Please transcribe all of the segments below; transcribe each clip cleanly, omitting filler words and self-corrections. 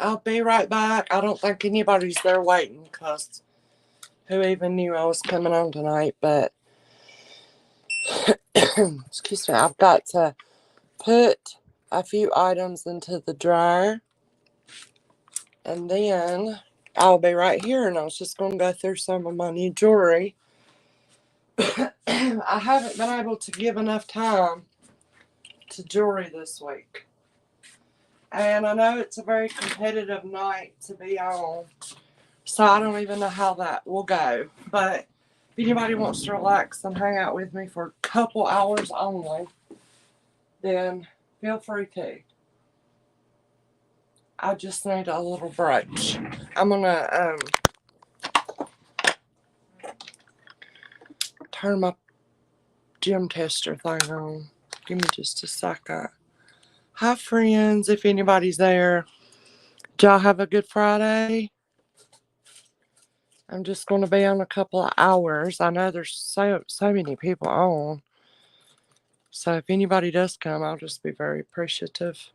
I'll be right back. I don't think anybody's there waiting because who even knew I was coming on tonight, but excuse me, I've got to put a few items into the dryer and then I'll be right here, and I was just going to go through some of my new jewelry. I haven't been able to give enough time to jewelry this week. And I know it's a very competitive night to be on, so I don't even know how that will go. But if anybody wants to relax and hang out with me for a couple hours only, then feel free to. I just need a little brooch. I'm gonna turn my gym tester thing on. Give me just a second. Hi friends, if anybody's there. Did y'all have a good Friday? I'm just going to be on a couple of hours. I know there's so many people on. So if anybody does come, I'll just be very appreciative.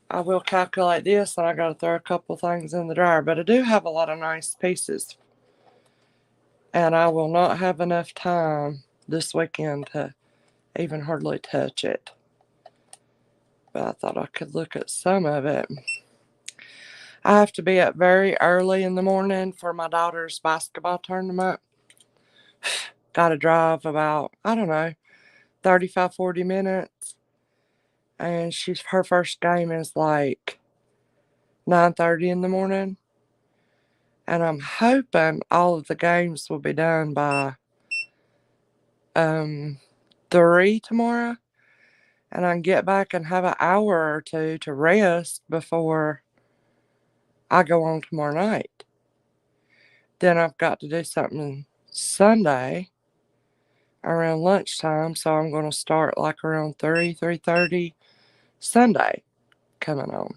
I will calculate this, and I got to throw a couple things in the dryer. But I do have a lot of nice pieces. And I will not have enough time this weekend to even hardly touch it. But I thought I could look at some of it. I have to be up very early in the morning for my daughter's basketball tournament. Got to drive about, I don't know, 35, 40 minutes. And her first game is like 9:30 in the morning. And I'm hoping all of the games will be done by 3 tomorrow. And I can get back and have an hour or two to rest before I go on tomorrow night. Then I've got to do something Sunday around lunchtime, so I'm going to start like around 3:30 Sunday coming on.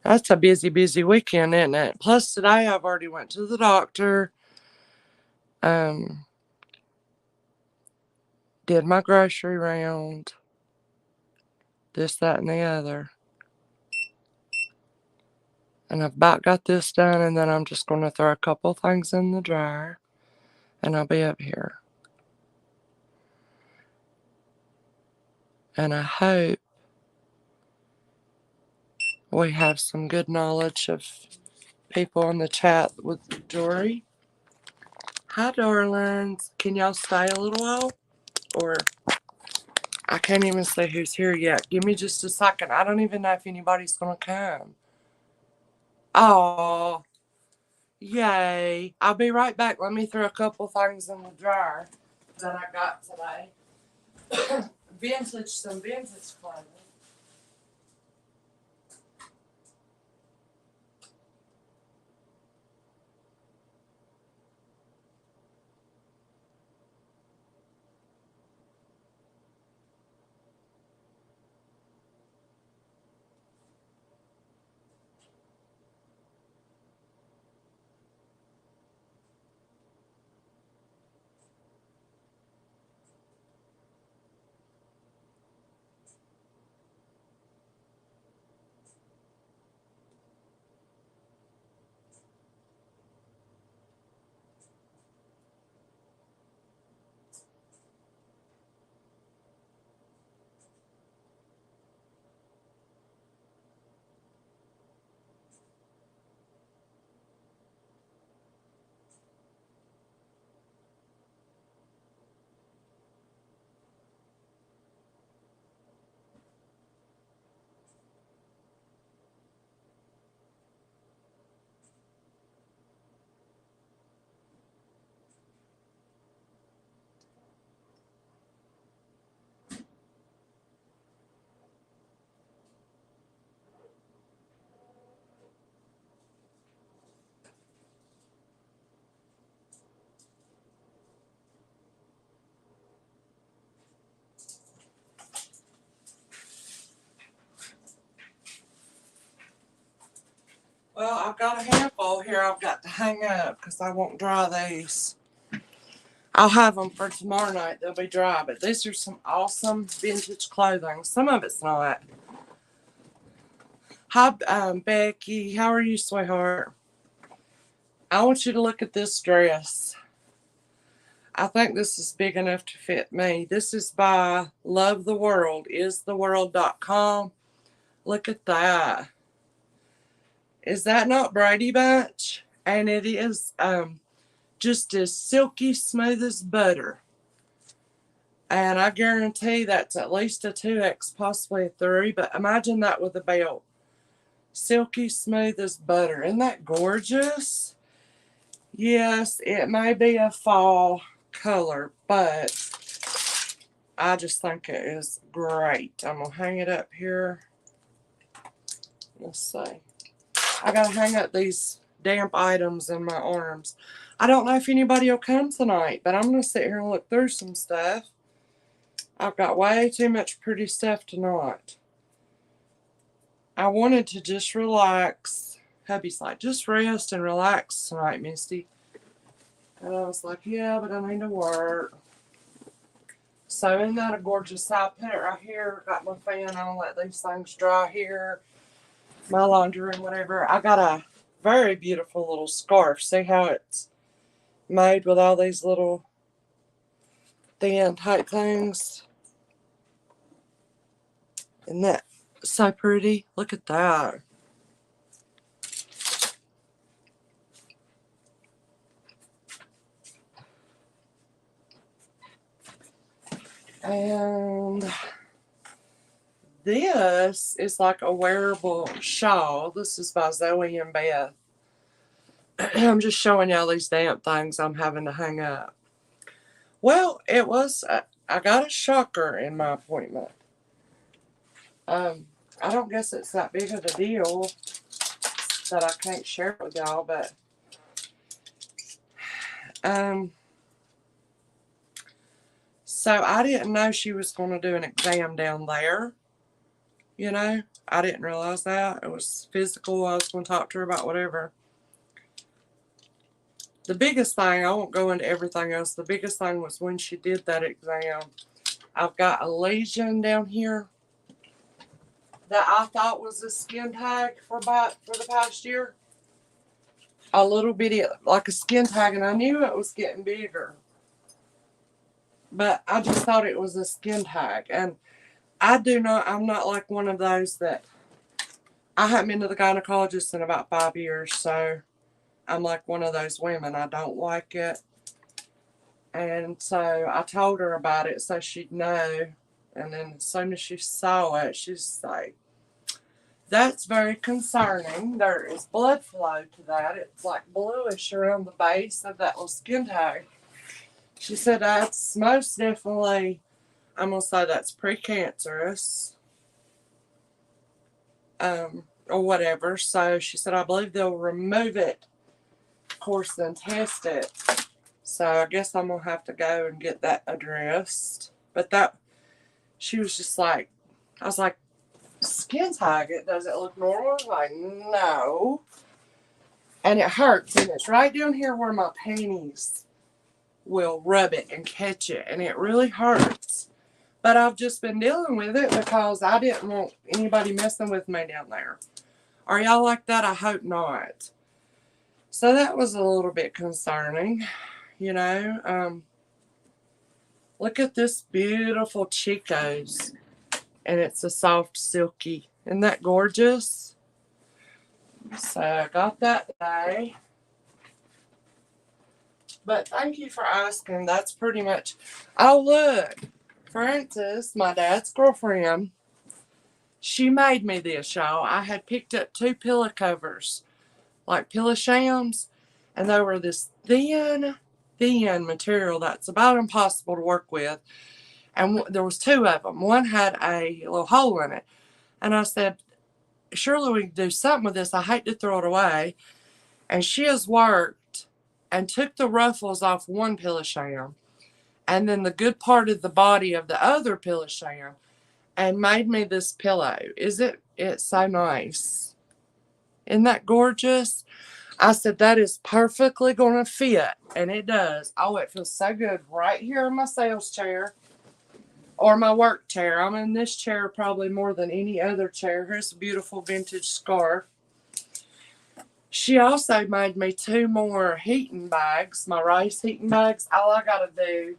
That's a busy, busy weekend, isn't it? Plus today I've already went to the doctor, did my grocery round, this, that, and the other. And I've about got this done, and then I'm just going to throw a couple things in the dryer, and I'll be up here. And I hope we have some good knowledge of people in the chat with jewelry. Hi, darlings. Can y'all stay a little while? Or I can't even see who's here yet. Give me just a second. I don't even know if anybody's going to come. Oh, yay. I'll be right back. Let me throw a couple things in the dryer that I got today. Some vintage clothing. Well, I've got a handful here I've got to hang up because I won't dry these. I'll have them for tomorrow night. They'll be dry, but these are some awesome vintage clothing. Some of it's not. Hi, Becky. How are you, sweetheart? I want you to look at this dress. I think this is big enough to fit me. This is by Love the World, istheworld.com. Look at that. Is that not Brady Bunch? And it is just as silky smooth as butter. And I guarantee that's at least a 2X, possibly a 3. But imagine that with a belt. Silky smooth as butter. Isn't that gorgeous? Yes, it may be a fall color, but I just think it is great. I'm going to hang it up here. Let's see. I got to hang up these damp items in my arms. I don't know if anybody will come tonight, but I'm going to sit here and look through some stuff. I've got way too much pretty stuff to not. I wanted to just relax. Hubby's like, just rest and relax tonight, Misty. And I was like, yeah, but I need to work. So isn't that a gorgeous? I put it right here. Got my fan on. Let these things dry here. My laundry and whatever. I got a very beautiful little scarf. See how it's made with all these little thin tight things? Isn't that so pretty? Look at that. And this is like a wearable shawl. This is by Zoe and Beth. I'm just showing y'all these damn things I'm having to hang up. Well, it was, I got a shocker in my appointment. I don't guess it's that big of a deal that I can't share it with y'all, but so I didn't know she was going to do an exam down there. You know, I didn't realize that. It was physical. I was going to talk to her about whatever. The biggest thing, I won't go into everything else, the biggest thing was when she did that exam, I've got a lesion down here that I thought was a skin tag for the past year. A little bitty, like a skin tag, and I knew it was getting bigger. But I just thought it was a skin tag. And I'm not like one of those that, I haven't been to the gynecologist in about 5 years, so I'm like one of those women. I don't like it. And so I told her about it so she'd know. And then as soon as she saw it, she's like, that's very concerning. There is blood flow to that. It's like bluish around the base of that little skin tag. She said that's most definitely, I'm going to say that's precancerous. Or whatever. So she said, I believe they'll remove it, of course, then test it. So I guess I'm going to have to go and get that addressed. But that, she was just like, I was like, skin tag, does it look normal? I was like, no. And it hurts. And it's right down here where my panties will rub it and catch it. And it really hurts. But I've just been dealing with it because I didn't want anybody messing with me down there. Are y'all like that? I hope not. So that was a little bit concerning, you know. Look at this beautiful Chico's. And it's a soft, silky. Isn't that gorgeous? So I got that today. But thank you for asking. That's pretty much. Oh, look. Frances, my dad's girlfriend, she made me this, y'all. I had picked up 2 pillow covers, like pillow shams, and they were this thin material that's about impossible to work with. And there was 2 of them. One had a little hole in it. And I said, surely we can do something with this. I hate to throw it away. And she has worked and took the ruffles off one pillow sham and then the good part of the body of the other pillow sham and made me this pillow. It's so nice. Isn't that gorgeous? I said, that is perfectly going to fit. And it does. Oh, it feels so good right here in my sales chair. or my work chair. I'm in this chair probably more than any other chair. Here's a beautiful vintage scarf. She also made me 2 more heating bags, my rice heating bags. All I gotta do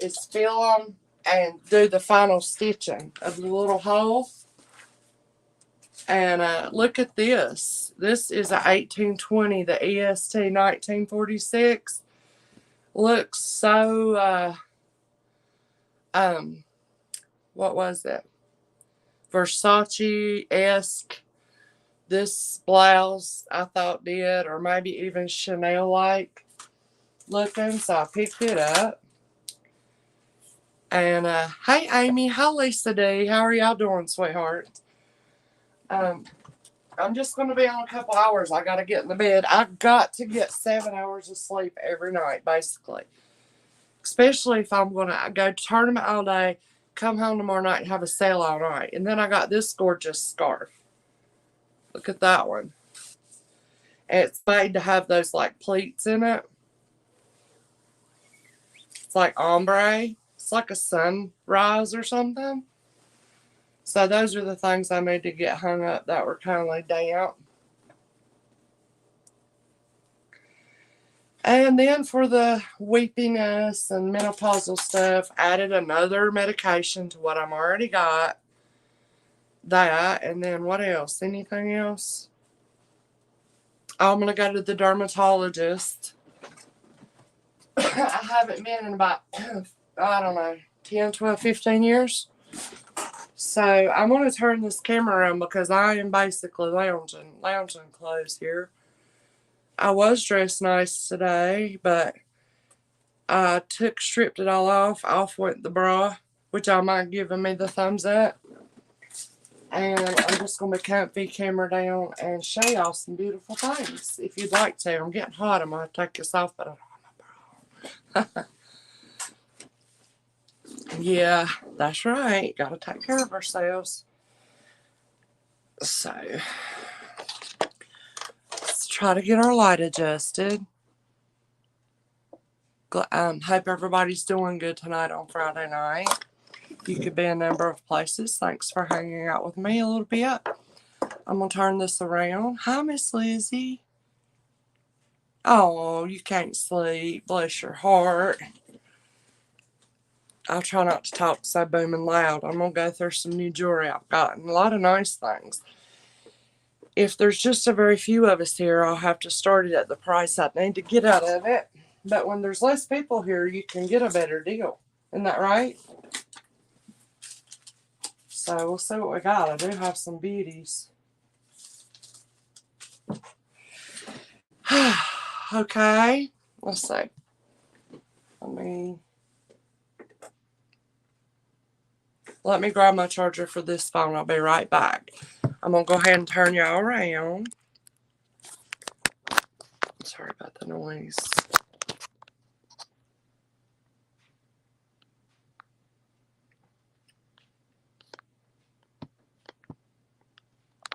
is fill them and do the final stitching of the little hole. And look at this. This is a 1820, the EST 1946. Looks so, what was it? Versace-esque. This blouse I thought did, or maybe even Chanel-like looking, so I picked it up. And hey Amy, hi Lisa D, how are y'all doing, sweetheart? I'm just going to be on a couple hours. I got to get in the bed. I got to get 7 hours of sleep every night, basically. Especially if I'm going to go to tournament all day, come home tomorrow night and have a sale all night. And then I got this gorgeous scarf. Look at that one. And it's made to have those like pleats in it. It's like ombre. It's like a sunrise or something. So those are the things I need to get hung up that were kind of damp. And then for the weepiness and menopausal stuff, added another medication to what I'm already got. That, and then what else? Anything else? I'm going to go to the dermatologist. I haven't been in about, I don't know, 10, 12, 15 years. So I'm going to turn this camera around because I am basically lounging clothes here. I was dressed nice today, but I stripped it all off. Off went the bra, which I might giving me the thumbs up. And I'm just going to be comfy, camera down, and show y'all some beautiful things. If you'd like to. I'm getting hot. I'm going to take this off, but I don't have my bra. Yeah, that's right. Got to take care of ourselves. So, let's try to get our light adjusted. Hope everybody's doing good tonight on Friday night. You could be a number of places. Thanks for hanging out with me a little bit. I'm going to turn this around. Hi, Miss Lizzie. Oh, you can't sleep. Bless your heart. I'll try not to talk so booming loud. I'm going to go through some new jewelry I've gotten. A lot of nice things. If there's just a very few of us here, I'll have to start it at the price I need to get out of it. But when there's less people here, you can get a better deal. Isn't that right? So we'll see what we got. I do have some beauties. Okay. Let's see. Let me grab my charger for this phone. I'll be right back. I'm going to go ahead and turn y'all around. Sorry about the noise.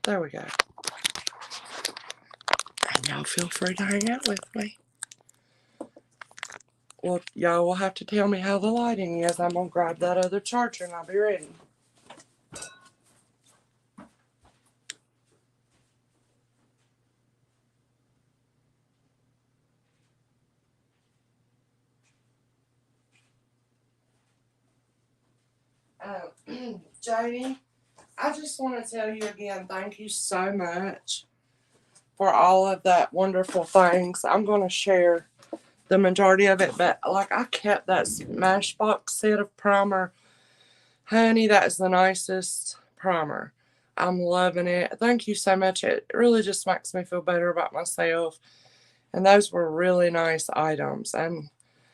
There we go. And y'all feel free to hang out with me. Well, y'all will have to tell me how the lighting is. I'm going to grab that other charger and I'll be ready. Jody, I just want to tell you again, thank you so much for all of that wonderful things. I'm going to share the majority of it, but like I kept that Smashbox set of primer. Honey, that's the nicest primer. I'm loving it. Thank you so much. It really just makes me feel better about myself. And those were really nice items. And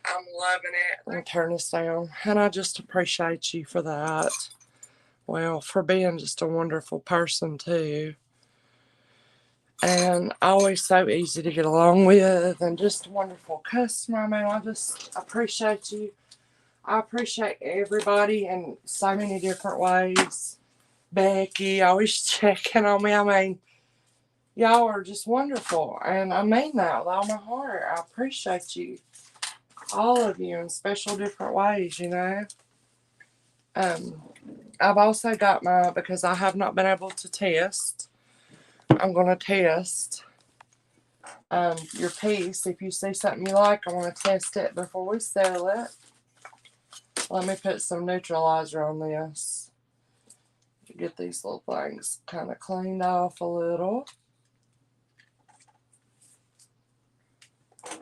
I'm loving it. Let me turn this down. And I just appreciate you for that. Well, for being just a wonderful person, too. And always so easy to get along with. And just a wonderful customer. I mean, I just appreciate you. I appreciate everybody in so many different ways. Becky, always checking on me. I mean, y'all are just wonderful. And I mean that with all my heart. I appreciate you. All of you in special different ways, you know. I've also got my, because I have not been able to test, I'm going to test your piece. If you see something you like, I want to test it before we sell it. Let me put some neutralizer on this. Get these little things kind of cleaned off a little.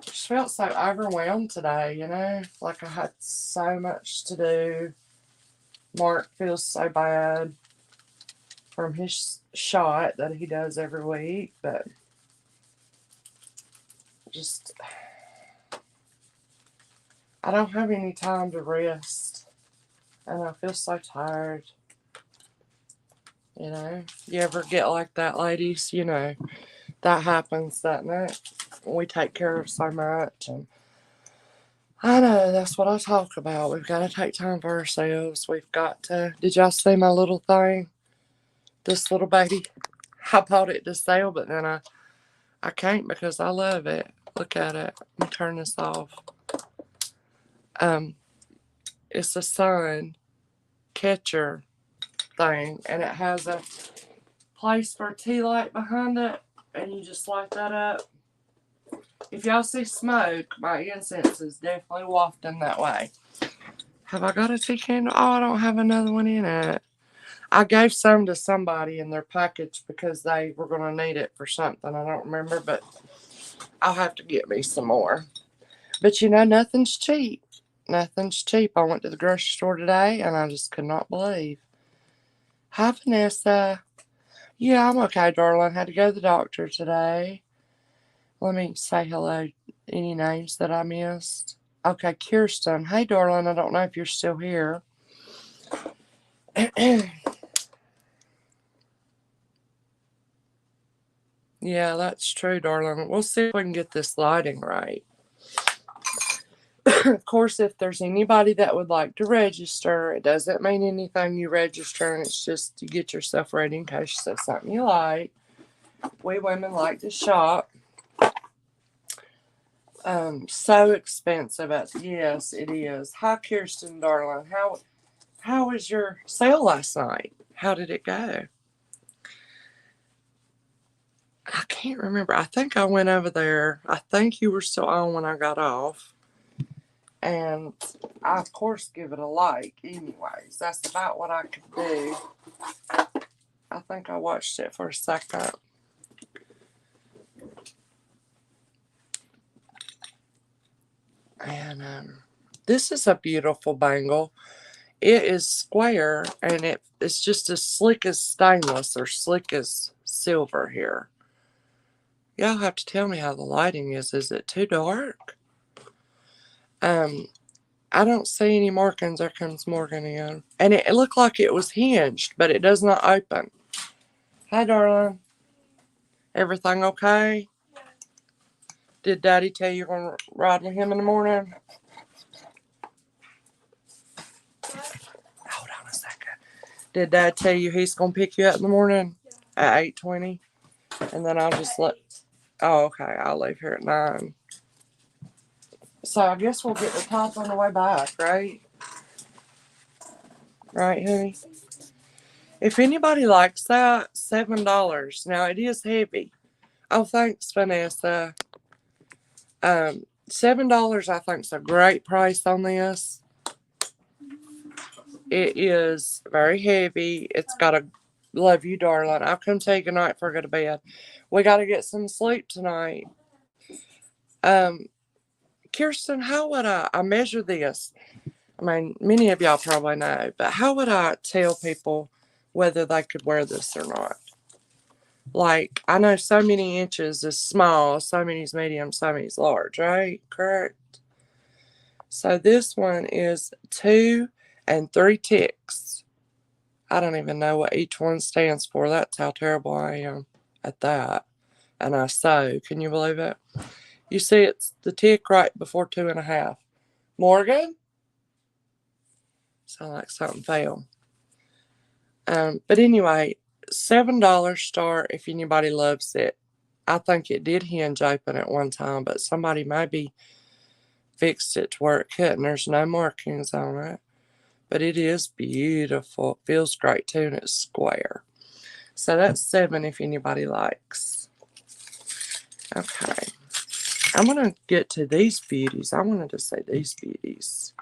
Just felt so overwhelmed today, you know, like I had so much to do. Mark feels so bad from his shot that he does every week, but just, I don't have any time to rest, and I feel so tired. You know, you ever get like that, ladies? You know, that happens, doesn't it? We take care of so much, and I know that's what I talk about. We've got to take time for ourselves. We've got to. Did y'all see my little thing? This little baby? I bought it to sell, but then I can't because I love it. Look at it. Let me turn this off. It's a sun catcher thing, and it has a place for a tea light behind it, and you just light that up. If y'all see smoke, my incense is definitely wafting that way. Have I got a tea candle? Oh, I don't have another one in it. I gave some to somebody in their package because they were going to need it for something. I don't remember, but I'll have to get me some more. But you know, nothing's cheap. Nothing's cheap. I went to the grocery store today, and I just could not believe. Hi, Vanessa. Yeah, I'm okay, darling. Had to go to the doctor today. Let me say hello. Any names that I missed? Okay, Kirsten. Hey, darling. I don't know if you're still here. Yeah, that's true, darling. We'll see if we can get this lighting right. Of course, if there's anybody that would like to register, it doesn't mean anything you register, and it's just you get yourself ready in case you see something you like. We women like to shop. So expensive. Yes, it is. Hi, Kirsten, darling. How was your sale last night? How did it go? I can't remember. I think I went over there. I think you were still on when I got off. And I, of course, give it a like anyways. That's about what I could do. I think I watched it for a second. And this is a beautiful bangle. It is square, and it's just as slick as stainless or slick as silver here. Y'all have to tell me how the lighting is. Is it too dark? I don't see any markings. There comes Morgan in. And it looked like it was hinged, but it does not open. Hi, darling. Everything okay? Did Daddy tell you you're going to ride with him in the morning? Hold on a second. Did Dad tell you he's going to pick you up in the morning at 8:20? And then I'll just let... Oh, okay. I'll leave here at 9. So I guess we'll get the top on the way back, right? Right, honey? If anybody likes that, $7. Now, it is heavy. Oh, thanks, Vanessa. $7, I think, is a great price on this. It is very heavy. It's got a... Love you, darling. I'll come say goodnight before I go to bed. We got to get some sleep tonight. Kirsten, how would I measure this? I mean, many of y'all probably know, but how would I tell people whether they could wear this or not? Like, I know so many inches is small, so many is medium, so many is large, right? Correct? So this one is 2 and 3 ticks. I don't even know what each one stands for. That's how terrible I am at that. And I sew. Can you believe it? You see, it's the tick right before 2.5. Morgan? Sound like something fell. But anyway, $7 start if anybody loves it. I think it did hinge open at one time, but somebody maybe fixed it to where it couldn't. There's no markings on it. But it is beautiful. It feels great too, and it's square. So that's 7 if anybody likes. Okay. I'm going to get to these beauties. I wanted to say these beauties.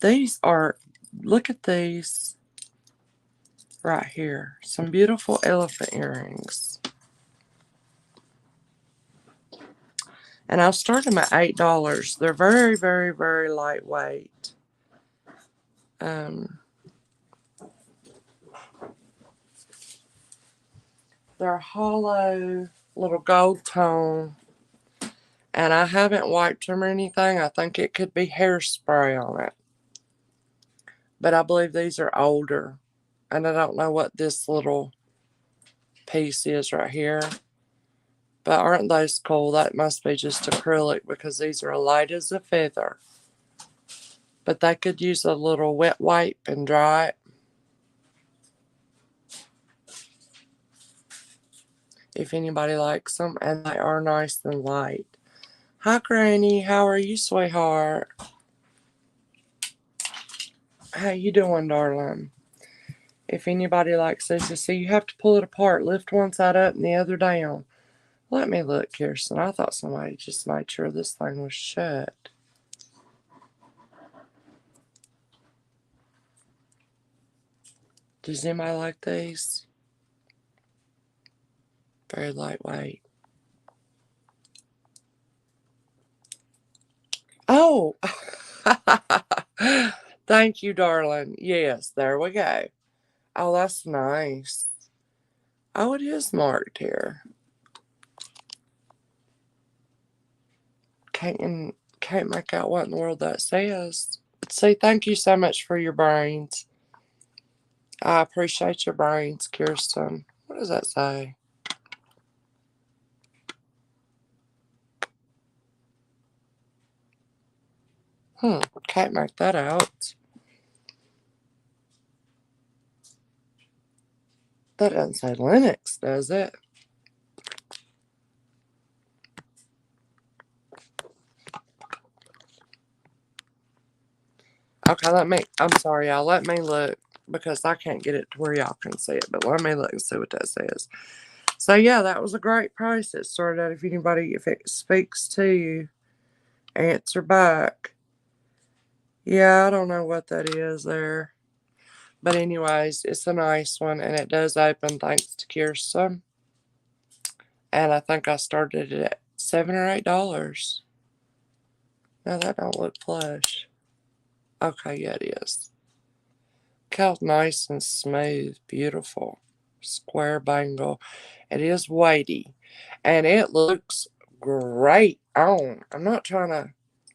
These are, look at these right here. Some beautiful elephant earrings. And I'll start them at $8. They're very, very, very lightweight. They're hollow, little gold tone. And I haven't wiped them or anything. I think it could be hairspray on it. But I believe these are older. And I don't know what this little piece is right here. But aren't those cool? That must be just acrylic because these are light as a feather. But they could use a little wet wipe and dry it. If anybody likes them. And they are nice and light. Hi, Granny. How are you, sweetheart? How you doing, darling? If anybody likes this, you see you have to pull it apart. Lift one side up and the other down. Let me look, Kirsten. I thought somebody just made sure this thing was shut. Does anybody like these? Very lightweight. Oh! Thank you, darling. Yes, there we go. Oh, that's nice. Oh, it is marked here. Can't make out what in the world that says. See, thank you so much for your brains. I appreciate your brains, Kirsten. What does that say? Can't make that out. That doesn't say Linux, does it? Okay, I'm sorry, y'all. Let me look because I can't get it to where y'all can see it. But let me look and see what that says. So, yeah, that was a great price. It started out, if it speaks to you, answer back. Yeah, I don't know what that is there. But anyways, it's a nice one, and it does open thanks to Kirsten. And I think I started it at $7 or $8. No, that don't look plush. Okay, yeah, it is. Look how nice and smooth, beautiful. Square bangle. It is weighty. And it looks great on. I'm not trying to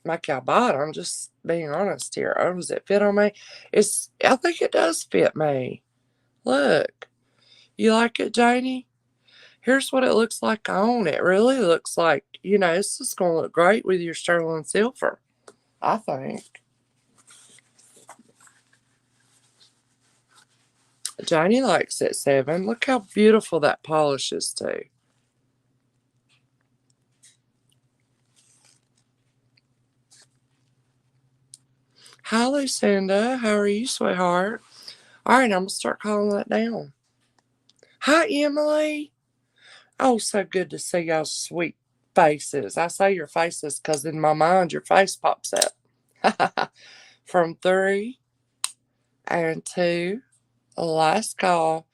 make y'all buy it. I'm just being honest here. Oh, does it fit on me? I think it does fit me. Look. You like it, Janie? Here's what it looks like on. It really looks like, it's just going to look great with your sterling silver. I think. Janie likes it, 7. Look how beautiful that polish is, too. Hi, Lucinda. How are you, sweetheart? All right, I'm going to start calling that down. Hi, Emily. Oh, so good to see y'all's sweet faces. I say your faces because in my mind, your face pops up. From 3 and 2. Last call.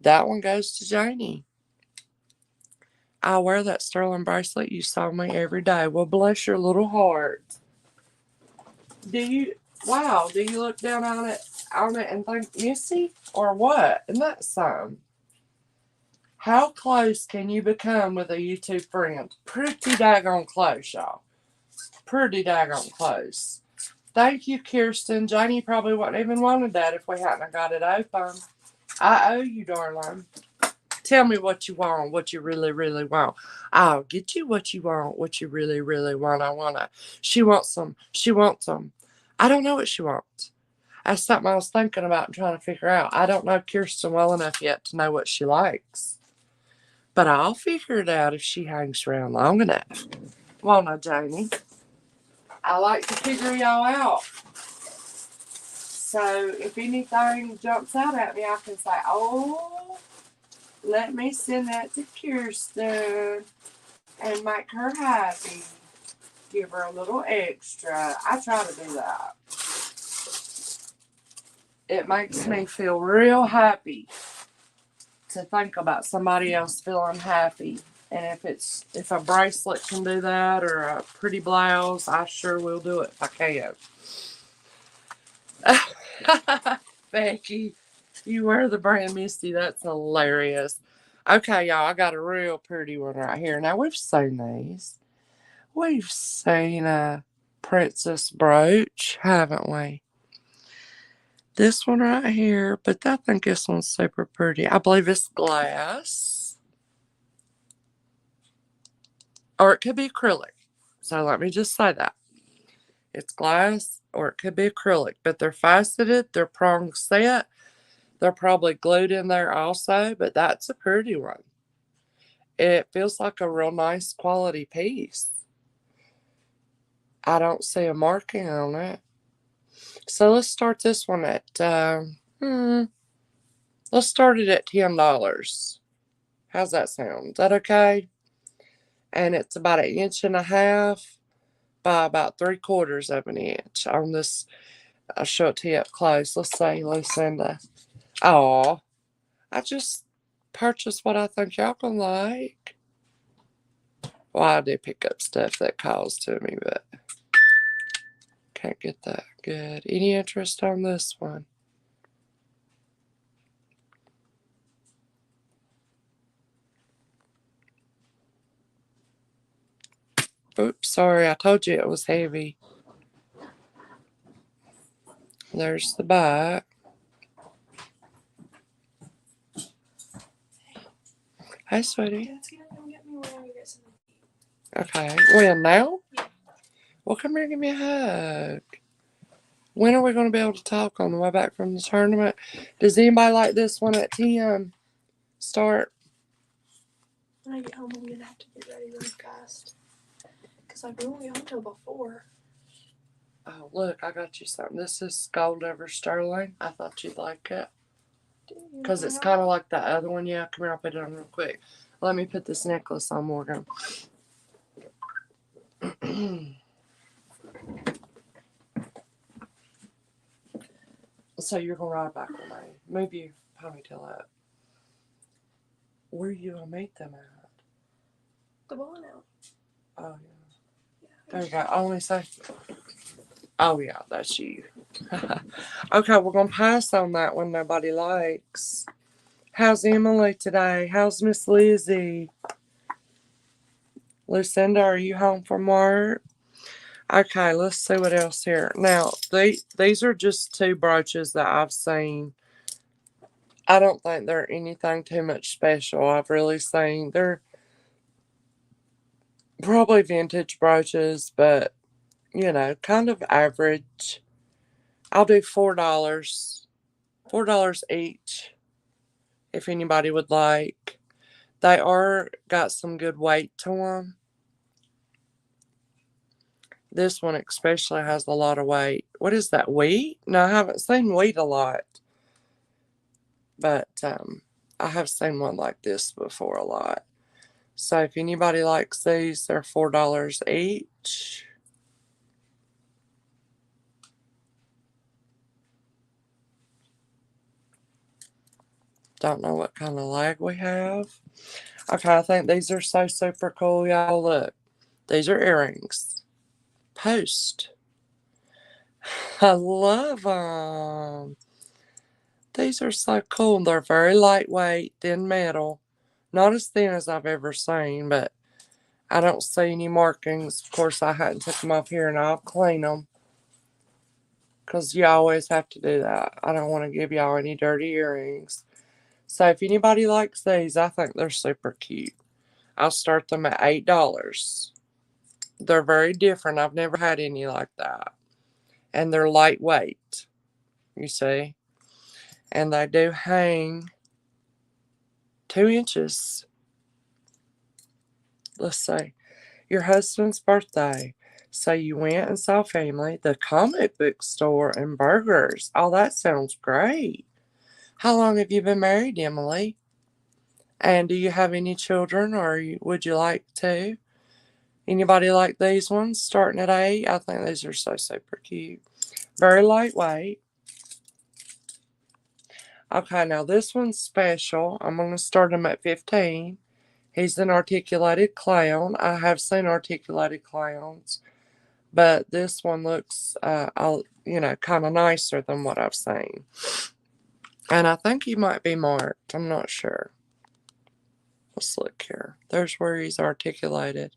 That one goes to Janie. I wear that sterling bracelet. You saw me every day. Well, bless your little heart. Do you look down on it and think, Misty, or what? Isn't that some? How close can you become with a YouTube friend? Pretty daggone close, y'all. Pretty daggone close. Thank you, Kirsten. Janie probably wouldn't even wanted that if we hadn't got it open. I owe you, darling. Tell me what you want, what you really, really want. I'll get you what you want, what you really, really want. She wants some. I don't know what she wants. That's something I was thinking about and trying to figure out. I don't know Kirsten well enough yet to know what she likes. But I'll figure it out if she hangs around long enough. Won't I, Janie? I like to figure y'all out. So if anything jumps out at me, I can say, oh, let me send that to Kirsten and make her happy. Give her a little extra. I try to do that. It makes me feel real happy to think about somebody else feeling happy. And if a bracelet can do that or a pretty blouse, I sure will do it if I can. Becky, you wear the brand Misty. That's hilarious. Okay, y'all, I got a real pretty one right here. Now, we've seen these. We've seen a princess brooch, haven't we? This one right here, but I think this one's super pretty. I believe it's glass. Or it could be acrylic. So let me just say that. It's glass or it could be acrylic, but they're faceted, they're prong set. They're probably glued in there also, but that's a pretty one. It feels like a real nice quality piece. I don't see a marking on it. So let's start this one at, let's start it at $10. How's that sound? Is that okay? And it's about 1.5 inches by about 3/4 of an inch on this. I'll show it to you up close. Let's say Lucinda. Aw, I just purchased what I think y'all gonna like. Well, I do pick up stuff that calls to me, but can't get that good. Any interest on this one? Oops, sorry, I told you it was heavy. There's the back. Hey, sweetie. Okay, when now? Well, come here and give me a hug. When are we going to be able to talk on the way back from the tournament? Does anybody like this one at 10? Start. When I get home, I'm going to have to get ready really fast. Because I won't get home until about 4. Oh, look, I got you something. This is gold over sterling. I thought you'd like it. Because it's kind of like the other one. Yeah, come here, I'll put it on real quick. Let me put this necklace on, Morgan. So you're going to ride back with me. Move your ponytail up. Where are you going to meet them at? The ball now. Oh, yeah. There you go. Only say. Oh, yeah, that's you. Okay, we're going to pass on that one nobody likes. How's Emily today? How's Miss Lizzie? Lucinda, are you home from work? Okay, let's see what else here. Now, these are just 2 brooches that I've seen. I don't think they're anything too much special. I've really seen they're probably vintage brooches, but, you know, kind of average. I'll do $4. $4 each if anybody would like. They are got some good weight to them. This one especially has a lot of weight. What is that, wheat? No, I haven't seen wheat a lot. But I have seen one like this before a lot. So if anybody likes these, they're $4 each. Don't know what kind of lag we have. Okay, I think these are so super cool, y'all. Look, these are earrings. Post. I love them. These are so cool. They're very lightweight, thin metal. Not as thin as I've ever seen, but I don't see any markings. Of course, I hadn't took them off here, and I'll clean them. Because you always have to do that. I don't want to give y'all any dirty earrings. So if anybody likes these, I think they're super cute. I'll start them at $8. They're very different. I've never had any like that. And they're lightweight, you see. And they do hang 2 inches. Let's see. Your husband's birthday. So you went and saw family, the comic book store, and burgers. Oh, that sounds great. How long have you been married, Emily? And do you have any children, or would you like to? Anybody like these ones starting at 8? I think these are so super cute. Very lightweight. Okay, now this one's special. I'm going to start him at 15. He's an articulated clown. I have seen articulated clowns, but this one looks, kind of nicer than what I've seen. And I think he might be marked. I'm not sure. Let's look here. There's where he's articulated.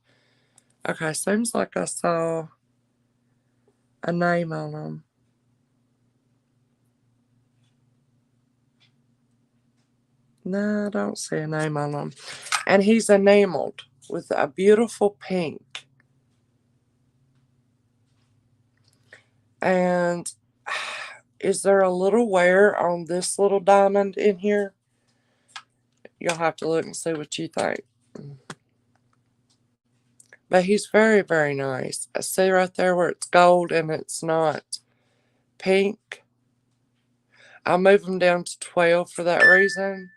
Okay, seems like I saw a name on him. No, I don't see a name on him. And he's enameled with a beautiful pink. And is there a little wear on this little diamond in here? You'll have to look and see what you think. But he's very, very nice. I see right there where it's gold and it's not pink. I'll move him down to 12 for that reason.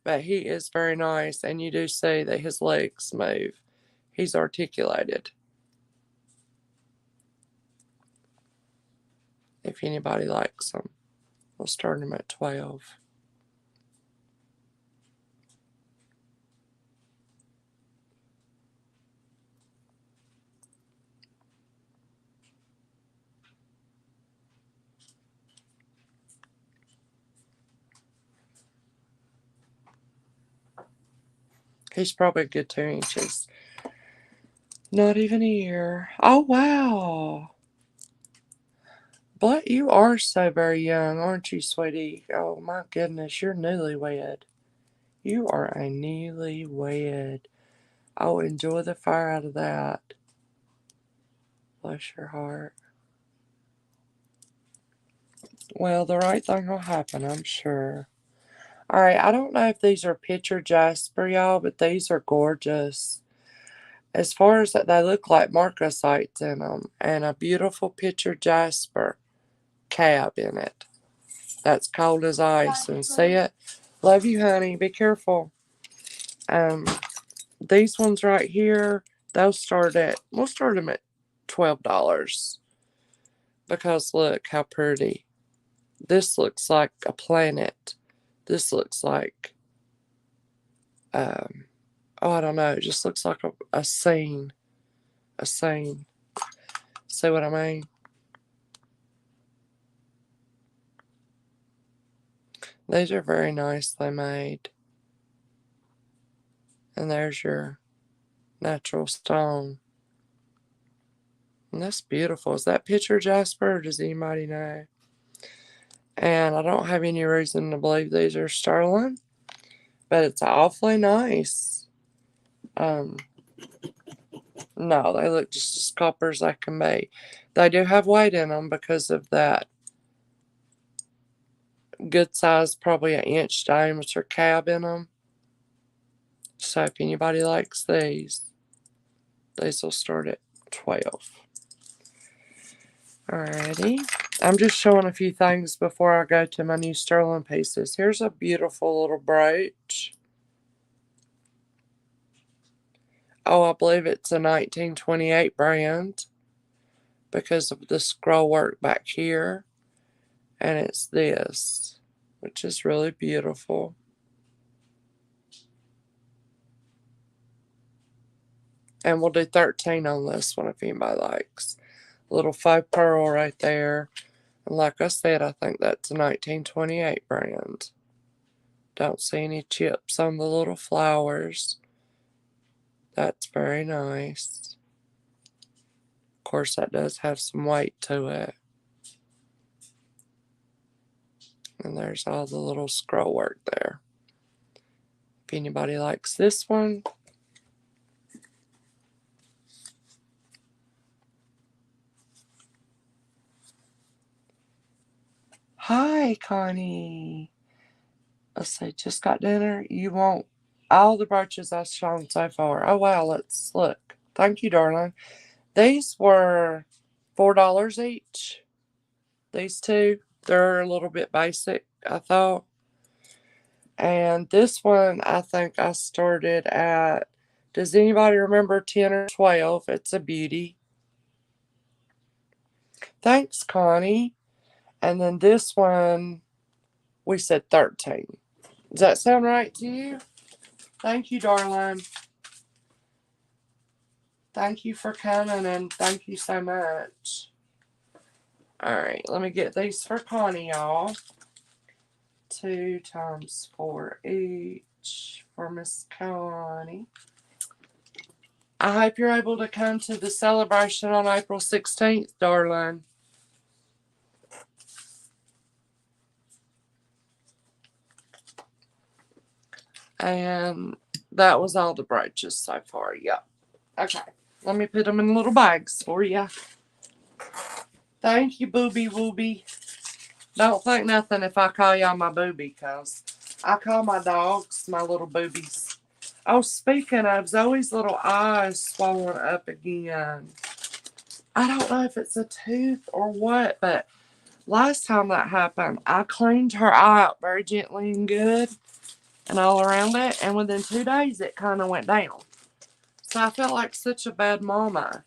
But he is very nice, and you do see that his legs move. He's articulated. If anybody likes him, we'll start him at 12. He's probably a good 2 inches. Not even a year. Oh, wow. But you are so very young, aren't you, sweetie? Oh, my goodness, you're newlywed. You are a newlywed. Oh, enjoy the fire out of that. Bless your heart. Well, the right thing will happen, I'm sure. Alright, I don't know if these are picture jasper, y'all, but these are gorgeous. As far as that, they look like marcasites in them, and a beautiful picture jasper cab in it. That's cold as ice, and see it? Love you, honey. Be careful. These ones right here, we'll start them at $12. Because look how pretty. This looks like a planet. This looks like, I don't know. It just looks like a scene. A scene. See what I mean? These are very nicely made. And there's your natural stone. And that's beautiful. Is that picture jasper, or does anybody know? And I don't have any reason to believe these are sterling, but it's awfully nice. No, they look just as copper as I can be. They do have weight in them because of that good size, probably an inch diameter cab in them. So if anybody likes these will start at 12. Alrighty. I'm just showing a few things before I go to my new sterling pieces. Here's a beautiful little brooch. Oh, I believe it's a 1928 brand because of the scroll work back here. And it's this, which is really beautiful. And we'll do 13 on this one if anybody likes. Little faux pearl right there. And like I said, I think that's a 1928 brand. Don't see any chips on the little flowers. That's very nice. Of course, that does have some weight to it. And there's all the little scroll work there. If anybody likes this one. Hi, Connie. Let's see, just got dinner. You want all the brooches I've shown so far. Oh, wow, let's look. Thank you, darling. These were $4 each. These two. They're a little bit basic, I thought. And this one, I think I started at, does anybody remember 10 or 12? It's a beauty. Thanks, Connie. And then this one, we said 13. Does that sound right to you? Thank you, darling. Thank you for coming, and thank you so much. All right, let me get these for Connie, y'all. 2 times 4 each for Miss Connie. I hope you're able to come to the celebration on April 16th, darling. And that was all the brooches so far. Yep. Okay. Let me put them in little bags for you. Thank you, booby wooby. Don't think nothing if I call y'all my booby, because I call my dogs my little boobies. Oh, speaking of, Zoe's little eye is swollen up again. I don't know if it's a tooth or what, but last time that happened, I cleaned her eye out very gently and good and all around it, and within 2 days it kind of went down. So I felt like such a bad mama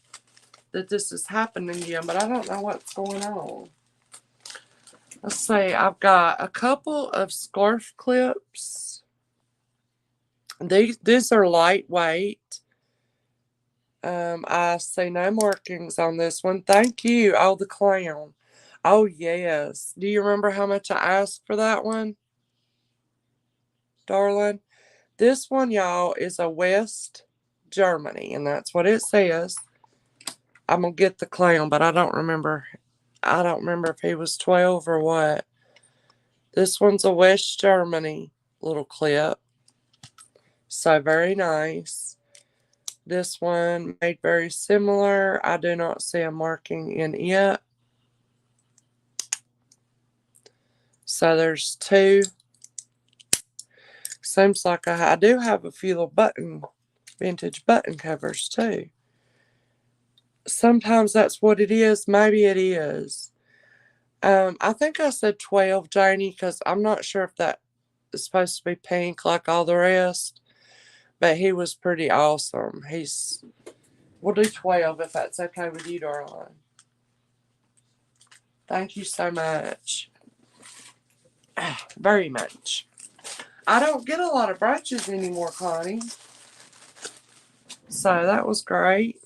that this is happening again, but I don't know what's going on. Let's see, I've got a couple of scarf clips. These are lightweight. I see no markings on this one. Thank you. Oh, the clown. Oh, yes. Do you remember how much I asked for that one, darling? This one, y'all, is a West Germany, and that's what it says. I'm going to get the clown, but I don't remember. I don't remember if he was 12 or what. This one's a West Germany little clip. So very nice. This one made very similar. I do not see a marking in it. So there's 2. Seems like I do have a few little vintage button covers too. Sometimes that's what it is. Maybe it is. I think I said 12, Janie, because I'm not sure if that is supposed to be pink like all the rest. But he was pretty awesome. We'll do 12 if that's okay with you, darling. Thank you so much. Very much. I don't get a lot of brooches anymore, Connie. So that was great.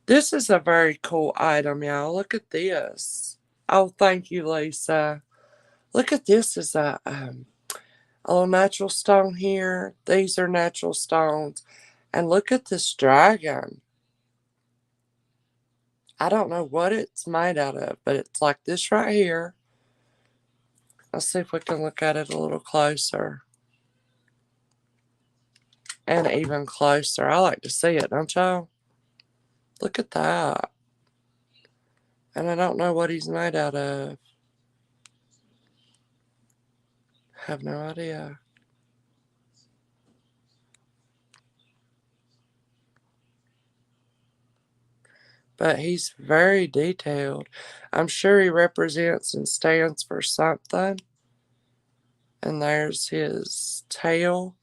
This is a very cool item, y'all. Look at this. Oh, thank you, Lisa. Look at this. Is a little natural stone here. These are natural stones. And look at this dragon. I don't know what it's made out of, but it's like this right here. Let's see if we can look at it a little closer. And even closer. I like to see it, don't y'all? Look at that. And I don't know what he's made out of. Have no idea. But he's very detailed. I'm sure he represents and stands for something. And there's his tail.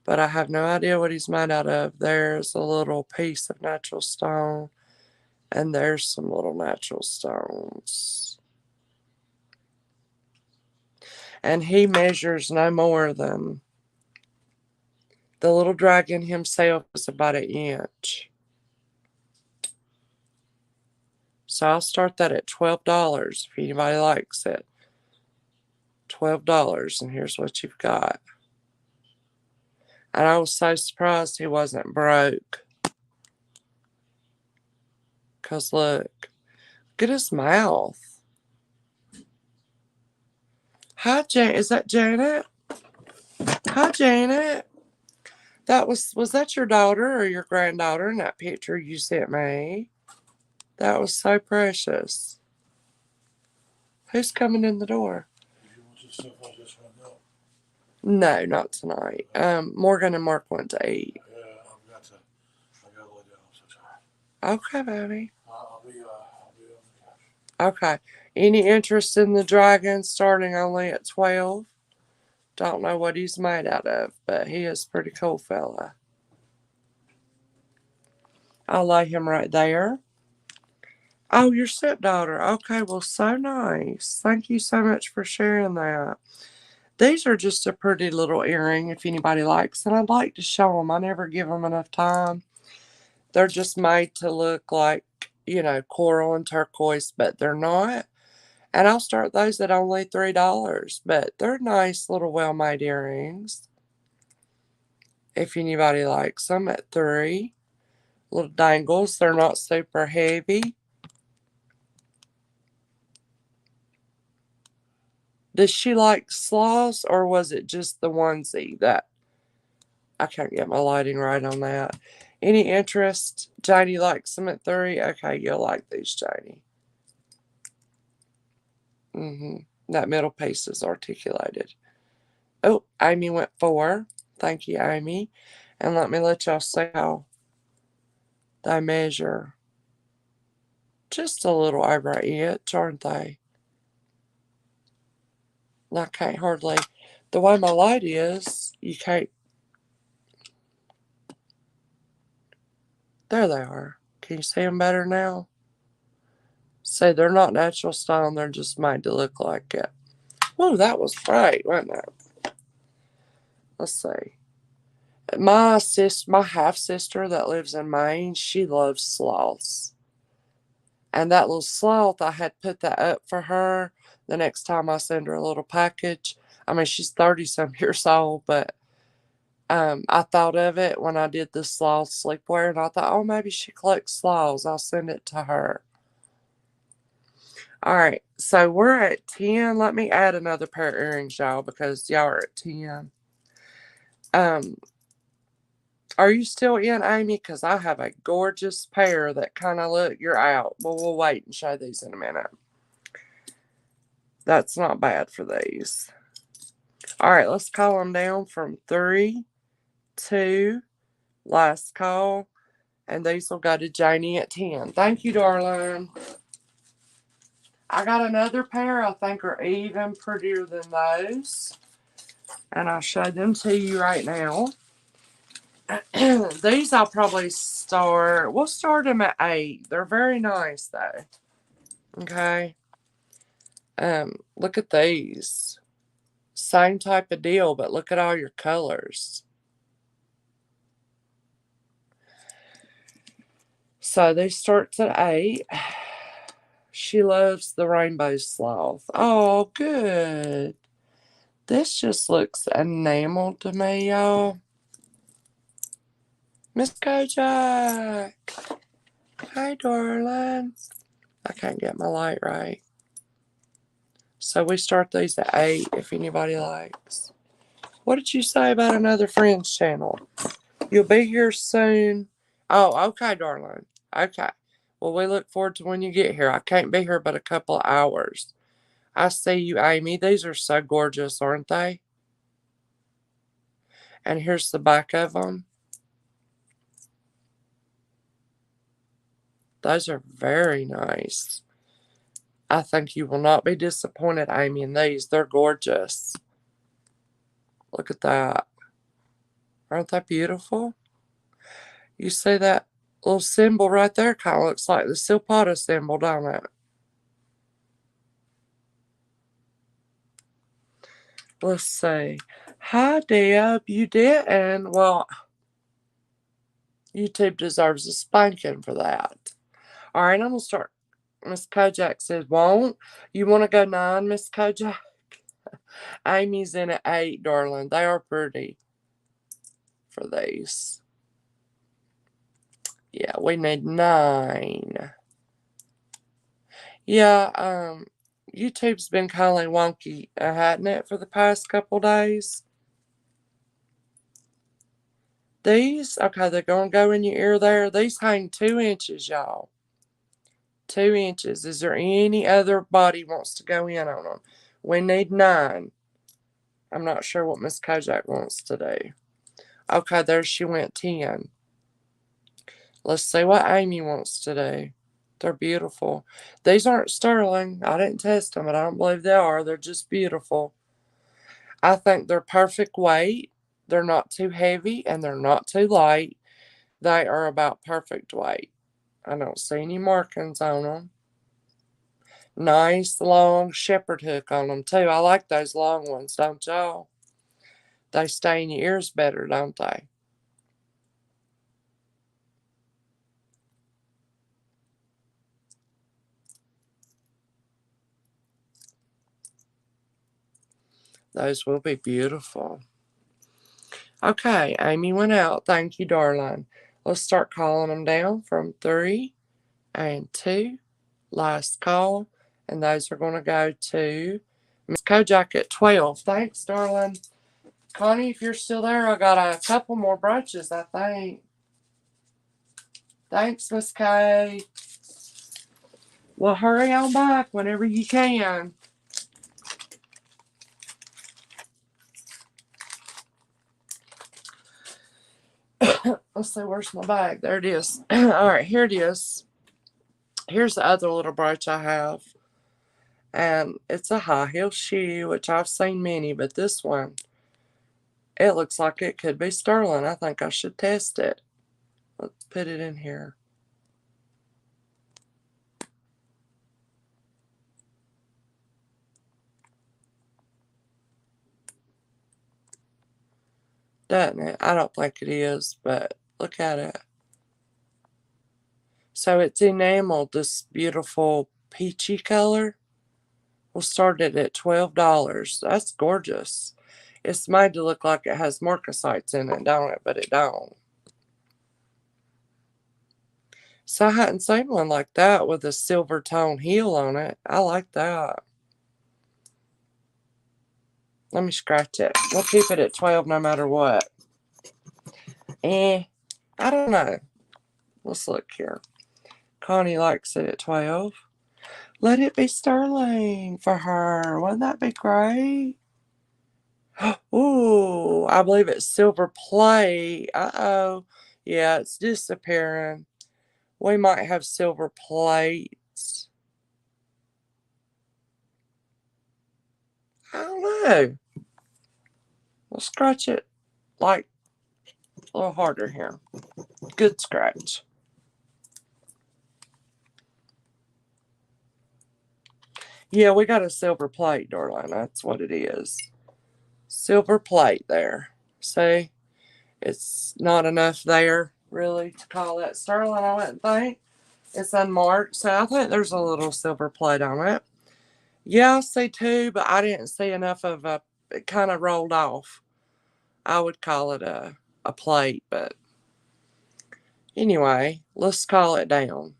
But I have no idea what he's made out of. There's a little piece of natural stone. And there's some little natural stones. And he measures no more than, the little dragon himself is about 1 inch. So I'll start that at $12 if anybody likes it. $12, and here's what you've got. And I was so surprised he wasn't broke. Because look at his mouth. Hi, Janet. Is that Janet? Hi, Janet. Was that your daughter or your granddaughter in that picture you sent me? That was so precious. Who's coming in the door? If you want some stuff like this right now. No, not tonight. Morgan and Mark went to eat. Yeah, I got to lay Okay, baby. I'll be on the couch. Okay. Any interest in the dragon starting only at 12? Don't know what he's made out of, but he is a pretty cool fella. I'll lay him right there. Oh, your stepdaughter. Okay, well, so nice. Thank you so much for sharing that. These are just a pretty little earring if anybody likes, and I'd like to show them. I never give them enough time. They're just made to look like, coral and turquoise, but they're not. And I'll start those at only $3, but they're nice little well-made earrings. If anybody likes them at $3. Little dangles, they're not super heavy. Does she like sloths, or was it just the onesie that I can't get my lighting right on that? Any interest? Janie likes them at $3. Okay, you'll like these, Janie. That middle piece is articulated. Oh, Amy went 4. Thank you, Amy. And let y'all see how they measure. Just a little over an inch, aren't they? And I can't hardly, the way my light is, you can't. There they are. Can you see them better now? See, they're not natural stone, they're just made to look like it. Whoa, that was great, wasn't it? Let's see. My half-sister that lives in Maine, she loves sloths. And that little sloth, I had put that up for her the next time I send her a little package. I mean, she's 30-some years old, but I thought of it when I did the sloth sleepwear, and I thought, oh, maybe she collects sloths. I'll send it to her. All right, so we're at 10. Let me add another pair of earrings, y'all, because y'all are at 10. Are you still in, Amy? Because I have a gorgeous pair that kind of look, you're out. Well, we'll wait and show these in a minute. That's not bad for these. All right, let's call them down from 3, 2, last call. And these will go to Janie at 10. Thank you, darling. I got another pair I think are even prettier than those. And I'll show them to you right now. These I'll probably start. We'll start them at 8. They're very nice though. Okay. Look at these. Same type of deal, but look at all your colors. So these starts at 8. She loves the rainbow sloth. Oh, good. This just looks enameled to me, y'all. Miss Kojak. Hi, darling. I can't get my light right. So we start these at 8 if anybody likes. What did you say about another friend's channel? You'll be here soon. Oh, okay, darling. Okay. Well, we look forward to when you get here. I can't be here but a couple of hours. I see you, Amy. These are so gorgeous, aren't they? And here's the back of them. Those are very nice. I think you will not be disappointed, Amy, in these. They're gorgeous. Look at that. Aren't they beautiful? You see that little symbol right there? Kind of looks like the Silpata symbol, don't it? Let's see. Hi, Deb. You didn't? Well, YouTube deserves a spanking for that. All right, I'm going to start. Miss Kojak says, won't. You want to go 9, Miss Kojak? Amy's in at 8, darling. They are pretty for these. Yeah, we need 9. Yeah, YouTube's been kind of wonky, hadn't it, for the past couple days? These, okay, they're going to go in your ear there. These hang 2 inches, y'all. 2 inches. Is there any other body wants to go in on them? We need 9. I'm not sure what Miss Kojak wants to do. Okay, there she went 10. Let's see what Amy wants to do. They're beautiful. These aren't sterling. I didn't test them, but I don't believe they are. They're just beautiful. I think they're perfect weight. They're not too heavy and they're not too light. They are about perfect weight. I don't see any markings on them. Nice long shepherd hook on them too. I like those long ones, don't y'all? They stay in your ears better, don't they? Those will be beautiful. Okay, Amy went out. Thank you, darling. Let's start calling them down from 3 and 2. Last call. And those are going to go to Miss Kojak at 12. Thanks, darling. Connie, if you're still there, I got a couple more brooches, I think. Thanks, Miss K. Well, hurry on back whenever you can. Let's see, where's my bag? There it is. All right, here it is. Here's the other little brooch I have. And it's a high heel shoe, which I've seen many, but this one, it looks like it could be sterling. I think I should test it. Let's put it in here. Doesn't it? I don't think it is, but look at it. So it's enameled, this beautiful peachy color. We'll start it at $12. That's gorgeous. It's made to look like it has marcasites in it, don't it? But it don't. So I hadn't seen one like that with a silver tone heel on it. I like that. Let me scratch it. We'll keep it at 12 no matter what. I don't know. Let's look here. Connie likes it at 12. Let it be sterling for her. Wouldn't that be great? Ooh, I believe it's silver plate. Uh-oh. Yeah, it's disappearing. We might have silver plates. I don't know. We'll scratch it like a little harder here. Good scratch. Yeah, we got a silver plate, darling. That's what it is. Silver plate there. See? It's not enough there, really, to call that sterling, I wouldn't think. It's unmarked, so I think there's a little silver plate on it. Yeah, I see two, but I didn't see enough of it kind of rolled off. I would call it a plate, but anyway, let's call it down.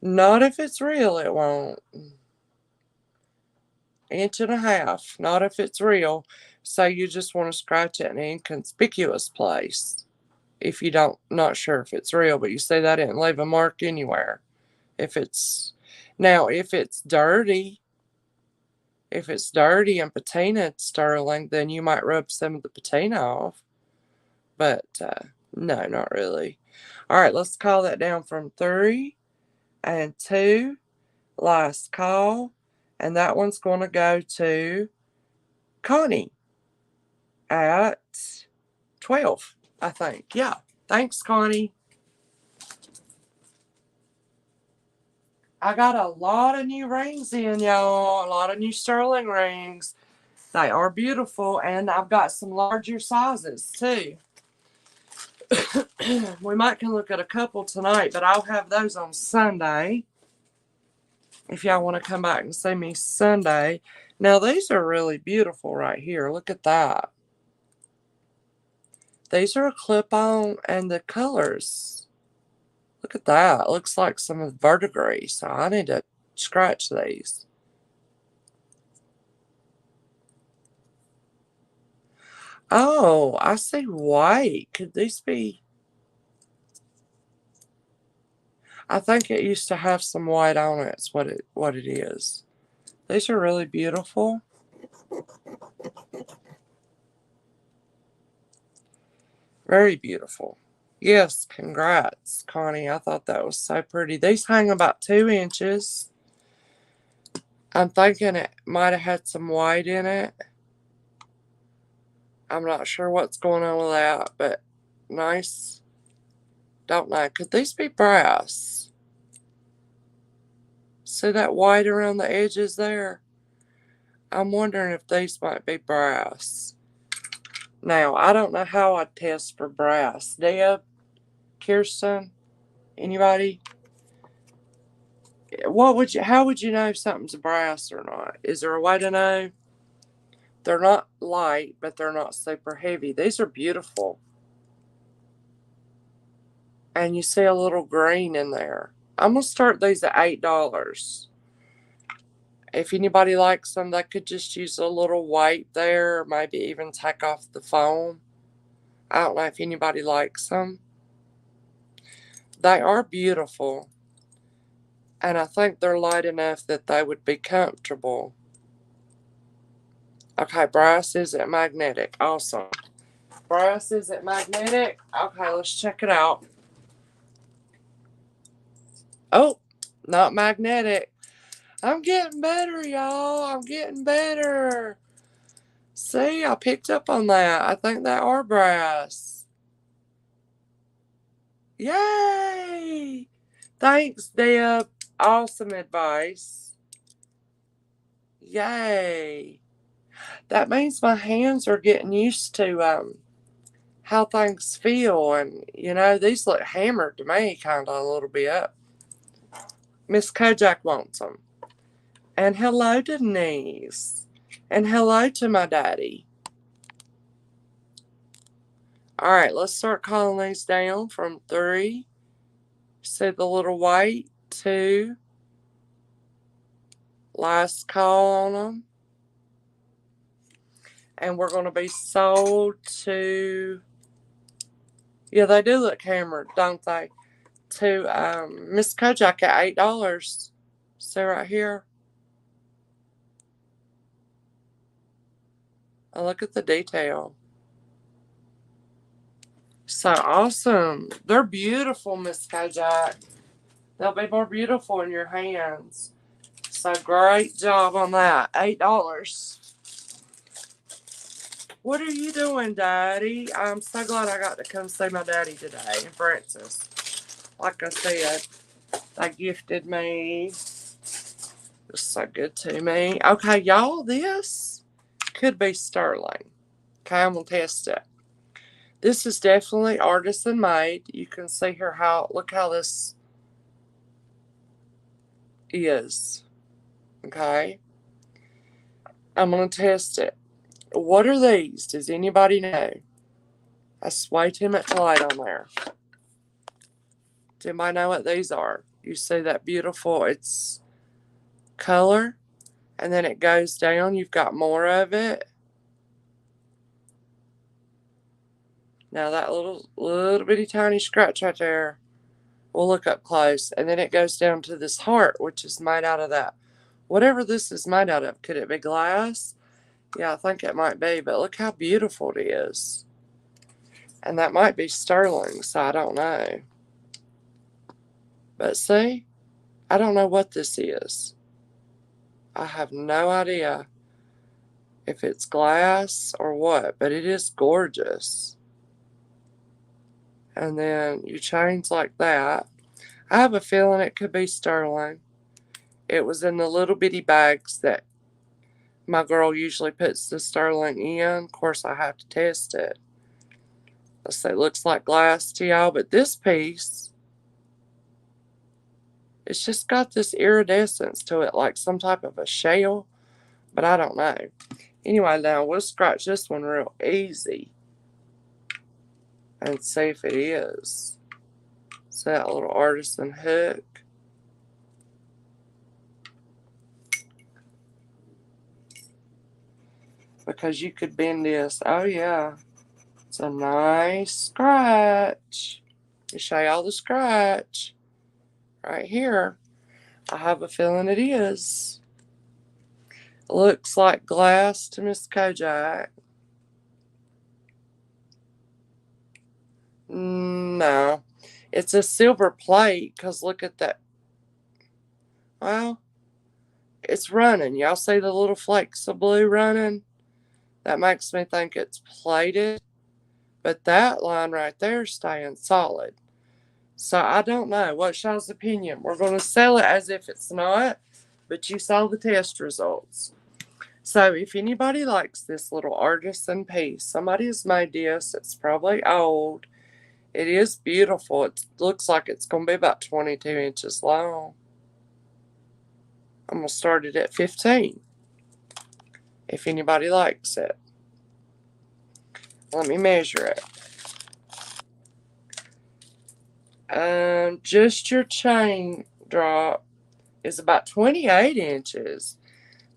Not if it's real, it won't. 1.5 inches. Not if it's real. So you just want to scratch it in an inconspicuous place. If you not sure if it's real, but you see that didn't leave a mark anywhere. If it's dirty, and patina sterling, then you might rub some of the patina off. But no, not really. All right, let's call that down from 3 and 2. Last call. And that one's going to go to Connie at 12, I think. Yeah. Thanks, Connie. I got a lot of new rings in, y'all. A lot of new sterling rings. They are beautiful, and I've got some larger sizes, too. We might can look at a couple tonight, but I'll have those on Sunday. If y'all want to come back and see me Sunday. Now, these are really beautiful right here. Look at that. These are a clip-on, and the colors. Look at that. It looks like some verdigris, so I need to scratch these. Oh, I see white. Could these be? I think it used to have some white on it. It's what it is. These are really beautiful. Very beautiful. Yes, congrats, Connie. I thought that was so pretty. These hang about 2 inches. I'm thinking it might have had some white in it. I'm not sure what's going on with that, but nice. Don't know. Could these be brass? See that white around the edges there? I'm wondering if these might be brass. Now, I don't know how I'd test for brass. Deb, Kirsten, anybody? How would you know if something's brass or not? Is there a way to know? They're not light, but they're not super heavy. These are beautiful. And you see a little green in there. I'm going to start these at $8. If anybody likes them, they could just use a little white there, or maybe even take off the foam. I don't know if anybody likes them. They are beautiful. And I think they're light enough that they would be comfortable. Okay, brass isn't magnetic. Awesome. Brass isn't magnetic. Okay, let's check it out. Oh, not magnetic. I'm getting better, y'all. I'm getting better. See, I picked up on that. I think they are brass. Yay! Thanks, Deb. Awesome advice. Yay. That means my hands are getting used to how things feel. And, these look hammered to me kind of a little bit. Miss Kojak wants them. And hello, Denise. And hello to my daddy. All right, let's start calling these down from 3. See the little white? 2. Last call on them. And we're going to be sold to, yeah, they do look hammered, don't they? To Miss Kojak at $8. See right here. Oh, look at the detail. So awesome. They're beautiful, Miss Kojak. They'll be more beautiful in your hands. So great job on that. $8. What are you doing, Daddy? I'm so glad I got to come see my daddy today and Francis. Like I said, they gifted me. It was so good to me. Okay, y'all, this could be sterling. Okay, I'm going to test it. This is definitely artisan made. You can see here look how this is. Okay. I'm going to test it. What are these? Does anybody know? That's way too much light on there. Does anybody know what these are? You see that beautiful, it's color, and then it goes down. You've got more of it. Now that little bitty tiny scratch right there, we'll look up close. And then it goes down to this heart, which is made out of that. Whatever this is made out of. Could it be glass? Yeah, I think it might be. But look how beautiful it is. And that might be sterling, so I don't know. But see, I don't know what this is. I have no idea if it's glass or what, but it is gorgeous. And then you change like that. I have a feeling it could be sterling. It was in the little bitty bags that my girl usually puts the sterling in. Of course, I have to test it. Let's say it looks like glass to y'all, but this piece, it's just got this iridescence to it, like some type of a shell, but I don't know. Anyway, now we'll scratch this one real easy and see if it is. See that little artisan hook? Because you could bend this. Oh, yeah. It's a nice scratch. I'll show y'all the scratch. Right here. I have a feeling it is. Looks like glass to Miss Kojak. No. It's a silver plate because look at that. Well, it's running. Y'all see the little flakes of blue running? That makes me think it's plated. But that line right there is staying solid. So I don't know. What's y'all's opinion? We're going to sell it as if it's not, but you saw the test results. So if anybody likes this little artisan piece, somebody has made this. It's probably old. It is beautiful. It looks like it's going to be about 22 inches long. I'm going to start it at 15 if anybody likes it. Let me measure it. Just your chain drop is about 28 inches.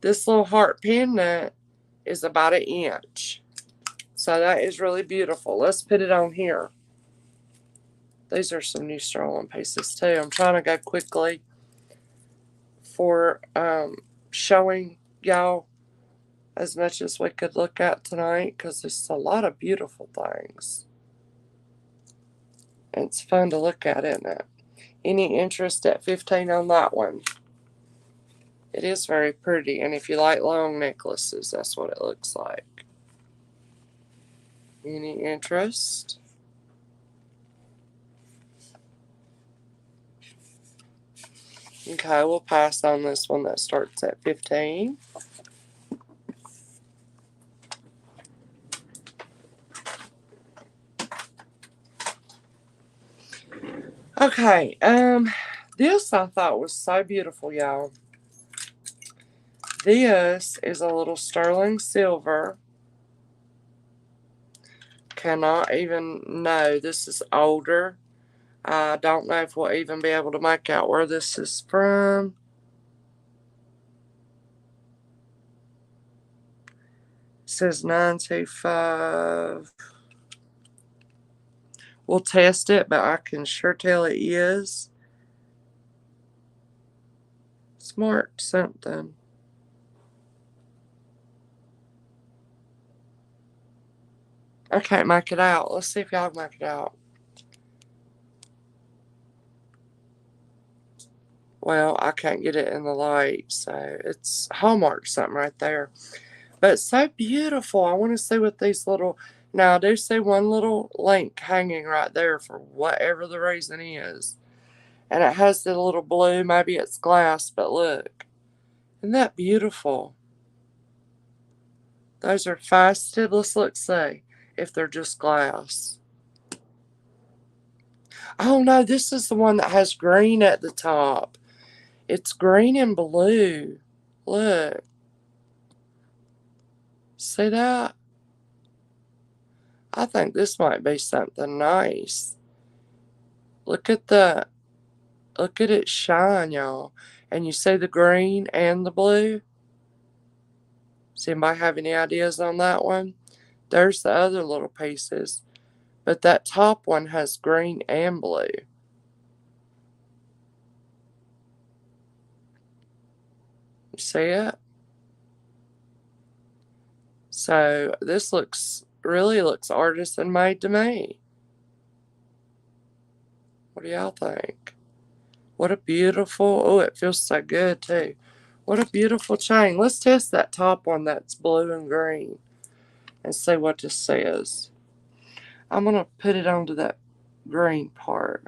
This little heart pendant is about an inch. So that is really beautiful. Let's put it on here. These are some new sterling pieces too. I'm trying to go quickly for showing y'all as much as we could look at tonight because there's a lot of beautiful things. It's fun to look at, isn't it? Any interest at 15 on that one? It is very pretty, and if you like long necklaces, that's what it looks like. Any interest? Okay, we'll pass on this one that starts at 15. Okay, this I thought was so beautiful, y'all. This is a little sterling silver. Cannot even know. This is older. I don't know if we'll even be able to make out where this is from. It says 925. We'll test it, but I can sure tell it is. It's marked something. I can't make it out. Let's see if y'all can make it out. Well, I can't get it in the light, so it's Hallmark something right there. But it's so beautiful. I want to see what these little... Now, I do see one little link hanging right there for whatever the reason is. And it has the little blue. Maybe it's glass, but look. Isn't that beautiful? Those are faceted. Let's look, see if they're just glass. Oh, no, this is the one that has green at the top. It's green and blue. Look. See that? I think this might be something nice. Look at it shine, y'all. And you see the green and the blue? Does anybody have any ideas on that one? There's the other little pieces. But that top one has green and blue. You see it? So this really looks artisan made to me. What do y'all think? What a beautiful, oh, it feels so good too. What a beautiful chain. Let's test that top one that's blue and green and see what this says. I'm going to put it onto that green part.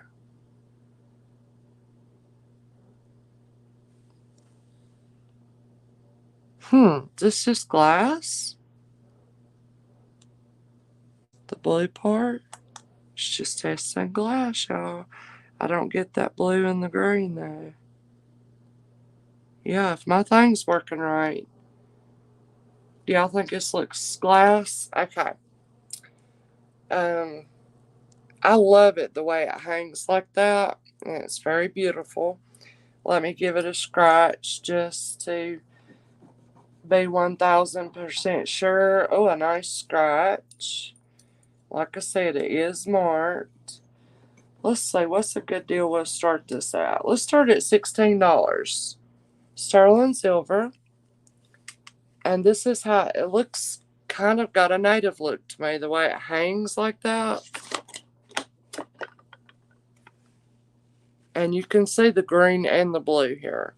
This is glass? The blue part? It's just testing glass, y'all. I don't get that blue and the green though. Yeah, if my thing's working right. Do y'all think this looks glass? Okay. I love it the way it hangs like that. And it's very beautiful. Let me give it a scratch just to be 1000% sure. Oh, a nice scratch. Like I said, it is marked. Let's see, what's a good deal we'll start this at? Let's start at $16. Sterling silver. And this is how it looks. Kind of got a native look to me, the way it hangs like that. And you can see the green and the blue here,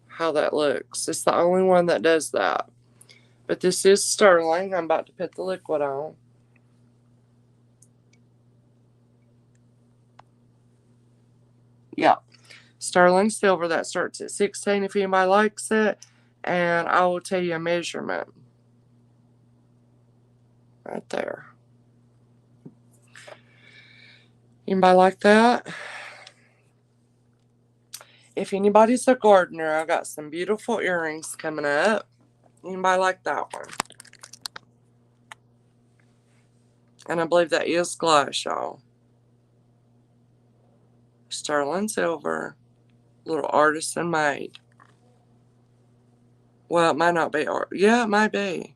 how that looks. It's the only one that does that. But this is sterling. I'm about to put the liquid on. Yeah. Sterling silver, that starts at 16 if anybody likes it. And I will tell you a measurement. Right there. Anybody like that? If anybody's a gardener, I got some beautiful earrings coming up. Anybody like that one? And I believe that is glass, y'all. Sterling silver. Little artisan made. Well, it might not be art. Yeah, it might be.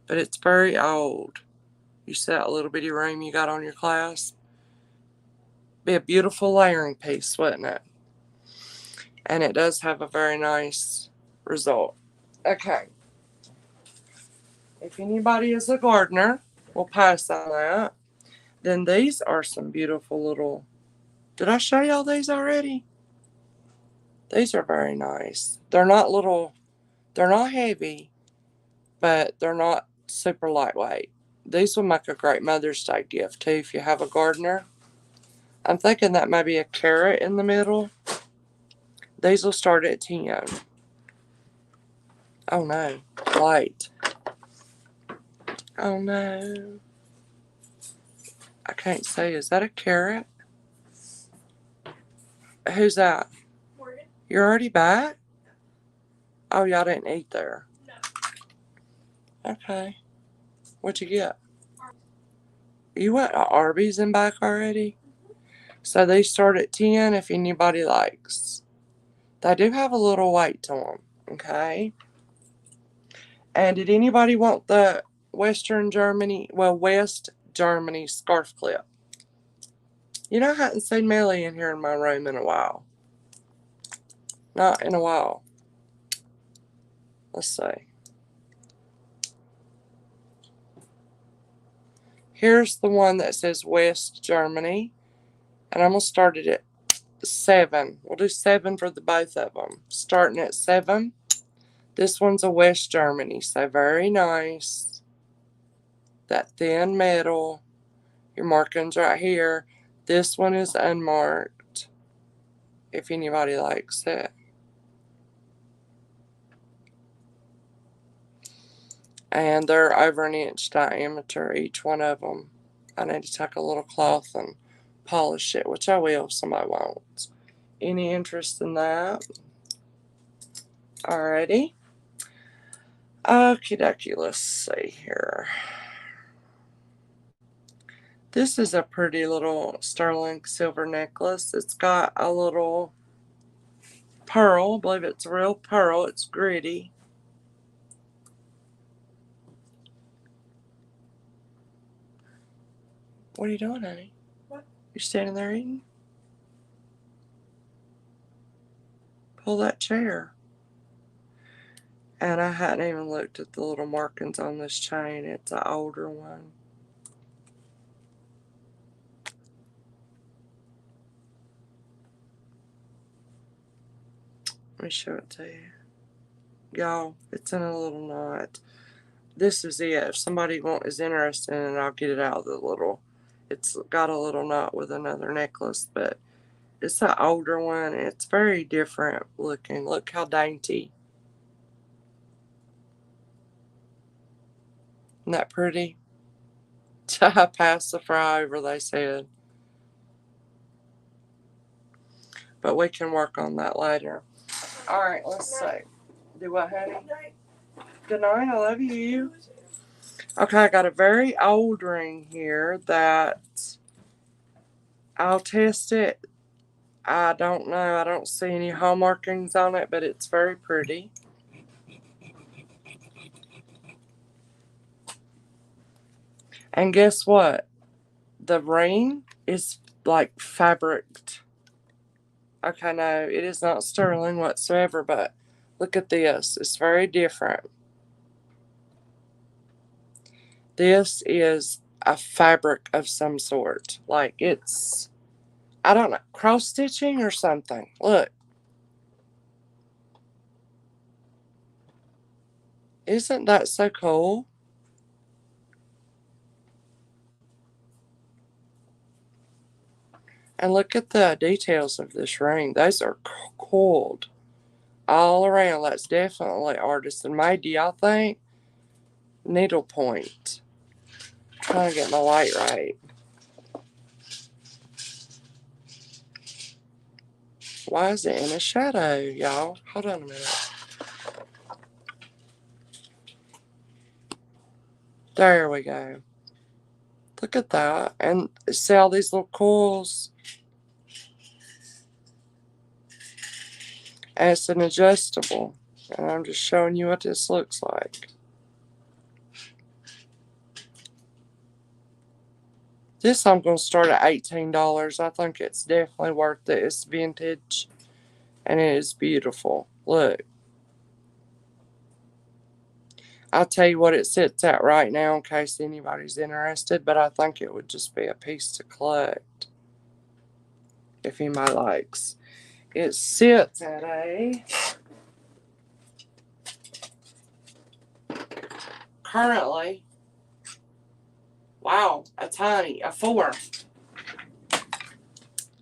But it's very old. You see that little bitty room you got on your clasp? Be a beautiful layering piece, wouldn't it? And it does have a very nice result. Okay. If anybody is a gardener, we'll pass on that. Then these are some beautiful little... Did I show y'all these already? These are very nice. They're not little... They're not heavy, but they're not super lightweight. These will make a great Mother's Day gift, too, if you have a gardener. I'm thinking that might be a carrot in the middle. These will start at 10. Oh, no. Light. Oh, no. I can't see. Is that a carrot? Who's that? Morgan? You're already back? Oh, y'all didn't eat there. No. Okay. What'd you get? You went to Arby's and back already? So they start at 10 if anybody likes. They do have a little weight to them, okay? And did anybody want the West Germany scarf clip? You know, I hadn't seen Melly in here in my room in a while. Not in a while. Let's see. Here's the one that says West Germany. And I'm going to start it at 7. We'll do 7 for the both of them. Starting at 7. This one's a West Germany, so very nice. That thin metal. Your markings right here. This one is unmarked, if anybody likes it. And they're over an inch diameter, each one of them. I need to take a little cloth and polish it, which I will if somebody wants. Any interest in that? Alrighty. Okie dokie, let's see here. This is a pretty little sterling silver necklace. It's got a little pearl. I believe it's a real pearl. It's gritty. What are you doing, honey? What? You standing there eating? Pull that chair. And I hadn't even looked at the little markings on this chain. It's an older one. Let me show it to you. Y'all, it's in a little knot. This is it. If somebody is interested in it, I'll get it out of the little... It's got a little knot with another necklace, but it's an older one, and it's very different looking. Look how dainty. Isn't that pretty? Pass the fry over, they said. But we can work on that later. Alright, let's see. Do what, honey? Good night, I love you. Okay, I got a very old ring here that I'll test it. I don't know. I don't see any home markings on it, but it's very pretty. And guess what? The ring is like fabriced. Okay, no, it is not sterling whatsoever, but look at this. It's very different. This is a fabric of some sort. Like, it's I don't know, cross stitching or something. Look. Isn't that so cool? And look at the details of this ring. Those are coiled all around. That's definitely artisan made. Do y'all think? Needlepoint. Trying to get my light right. Why is it in a shadow, y'all? Hold on a minute. There we go. Look at that. And see all these little coils? And it's an adjustable. And I'm just showing you what this looks like. This I'm going to start at $18. I think it's definitely worth it. It's vintage. And it is beautiful. Look. I'll tell you what it sits at right now in case anybody's interested. But I think it would just be a piece to collect. If anybody likes. It sits at a... Currently... Wow, a 4.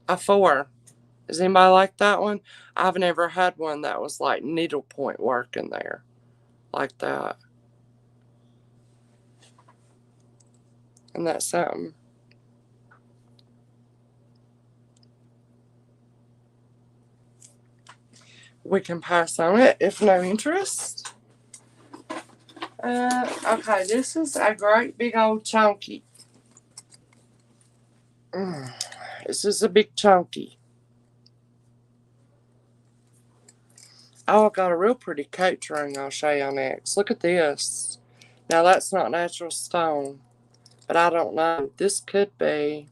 A 4. Does anybody like that one? I've never had one that was like needlepoint work in there. Like that. And that's something. We can pass on it if no interest. Okay, this is a great big old chunky. This is a big chunky. Oh, I got a real pretty coach ring I'll show you next. Look at this. Now, that's not natural stone. But I don't know. This could be.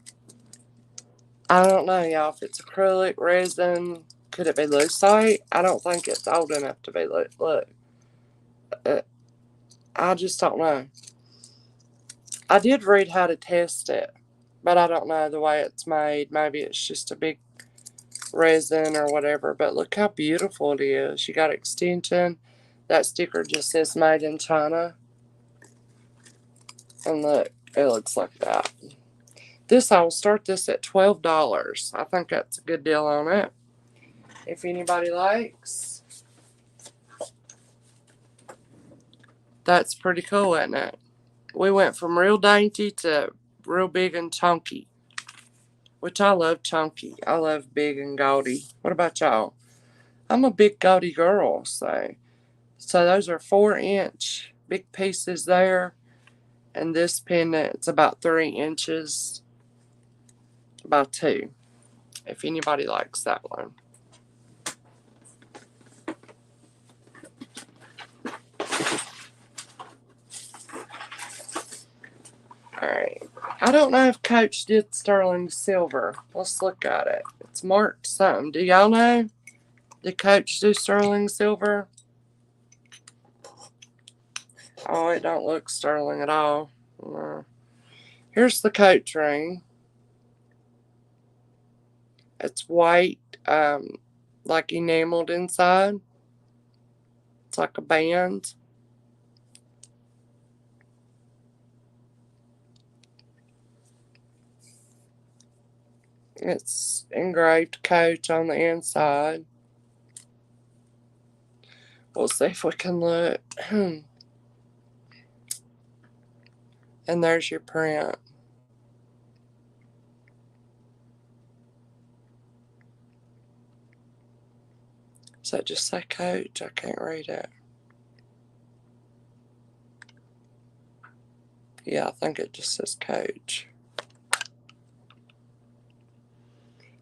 I don't know, y'all. If it's acrylic, resin. Could it be lucite? I don't think it's old enough to be. Look. I just don't know. I did read how to test it. But I don't know the way it's made. Maybe it's just a big resin or whatever. But look how beautiful it is. You got extension. That sticker just says made in China. And look, it looks like that. I will start this at $12. I think that's a good deal on it. If anybody likes. That's pretty cool, isn't it? We went from real dainty to real big and chunky. Which I love chunky. I love big and gaudy. What about y'all? I'm a big gaudy girl, so those are 4-inch big pieces there. And this pendant's about 3 inches by 2. If anybody likes that one. Alright. I don't know if Coach did sterling silver. Let's look at it. It's marked something. Do y'all know? Did Coach do sterling silver? Oh, it don't look sterling at all. Here's the Coach ring. It's white, like enameled inside. It's like a band. It's engraved Coach on the inside. We'll see if we can look. And there's your print. Does that just say Coach? I can't read it. Yeah, I think it just says Coach.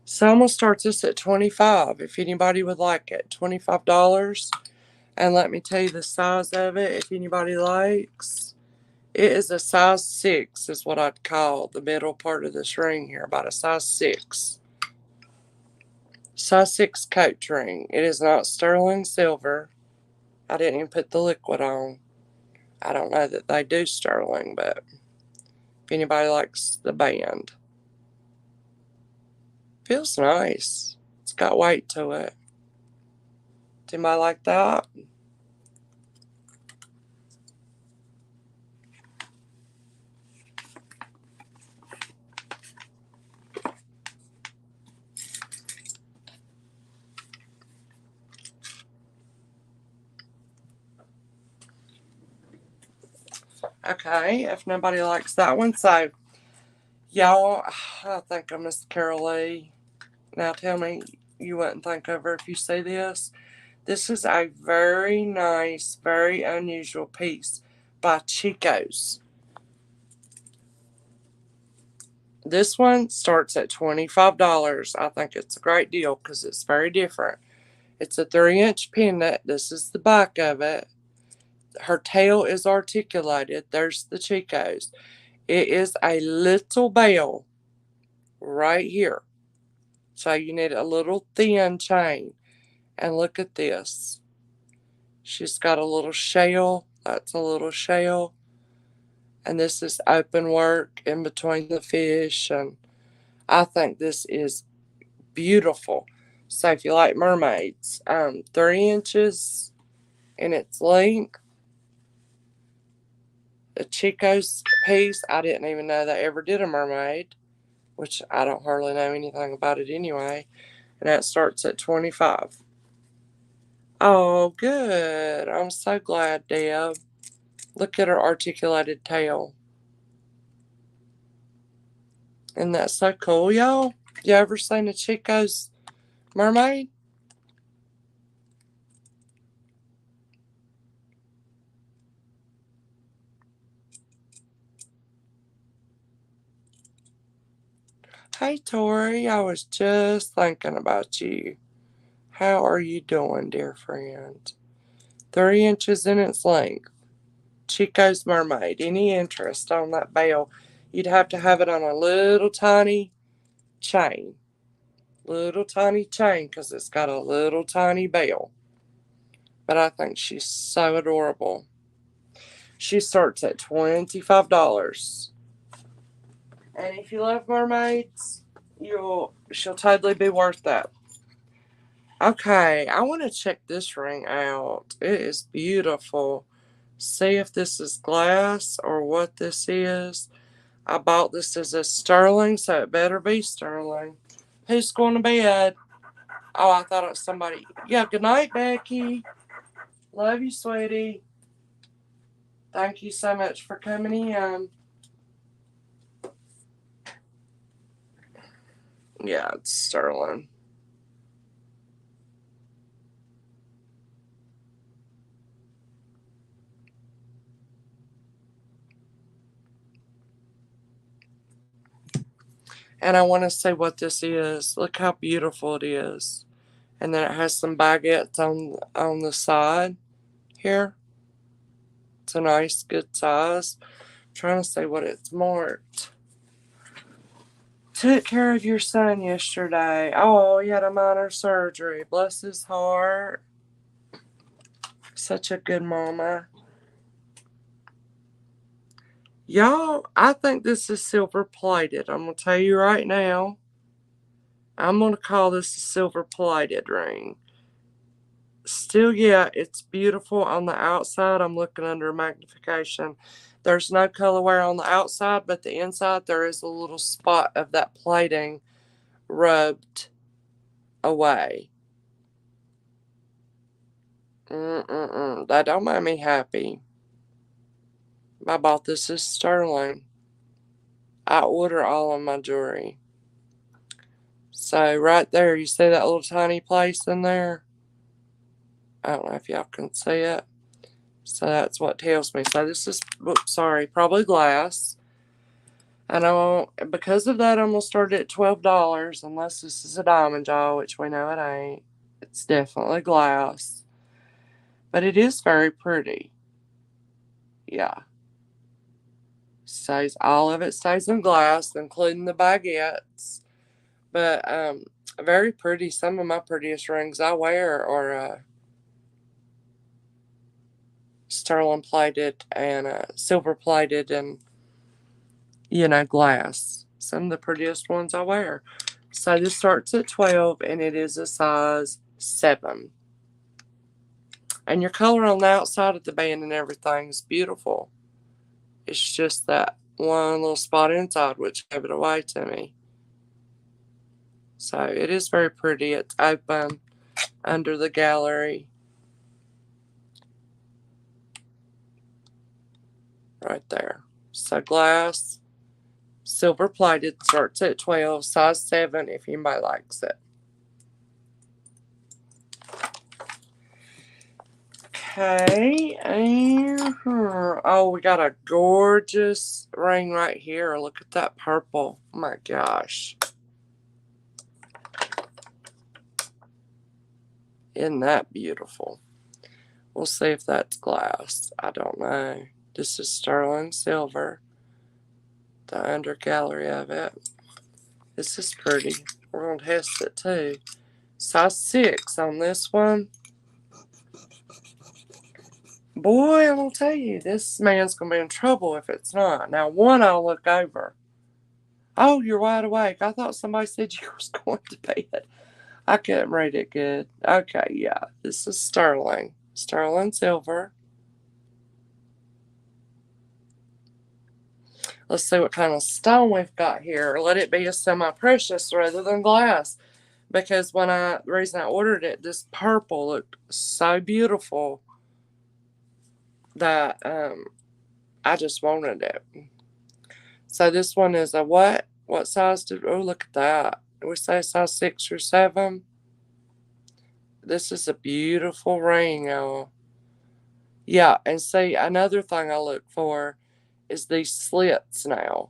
So I'm going to start this at $25 if anybody would like it. $25. And let me tell you the size of it if anybody likes. It is a size 6 is what I'd call the middle part of this ring here. About a size 6. Size 6 Coach ring. It is not sterling silver. I didn't even put the liquid on. I don't know that they do sterling, but if anybody likes the band. Feels nice. It's got weight to it. Do you like that? Okay, if nobody likes that one, so y'all, I think I missed Carol Lee. Now tell me you wouldn't think of her if you see this. This is a very nice, very unusual piece by Chico's. This one starts at $25. I think it's a great deal because it's very different. It's a 3-inch pendant. This is the back of it. Her tail is articulated. There's the Chico's. It is a little bell right here. So you need a little thin chain. And look at this. She's got a little shell. That's a little shell. And this is open work in between the fish. And I think this is beautiful. So if you like mermaids, 3 inches in its length. The Chico's piece, I didn't even know they ever did a mermaid, which I don't hardly know anything about it anyway. And that starts at $25. Oh, good. I'm so glad, Deb. Look at her articulated tail. Isn't that so cool, y'all? You ever seen a Chico's mermaid? Hey, Tori, I was just thinking about you. How are you doing, dear friend? 3 inches in its length. Chico's mermaid. Any interest on that bell? You'd have to have it on a little tiny chain. Little tiny chain because it's got a little tiny bell. But I think she's so adorable. She starts at $25. And if you love mermaids, she'll totally be worth that. Okay, I want to check this ring out. It is beautiful. See if this is glass or what this is. I bought this as a sterling, so it better be sterling. Who's going to bed? Oh, I thought it was somebody. Yeah, good night, Becky. Love you, sweetie. Thank you so much for coming in. Yeah, it's sterling. And I want to say what this is. Look how beautiful it is. And then it has some baguettes on the side here. It's a nice, good size. I'm trying to say what it's marked. Took care of your son yesterday. Oh, he had a minor surgery. Bless his heart. Such a good mama. Y'all, I think this is silver plated. I'm going to tell you right now. I'm going to call this a silver plated ring. Still, yeah, it's beautiful on the outside. I'm looking under magnification. There's no color wear on the outside, but the inside there is a little spot of that plating rubbed away. That don't make me happy. I bought this as sterling. I order all of my jewelry. So right there, you see that little tiny place in there? I don't know if y'all can see it. So that's what tells me. So this is, probably glass. And because of that, I'm going to start it at $12, unless this is a diamond jaw, which we know it ain't. It's definitely glass. But it is very pretty. Yeah. All of it stays in glass, including the baguettes. But very pretty. Some of my prettiest rings I wear are sterling plated and silver plated and glass. Some of the prettiest ones I wear. So this starts at 12 and it is a size 7. And your color on the outside of the band and everything is beautiful. It's just that one little spot inside which gave it away to me. So it is very pretty. It's open under the gallery. Right there. So glass, silver plated, starts at 12, size 7 if anybody likes it. Okay, and oh, we got a gorgeous ring right here. Look at that purple. Oh my gosh. Isn't that beautiful? We'll see if that's glass. I don't know. This is sterling silver. The under gallery of it. This is pretty. We're going to test it too. Size 6 on this one. Boy, I'm going to tell you, this man's going to be in trouble if it's not. Now, one I'll look over. Oh, you're wide awake. I thought somebody said you was going to bed. I couldn't read it good. Okay, yeah. This is sterling. Sterling silver. Let's see what kind of stone we've got here. Let it be a semi-precious rather than glass. Because the reason I ordered it, this purple looked so beautiful that I just wanted it. So this one is a what? What size oh, look at that. Do we say size 6 or 7? This is a beautiful ring, y'all. Yeah, and see, another thing I look for is these slits now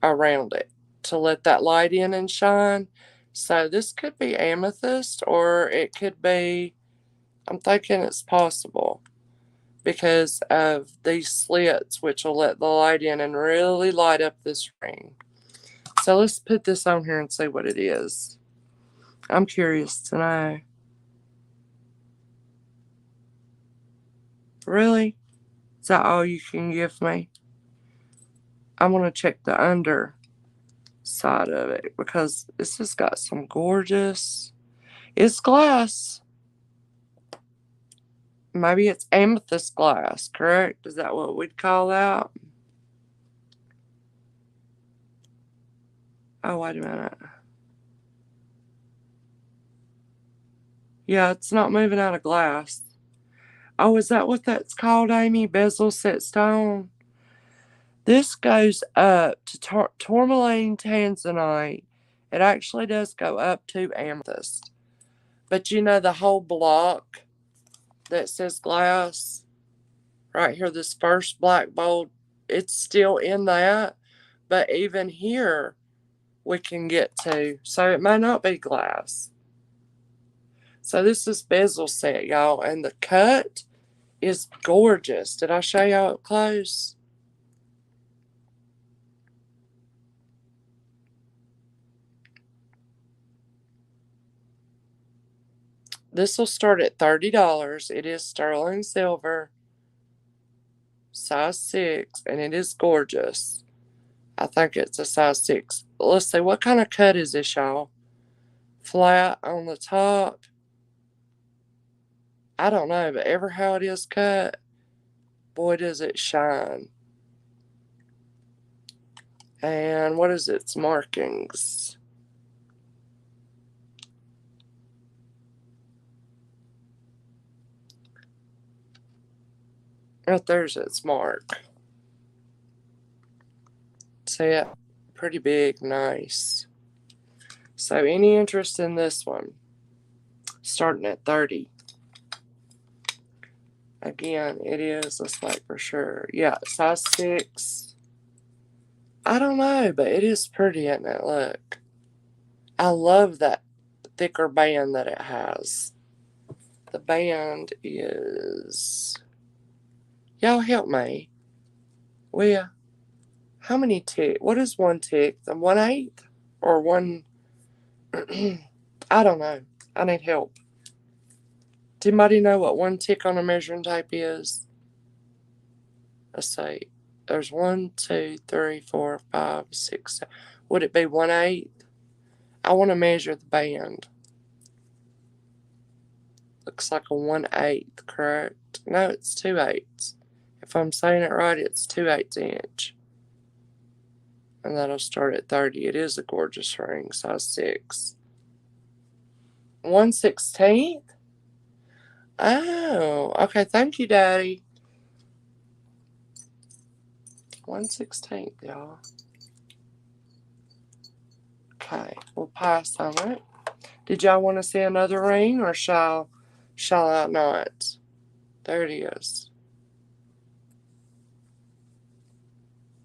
around it to let that light in and shine. So this could be amethyst or it could be, I'm thinking it's possible because of these slits which will let the light in and really light up this ring. So let's put this on here and see what it is. I'm curious to know. Really? Is that all you can give me? I want to check the under side of it because this has got some gorgeous. It's glass. Maybe it's amethyst glass, correct? Is that what we'd call that? Oh, wait a minute. Yeah, it's not moving out of glass. Oh, is that what that's called, Amy? Bezel set stone? This goes up to tourmaline tanzanite. It actually does go up to amethyst. But you know the whole block that says glass? Right here, this first black bold, it's still in that. But even here, we can get to. So it may not be glass. So this is bezel set, y'all. And the cut is gorgeous. Did I show y'all up close? This will start at $30. It is sterling silver, size 6, and it is gorgeous. I think it's a size 6. Let's see, what kind of cut is this, y'all? Flat on the top. I don't know, but ever how it is cut, boy, does it shine. And what is its markings? Right there's its mark. See it? Pretty big, nice. So any interest in this one? Starting at 30. Again, it is, let's make for sure. Yeah, size 6. I don't know, but it is pretty, isn't it? Look. I love that thicker band that it has. The band is... Y'all help me. Well, how many tick? What is 1 tick? The 1/8? Or 1... I don't know. I need help. Does anybody know what 1 tick on a measuring tape is? Let's see. There's 1, 2, 3, 4, 5, 6, 7. Would it be 1/8? I want to measure the band. Looks like a 1/8, correct? No, it's 2/8. If I'm saying it right, it's 2/8 inch. And that'll start at 30. It is a gorgeous ring, size 6. 1/16? Oh, okay. Thank you, Daddy. 1/16, y'all. Okay, we'll pass on it. Did y'all want to see another ring, or shall I not? There it is.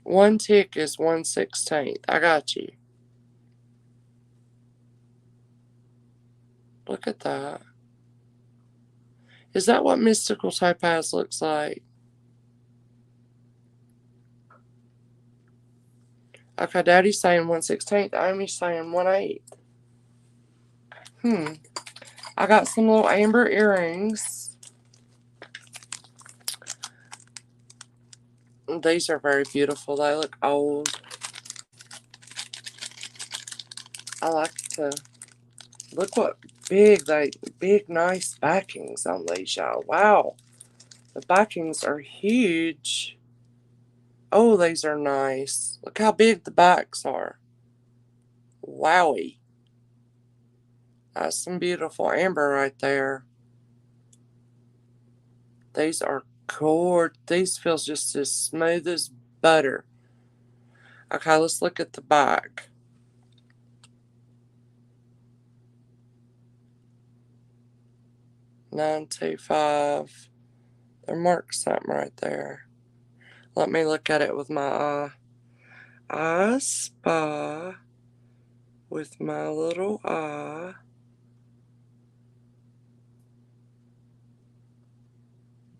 1 tick is 1/16. I got you. Look at that. Is that what mystical topaz looks like? Okay, Daddy's saying 1/16. Amy's saying 1/8. I got some little amber earrings. These are very beautiful. They look old. I like to look what big nice backings on these, y'all. Wow. The backings are huge. Oh, these are nice. Look how big the backs are. Wowie. That's some beautiful amber right there. These are gorgeous. These feels just as smooth as butter. Okay, let's look at the back. $925. There marks something right there. Let me look at it with my eye. I spy with my little eye.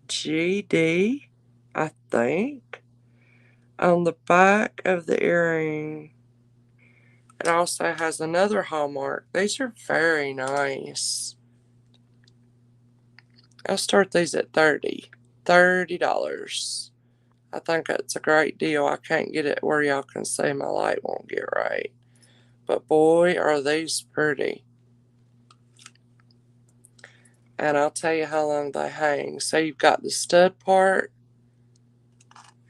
GD, I think, on the back of the earring. It also has another hallmark. These are very nice. I'll start these at $30. I think that's a great deal. I can't get it where y'all can see. My light won't get right. But boy, are these pretty. And I'll tell you how long they hang. So you've got the stud part,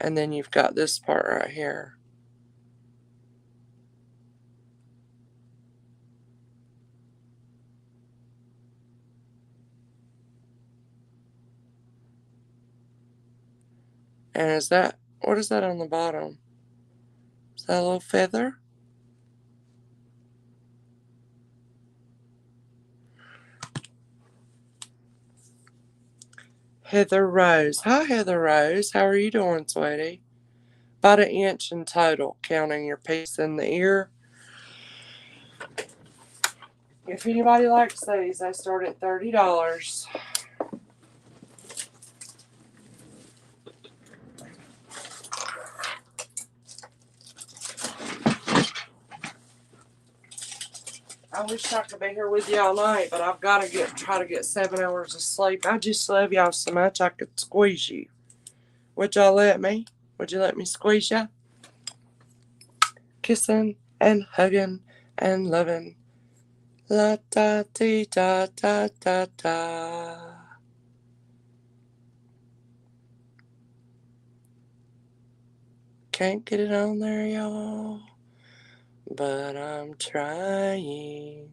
and then you've got this part right here. And is that, what is that on the bottom? Is that a little feather? Heather Rose. Hi, Heather Rose. How are you doing, sweetie? About 1 inch in total, counting your piece in the ear. If anybody likes these, they start at $30. I wish I could be here with you all night, but I've got to try to get 7 hours of sleep. I just love y'all so much I could squeeze you. Would y'all let me? Would you let me squeeze you? Kissing and hugging and loving. La da dee da da da da. Can't get it on there, y'all, but I'm trying.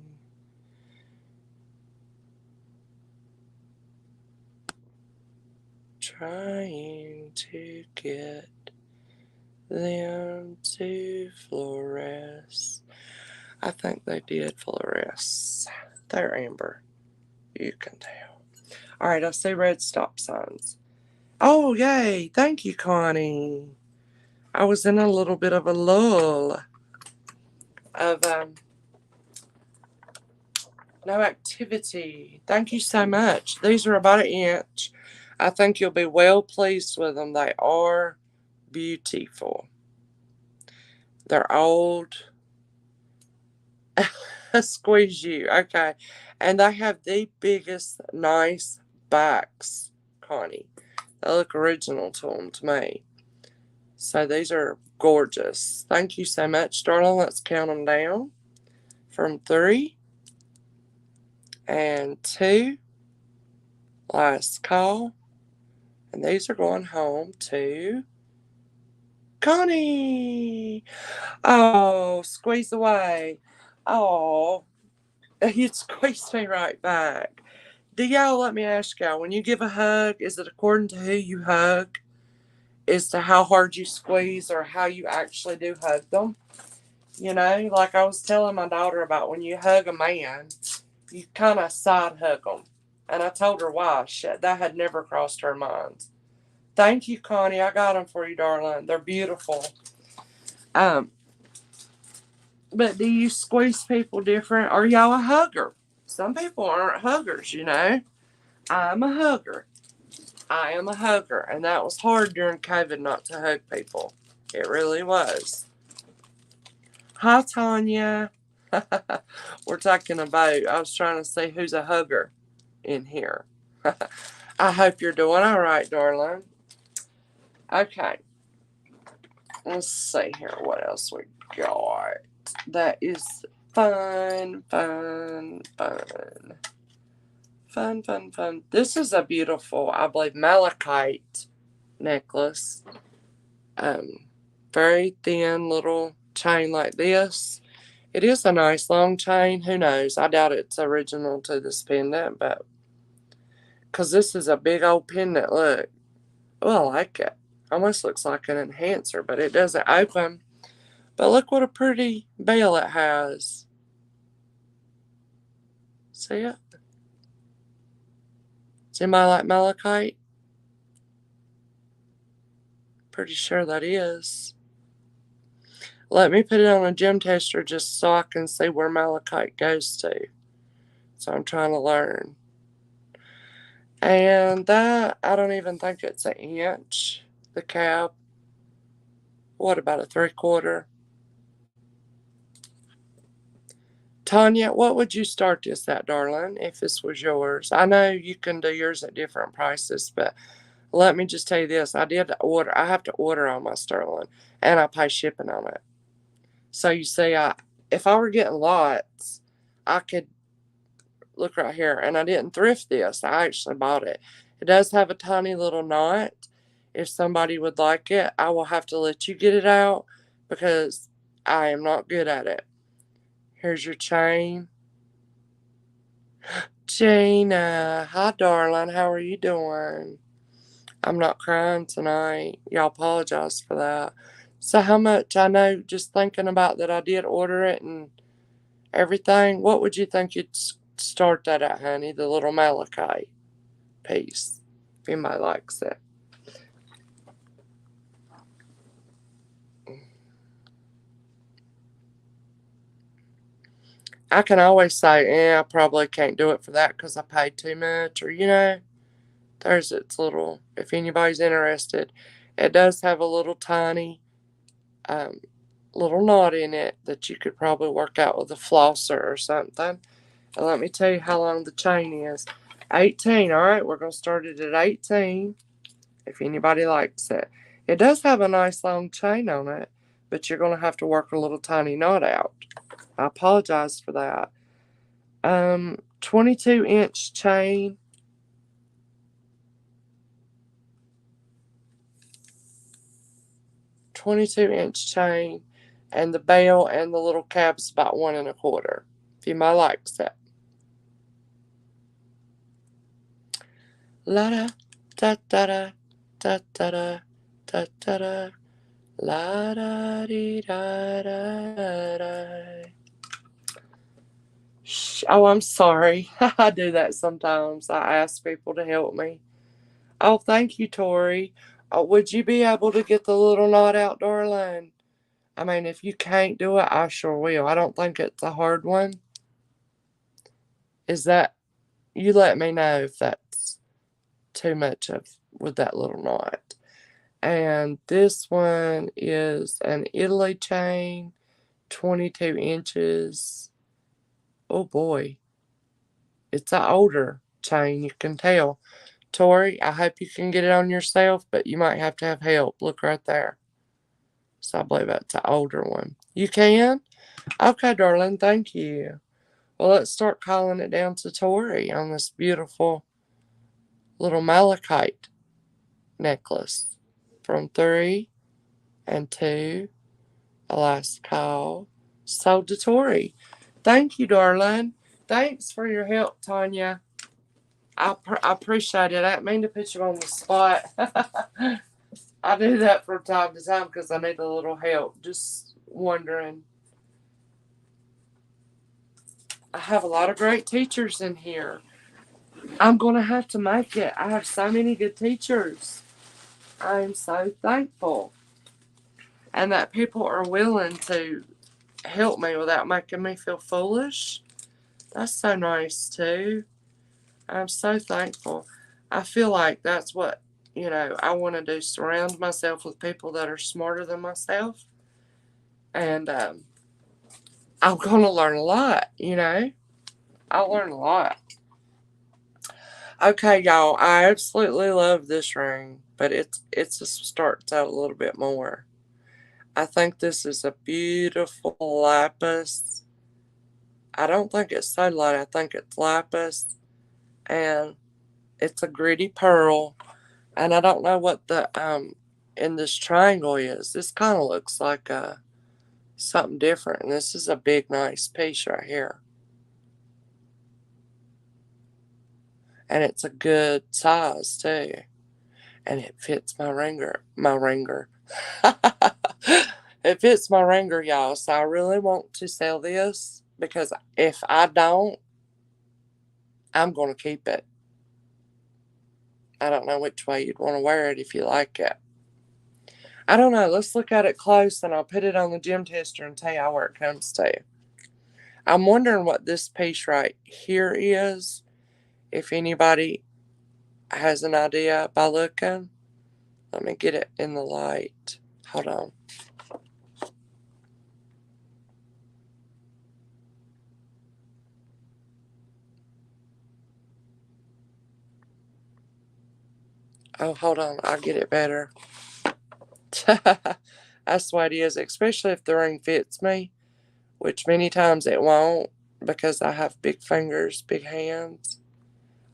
Trying to get them to fluoresce. I think they did fluoresce. They're amber. You can tell. Alright, I see red stop signs. Oh, yay. Thank you, Connie. I was in a little bit of a lull of no activity. Thank you so much. These are about 1 inch. I think you'll be well pleased with them. They are beautiful. They're old. Squeeze you. Okay. And they have the biggest, nice backs, Connie. They look original to them to me. So these are gorgeous. Thank you so much, darling. Let's count them down. from 3 and 2. Last call. And these are going home to Connie. Oh, squeeze away. Oh, you squeezed me right back. Do y'all, let me ask y'all, when you give a hug, is it according to who you hug? As to how hard you squeeze or how you actually do hug them? You know, like I was telling my daughter about when you hug a man, you kind of side hug them. And I told her why. That had never crossed her mind. Thank you, Connie. I got them for you, darling. They're beautiful. But do you squeeze people different? Are y'all a hugger? Some people aren't huggers, you know. I'm a hugger. I am a hugger. And that was hard during COVID not to hug people. It really was. Hi, Tanya. We're talking about, I was trying to say who's a hugger in here. I hope you're doing all right, darling. Okay. Let's see here what else we got. That is fun. This is a beautiful, I believe, malachite necklace. Very thin little chain like this. It is a nice long chain. Who knows? I doubt it's original to this pendant, but because this is a big old pendant, look. Oh, I like it. Almost looks like an enhancer, but it doesn't open. But look what a pretty bell it has. See it? Does anybody like malachite? Pretty sure that is. Let me put it on a gem tester just so I can see where malachite goes to. So I'm trying to learn. And that, I don't even think it's an inch. The cap. What about a 3/4? Tanya, what would you start this at, darling, if this was yours? I know you can do yours at different prices, but let me just tell you this. I have to order on my sterling, and I pay shipping on it. So you see, if I were getting lots, I could, look right here, and I didn't thrift this. I actually bought it. It does have a tiny little knot. If somebody would like it, I will have to let you get it out because I am not good at it. Here's your chain. Jana, hi darling, how are you doing? I'm not crying tonight. Y'all apologize for that. So how much, I know, just thinking about that I did order it and everything, what would you think you'd start that at, honey? The little malachite piece, if anybody likes it. I can always say, I probably can't do it for that because I paid too much, or, you know, there's its little, if anybody's interested, it does have a little tiny little knot in it that you could probably work out with a flosser or something. And let me tell you how long the chain is. 18, all right, we're going to start it at 18 if anybody likes it. It does have a nice long chain on it, but you're going to have to work a little tiny knot out. I apologize for that. 22-inch chain. And the bell and the little cap's about 1 1/4. If anybody likes it. La da da da da da da da da da la da dee da da da. Oh, I'm sorry. I do that sometimes. I ask people to help me. Oh, thank you, Tori. Would you be able to get the little knot out, darling? I mean, if you can't do it, I sure will. I don't think it's a hard one. Is that, you let me know if that's too much with that little knot. And this one is an Italy chain, 22 inches. Oh boy. It's an older chain, you can tell. Tori, I hope you can get it on yourself, but you might have to have help. Look right there. So I believe that's an older one. You can? Okay, darling, thank you. Well, let's start calling it down to Tori on this beautiful little malachite necklace. From 3 and 2, a last call. Sold to Tori. Thank you, darling. Thanks for your help, Tanya. I appreciate it. I didn't mean to put you on the spot. I do that from time to time because I need a little help. Just wondering. I have a lot of great teachers in here. I'm going to have to make it. I have so many good teachers. I am so thankful. And that people are willing to help me without making me feel foolish. That's so nice, too. I'm so thankful. I feel like that's what, I want to do. Surround myself with people that are smarter than myself. And I'm going to learn a lot, I'll learn a lot. Okay, y'all, I absolutely love this ring, but it just starts out a little bit more. I think this is a beautiful lapis. I don't think it's sodalite. I think it's lapis, and it's a gritty pearl. And I don't know what the in this triangle is. This kind of looks like something different. And this is a big, nice piece right here. And it's a good size, too. And it fits my ringer. It fits my ringer, y'all. So I really want to sell this. Because if I don't, I'm going to keep it. I don't know which way you'd want to wear it if you like it. I don't know. Let's look at it close, and I'll put it on the gem tester and tell you where it comes to. I'm wondering what this piece right here is. If anybody has an idea by looking. Let me get it in the light. Hold on. Oh, hold on. I'll get it better. That's what it is, especially if the ring fits me, which many times it won't because I have big fingers, big hands.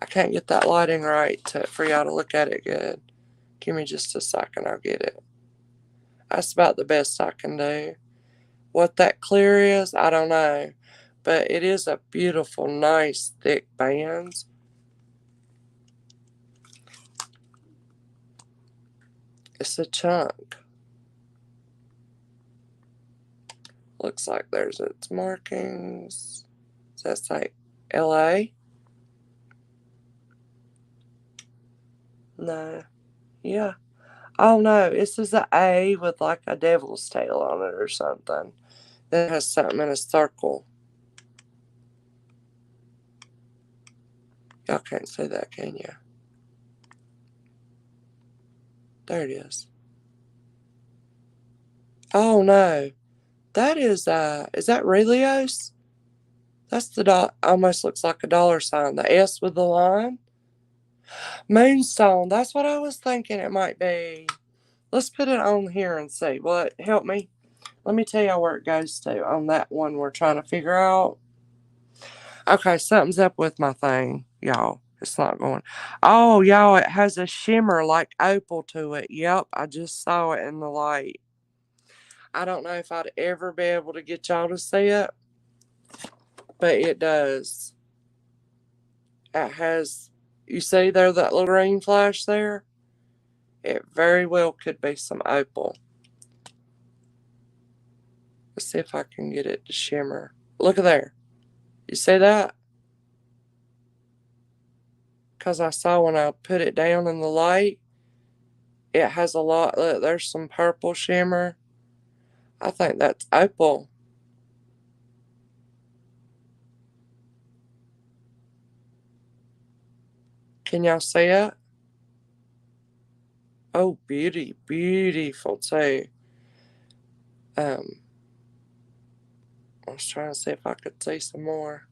I can't get that lighting right for y'all to look at it good. Give me just a second, I'll get it. That's about the best I can do. What that clear is, I don't know. But it is a beautiful, nice, thick band. It's a chunk. Looks like there's its markings. Does that say LA? No. Yeah. Oh no, it says an A with like a devil's tail on it or something. Then it has something in a circle. Y'all can't see that, can you? There it is. Oh no. That is that Relios? That's the almost looks like a dollar sign. The S with the line. Moonstone. That's what I was thinking it might be. Let's put it on here and see. Will it help me? Let me tell you where it goes to on that one we're trying to figure out. Okay, something's up with my thing, y'all. It's not going. Oh, y'all, it has a shimmer like opal to it. Yep, I just saw it in the light. I don't know if I'd ever be able to get y'all to see it, but it does. It has, you see there that little green flash there? It very well could be some opal. Let's see if I can get it to shimmer. Look at there. You see that? Because I saw when I put it down in the light, it has a lot. Look, there's some purple shimmer. I think that's opal. Can y'all see it? Oh, beautiful too. I was trying to see if I could see some more.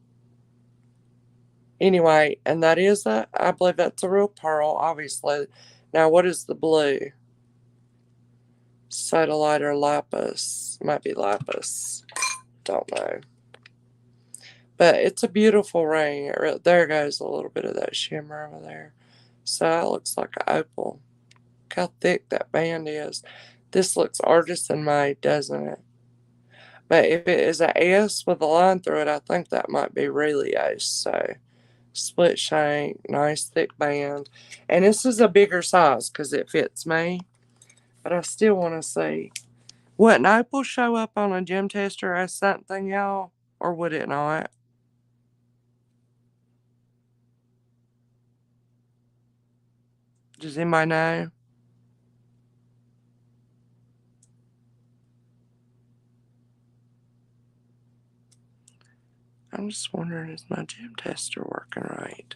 Anyway, and that is I believe that's a real pearl, obviously. Now, what is the blue? Sodalite or lapis. Might be lapis. Don't know. But it's a beautiful ring. There goes a little bit of that shimmer over there. So that looks like an opal. Look how thick that band is. This looks artisan made, doesn't it? But if it is an S with a line through it, I think that might be really ace. So split shank, nice thick band. And this is a bigger size because it fits me. But I still want to see. Would an opal show up on a gem tester as something, y'all? Or would it not? Does anybody know? I'm just wondering, is my gem tester working right?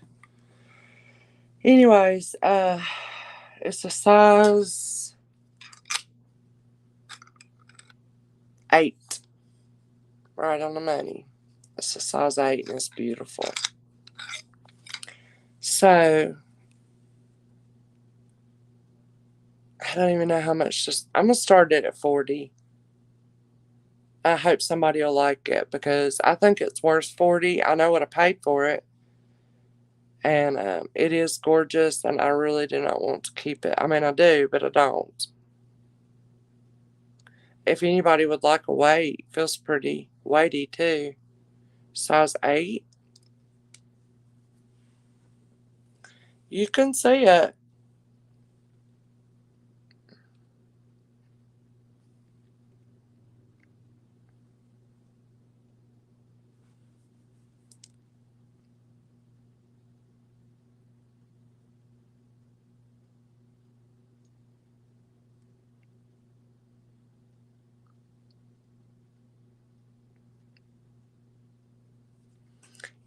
Anyways, it's a size 8. Right on the money. It's a size 8 and it's beautiful. So, I don't even know how much. I'm going to start it at 40. I hope somebody will like it because I think it's worth 40. I know what I paid for it. And it is gorgeous and I really do not want to keep it. I mean, I do, but I don't. If anybody would like a weight, feels pretty weighty too. Size 8. You can see it.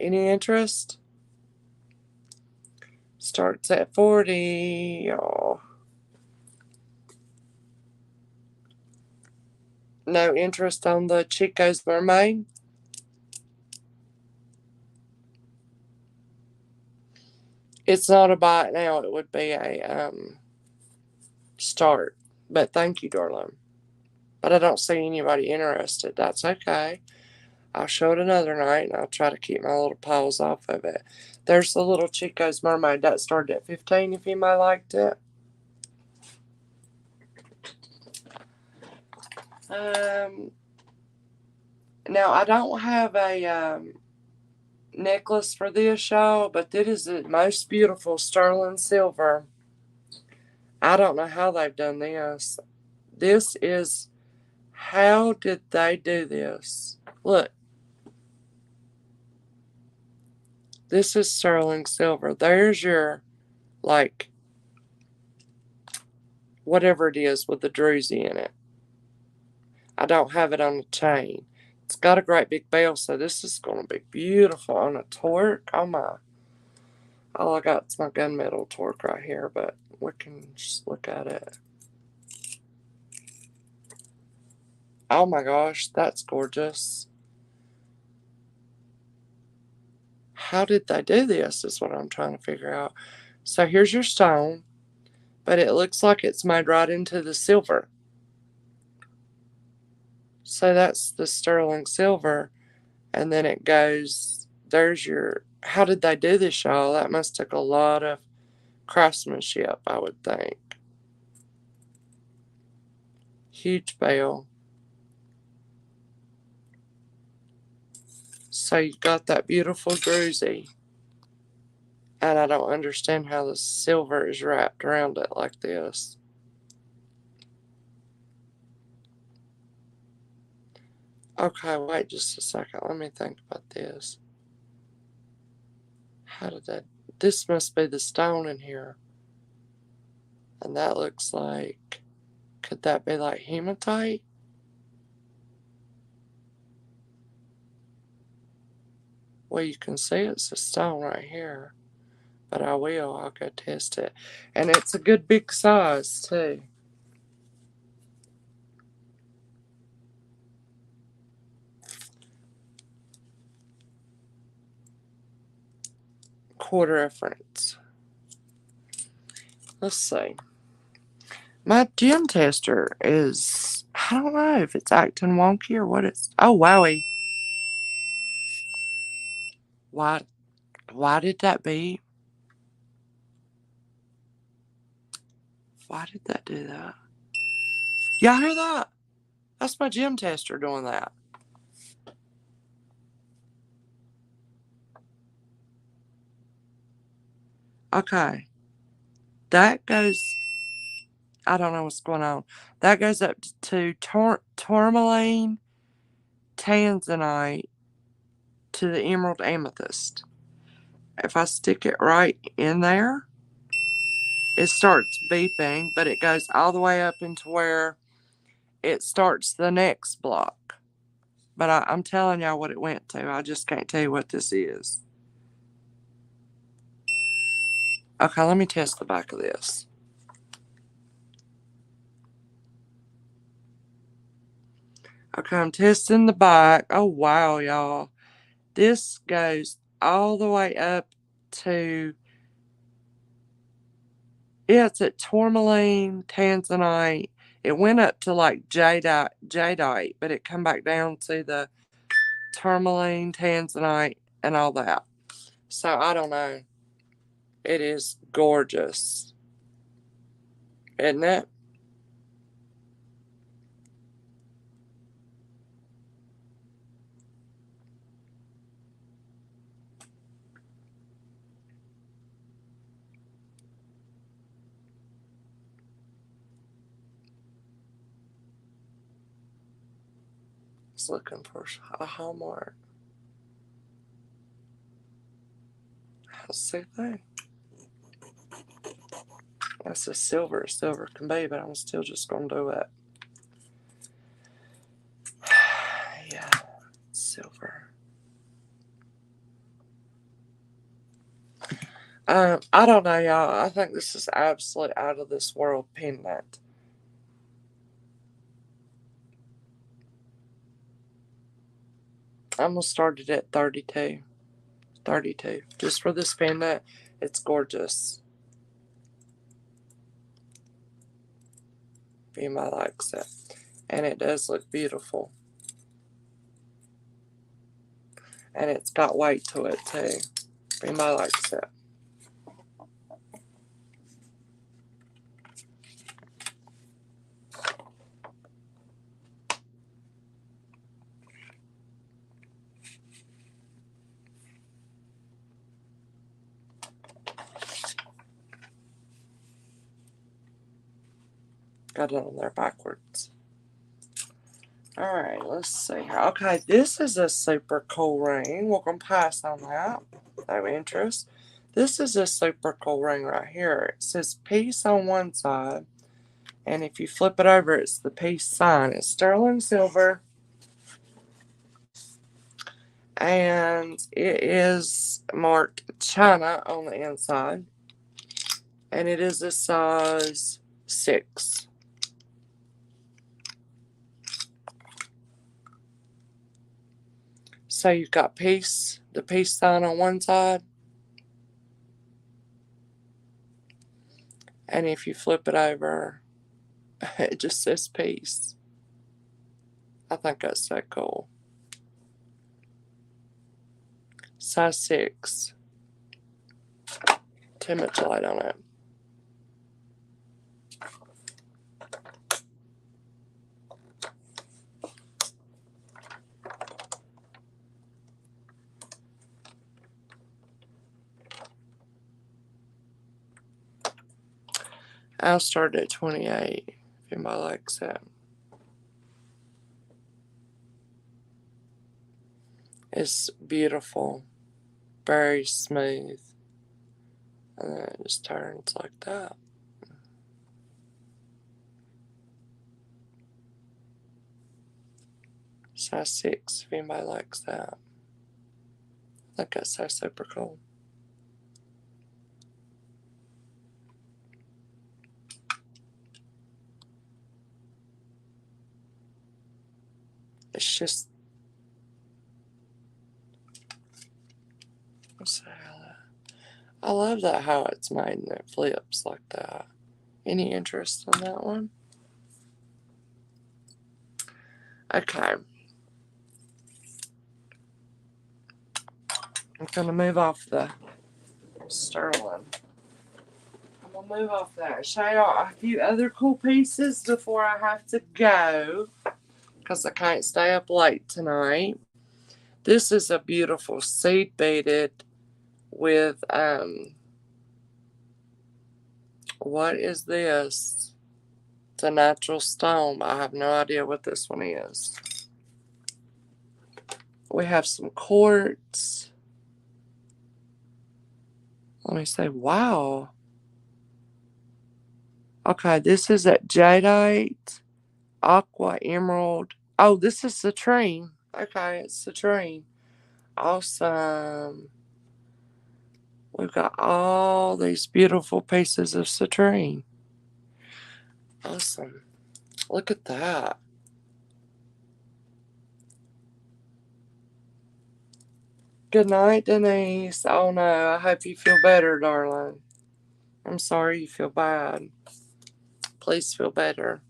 Any interest? Starts at 40. Oh. No interest on the Chico's Mermaid? It's not a buy it now. It would be a start. But thank you, darling. But I don't see anybody interested. That's okay. I'll show it another night and I'll try to keep my little paws off of it. There's the little Chico's Mermaid that started at 15 if anybody liked it. Now I don't have a necklace for this, y'all, but this is the most beautiful sterling silver. I don't know how they've done this. This is, how did they do this? Look. This is sterling silver. There's your, like, whatever it is with the druzy in it. I don't have it on the chain. It's got a great big bell, so this is going to be beautiful on a torque. Oh my. All I got is my gunmetal torque right here, but we can just look at it. Oh my gosh, that's gorgeous. How did they do this is what I'm trying to figure out. So here's your stone, but it looks like it's made right into the silver. So that's the sterling silver, and then it goes, there's your, how did they do this, y'all? That must take a lot of craftsmanship, I would think. Huge bell. So you got that beautiful druzy. And I don't understand how the silver is wrapped around it like this. Okay, wait just a second. Let me think about this. How did that... This must be the stone in here. And that looks like... Could that be like hematite? Well, you can see it's a stone right here. But I'll go test it. And it's a good big size, too. Quarter reference. Let's see. My gym tester is, I don't know if it's acting wonky or what it's, oh, wowie. Why did that beep? Why did that do that? Y'all hear that? That's my gym tester doing that. Okay. That goes, I don't know what's going on. That goes up to tourmaline, tanzanite, to the emerald amethyst. If I stick it right in there, it starts beeping, but it goes all the way up into where it starts the next block. But I'm telling y'all what it went to. I just can't tell you what this is. Okay, let me test the back of this. Okay, I'm testing the back. Oh, wow, y'all. This goes all the way up to, yeah, it's at tourmaline, tanzanite. It went up to like jadeite, but it come back down to the tourmaline, tanzanite, and all that. So I don't know. It is gorgeous, isn't it? It's looking for a Hallmark. Let's see thing. That's as silver as silver can be, but I'm still just gonna do it. Yeah, silver. I don't know, y'all. I think this is absolutely out of this world pendant. I'm gonna start it at 32. 32. Just for this pendant. It's gorgeous. Anybody likes it. And it does look beautiful. And it's got weight to it too. Anybody likes it. Got it on there backwards. Alright, let's see here. Okay, this is a super cool ring. We're going to pass on that. No interest. This is a super cool ring right here. It says peace on one side. And if you flip it over, it's the peace sign. It's sterling silver. And it is marked China on the inside. And it is a size 6. So you've got peace, the peace sign on one side. And if you flip it over, it just says peace. I think that's so cool. Size 6. Too much light on it. I'll start at 28 if anybody likes that. It's beautiful. Very smooth. And then it just turns like that. Size 6 if anybody likes that. I think that's so super cool. It's just, let's see how that, I love that how it's made and it flips like that. Any interest in that one? Okay. I'm going to move off the sterling. I'm going to move off that. Show y'all a few other cool pieces before I have to go, because I can't stay up late tonight. This is a beautiful seed beaded with, what is this? It's a natural stone. I have no idea what this one is. We have some quartz. Let me say, wow. Okay, this is at jadeite, aqua, emerald. Oh, this is citrine. Okay, it's citrine. Awesome. We've got all these beautiful pieces of citrine. Awesome. Look at that. Good night, Denise. Oh no, I hope you feel better, darling. I'm sorry you feel bad. Please feel better.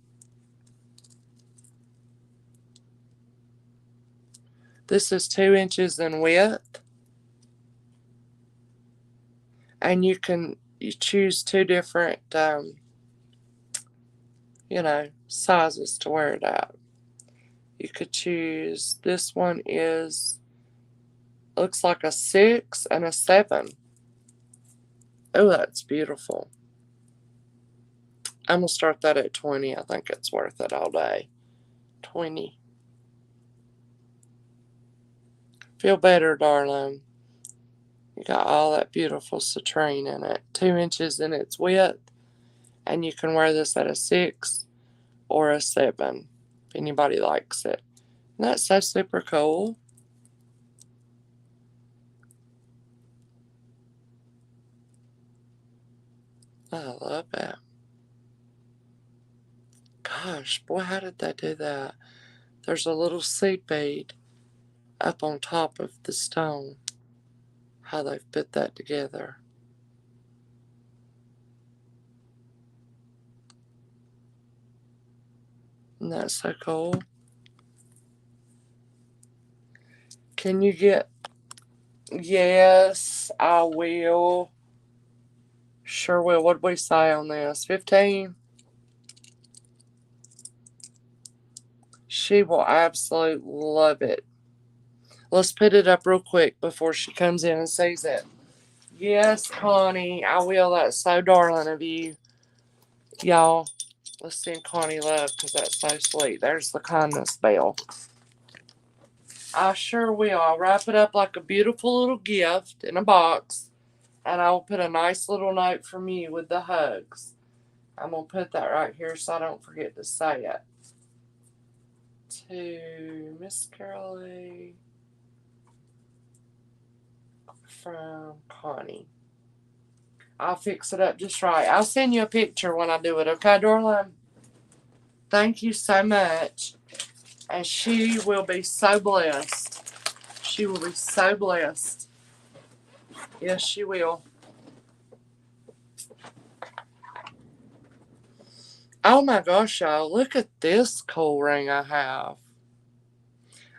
This is 2 inches in width. And you choose 2 different, sizes to wear it at. You could choose, this one looks like a 6 and a 7. Oh, that's beautiful. I'm going to start that at 20. I think it's worth it all day. 20. Feel better, darling. You got all that beautiful citrine in it. 2 inches in its width. And you can wear this at a 6 or a 7 if anybody likes it. And that's so super cool. I love it. Gosh, boy, how did they do that? There's a little seed bead up on top of the stone. How they've put that together. Isn't that so cool? Can you get... Yes, I will. Sure will. What did we say on this? 15? She will absolutely love it. Let's put it up real quick before she comes in and sees it. Yes, Connie, I will. That's so darling of you. Y'all, let's send Connie love because that's so sweet. There's the kindness bell. I sure will. I'll wrap it up like a beautiful little gift in a box. And I will put a nice little note from you with the hugs. I'm going to put that right here so I don't forget to say it. To Miss Carolee from Connie. I'll fix it up just right. I'll send you a picture when I do it, okay, darling? Thank you so much. And she will be so blessed. She will be so blessed. Yes, she will. Oh my gosh, y'all. Look at this cool ring I have.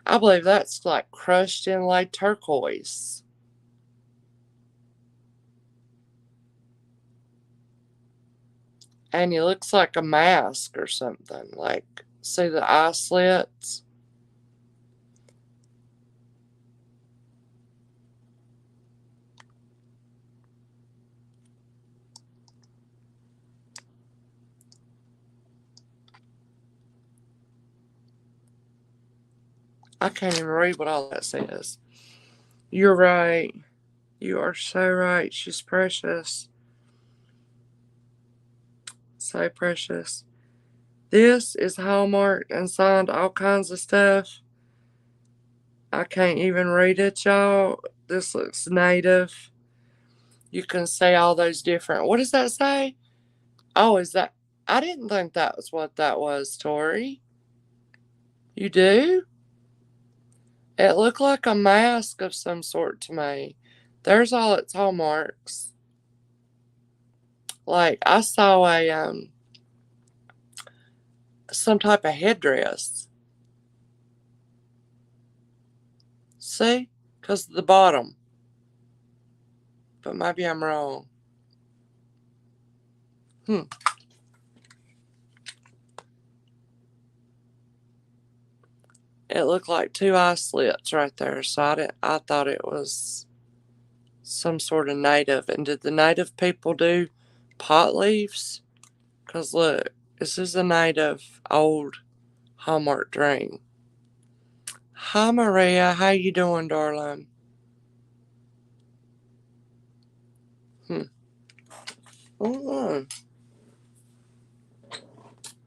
I believe that's like crushed inlaid turquoise. And it looks like a mask or something. Like, see the eye slits? I can't even read what all that says. You're right. You are so right. She's precious. So precious. This is hallmarked and signed all kinds of stuff. I can't even read it, y'all. This looks native. You can see all those different... What does that say? Oh, is that... I didn't think that was what that was, Tori. You do? It looked like a mask of some sort to me. There's all its hallmarks. Like, I saw a, some type of headdress. See? Because of the bottom. But maybe I'm wrong. It looked like 2 eye slits right there. So I thought it was some sort of native. And did the native people do pot leaves? Because look, this is a native old Hallmark ring. Hi, Maria. How you doing, darling?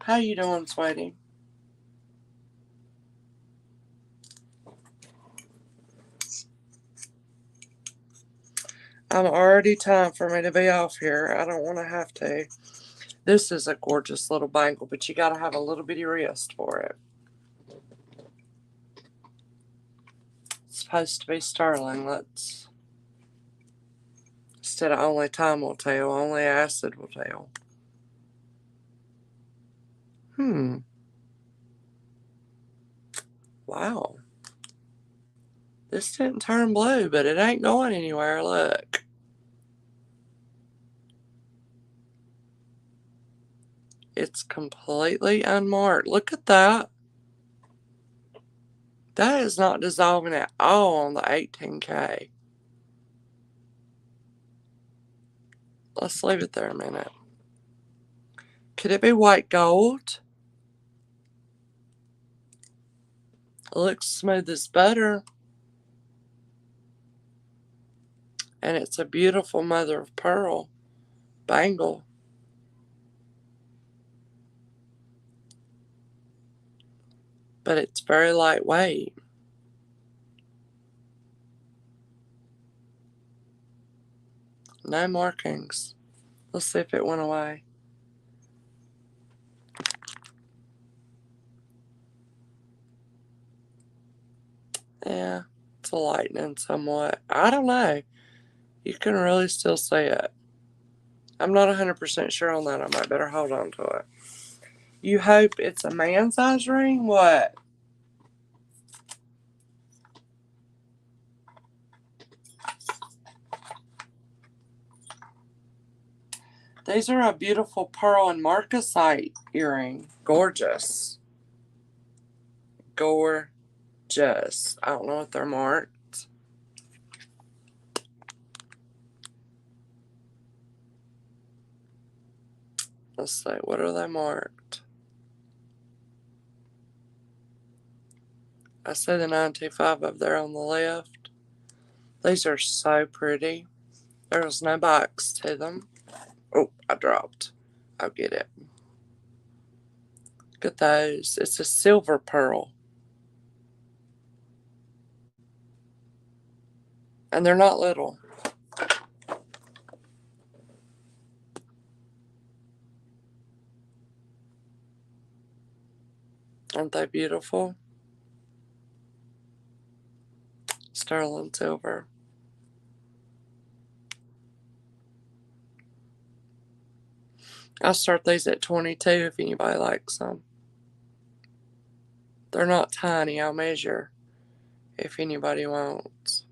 How you doing, sweetie? I'm already time for me to be off here. I don't want to have to. This is a gorgeous little bangle, but you got to have a little bitty wrist for it. It's supposed to be sterling. Let's... Instead of only time will tell, only acid will tell. Wow. This didn't turn blue, but it ain't going anywhere. Look. It's completely unmarked. Look at that. That is not dissolving at all on the 18K. Let's leave it there a minute. Could it be white gold? It looks smooth as butter. And it's a beautiful mother of pearl bangle. But it's very lightweight. No markings. Let's see if it went away. Yeah, it's a lightening somewhat. I don't know. You can really still see it. I'm not 100% sure on that. I might better hold on to it. You hope it's a man-size ring? What? These are a beautiful pearl and marcasite earring. Gorgeous. Gorgeous. I don't know if they're marked. Let's see. What are they marked? I see the 925 up there on the left. These are so pretty. There was no box to them. Oh, I dropped. I'll get it. Look at those. It's a silver pearl. And they're not little. Aren't they beautiful? Sterling silver. I'll start these at 22 if anybody likes them. They're not tiny. I'll measure if anybody wants.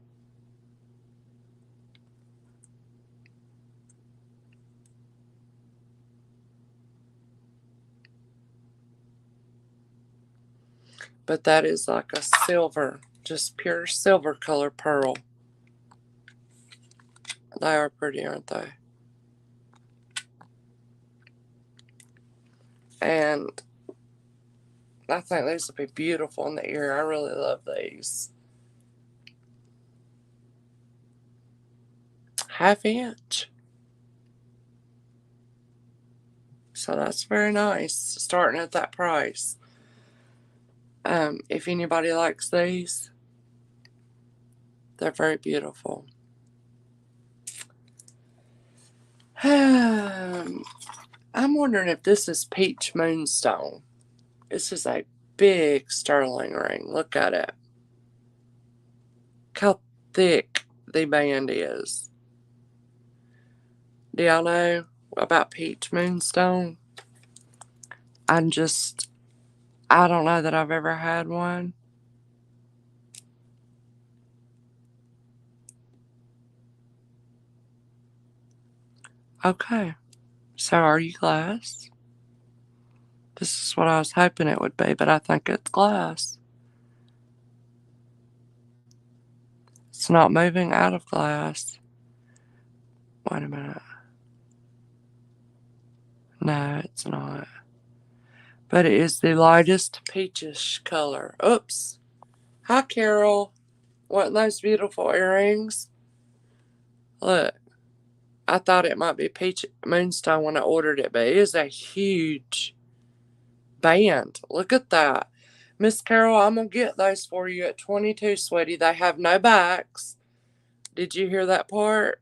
But that is like a silver, just pure silver color pearl. They are pretty, aren't they? And I think these will be beautiful in the ear. I really love these. 1/2 inch. So that's very nice, starting at that price. If anybody likes these, they're very beautiful. I'm wondering if this is peach moonstone. This is a big sterling ring. Look at it. Look how thick the band is. Do y'all know? about peach moonstone. I don't know that I've ever had one. Okay. So are you glass? This is what I was hoping it would be, but I think it's glass. It's not moving out of glass. Wait a minute. No, it's not. But it is the lightest peachish color. Oops. Hi, Carol. What those beautiful earrings? Look. I thought it might be peach moonstone when I ordered it, but it is a huge band. Look at that. Miss Carol, I'm going to get those for you at 22, sweetie. They have no backs. Did you hear that part?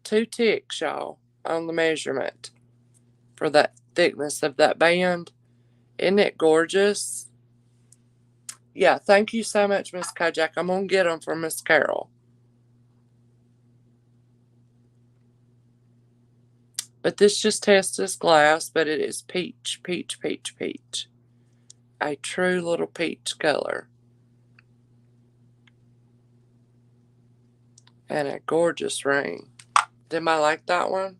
2 ticks, y'all, on the measurement for that thickness of that band. Isn't it gorgeous? Yeah, thank you so much, Miss Kojak. I'm going to get them for Miss Carol. But this just tests as glass, but it is peach, peach, peach, peach. A true little peach color. And a gorgeous ring. Did I like that one?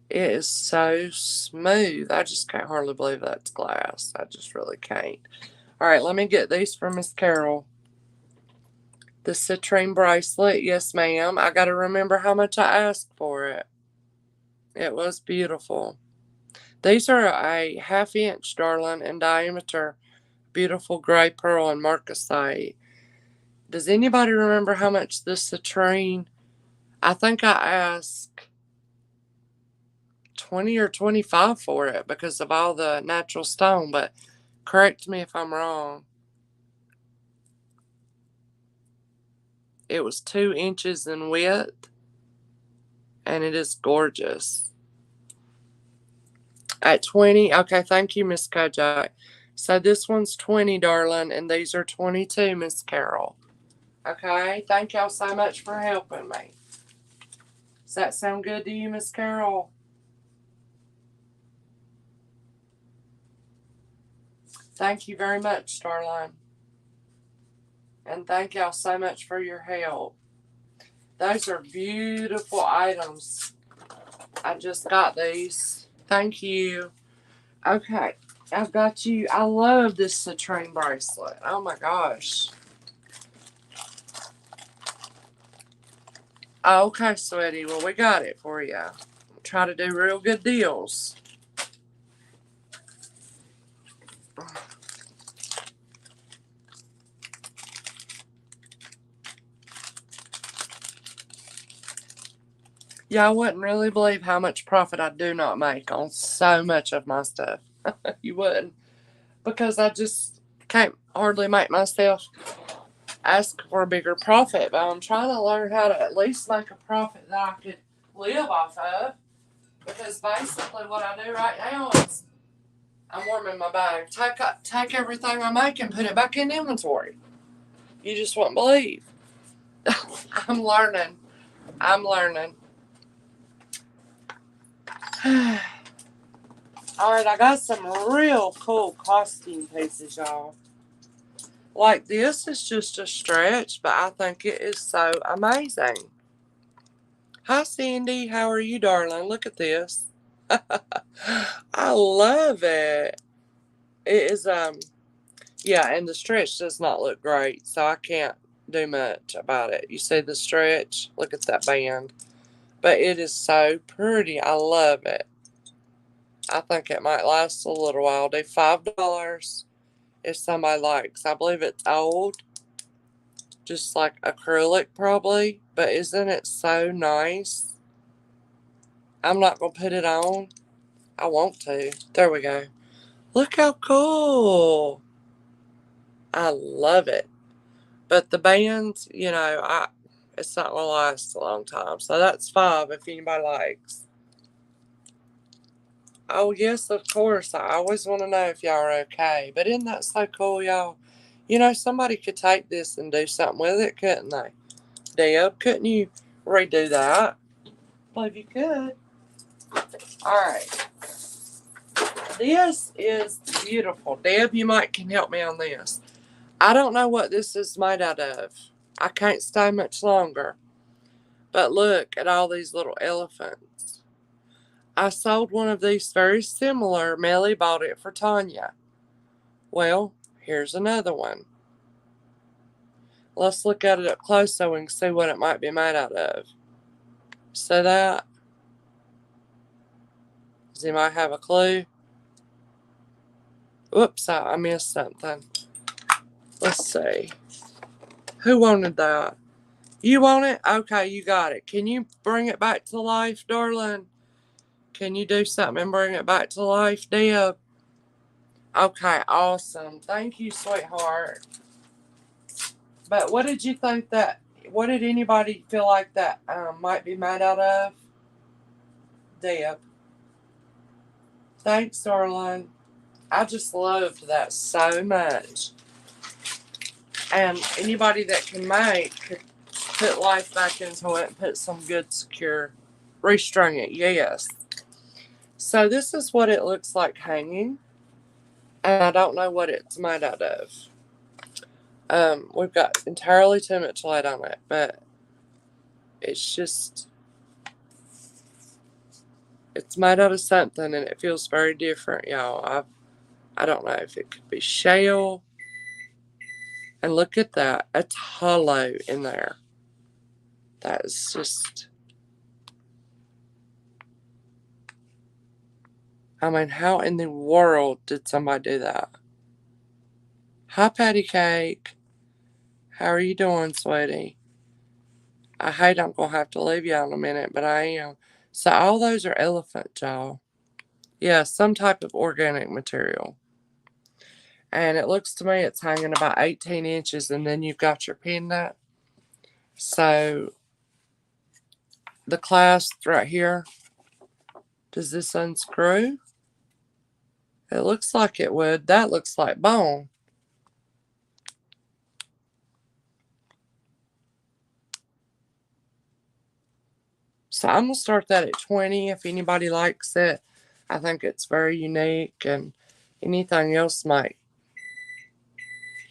It is so smooth. I just can't hardly believe that's glass. I just really can't. All right, let me get these for Miss Carol. The citrine bracelet. Yes, ma'am. I got to remember how much I asked for it. It was beautiful. These are a 1/2 inch, darling, in diameter. Beautiful gray pearl and marcasite. Does anybody remember how much this citrine? I think I asked 20 or 25 for it because of all the natural stone, but correct me if I'm wrong. It was 2 inches in width, and it is gorgeous. At 20, okay, thank you, Miss Kojak. So this one's 20, darling, and these are 22, Miss Carol. Okay, thank y'all so much for helping me. Does that sound good to you, Miss Carol? Thank you very much, Starline. And thank y'all so much for your help. Those are beautiful items. I just got these. Thank you. Okay, I've got you. I love this citrine bracelet. Oh my gosh. Okay, sweetie. Well, we got it for you. We'll try to do real good deals. Y'all wouldn't really believe how much profit I do not make on so much of my stuff. You wouldn't. Because I just can't hardly make myself ask for a bigger profit. But I'm trying to learn how to at least make a profit that I could live off of. Because basically what I do right now is I'm warming my bag. Take everything I make and put it back in inventory. You just won't believe. I'm learning. Alright, I got some real cool costume pieces, y'all. Like this is just a stretch, but I think it is so amazing. Hi, Cindy. How are you, darling? Look at this. I love it. It is, yeah, and the stretch does not look great, so I can't do much about it. You see the stretch? Look at that band. But it is so pretty. I love it. I think it might last a little while. I'll do $5 if somebody likes. I believe it's old. Just like acrylic probably. But isn't it so nice? I'm not going to put it on. I want to. There we go. Look how cool. I love it. But the bands, you know, it's not going to last a long time. So that's $5 if anybody likes. Oh, yes, of course. I always want to know if y'all are okay. But isn't that so cool, y'all? You know, somebody could take this and do something with it, couldn't they? Deb. Couldn't you redo that? Well, if you could. Alright. This is beautiful. Deb, you might can help me on this. I don't know what this is made out of. I can't stay much longer. But look at all these little elephants. I sold one of these very similar. Melly bought it for Tanya. Well, here's another one. Let's look at it up close so we can see what it might be made out of. See that? Does anybody have a clue? Whoops, I missed something. Let's see. Who wanted that? You want it? Okay, you got it. Can you bring it back to life, darling? Can you do something and bring it back to life, Deb? Okay, awesome. Thank you, sweetheart. But what did you think that, what did anybody feel like that might be made out of? Deb. Thanks, darling. I just loved that so much. And anybody that can make could put life back into it and put some good secure, restring it, yes. So this is what it looks like hanging. And I don't know what it's made out of. We've got entirely too much light on it, but it's just, it's made out of something and it feels very different, y'all. I don't know if it could be shell. And look at that. It's hollow in there. That is just, I mean, how in the world did somebody do that? Hi, Patty Cake. How are you doing, sweetie? I hate I'm going to have to leave y'all in a minute, but I am. So all those are elephant, y'all. Yeah, some type of organic material. And it looks to me it's hanging about 18 inches, and then you've got your pendant. So the clasp right here, does this unscrew? It looks like it would. That looks like bone. So I'm going to start that at 20 if anybody likes it. I think it's very unique, and anything else might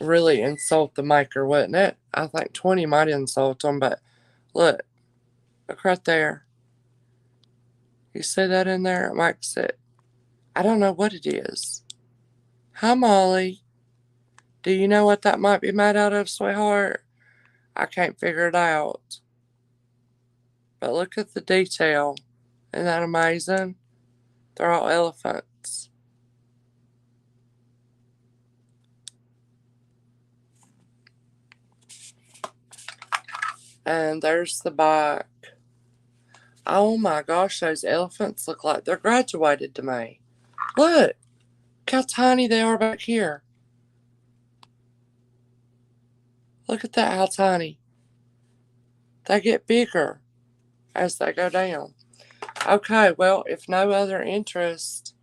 really insult the maker, wouldn't it? I think 20 might insult them, but look right there. You see that in there? It makes it, I don't know what it is. Hi, Molly. Do you know what that might be made out of, sweetheart? I can't figure it out. But look at the detail. Isn't that amazing? They're all elephants. And there's the back. Oh my gosh, those elephants look like they're graduated to me. Look how tiny they are back here. Look at that, how tiny. They get bigger as they go down. Okay, well, if no other interest,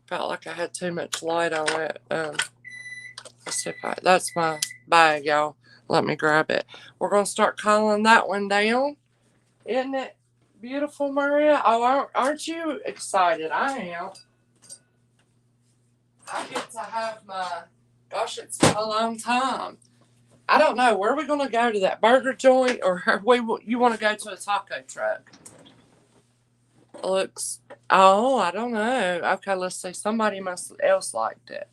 felt like I had too much light on it. Let's see if that's my bag, y'all. Let me grab it. We're going to start calling that one down. Isn't it beautiful, Maria? Oh, aren't you excited? I am. I get to have my, gosh, it's been a long time. I don't know. Where are we going to go, to that burger joint, or you want to go to a taco truck? Looks, oh, I don't know. Okay, let's see. Somebody else liked it.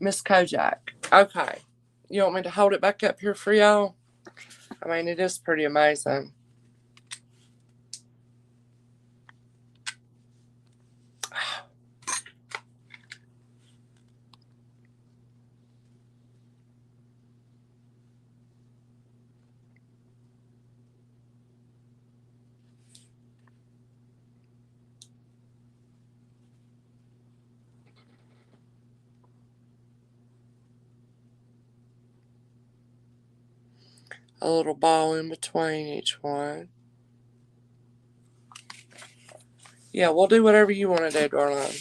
Miss Kojak. Okay. You want me to hold it back up here for y'all? I mean, it is pretty amazing. A little ball in between each one. Yeah, we'll do whatever you want to do, darling.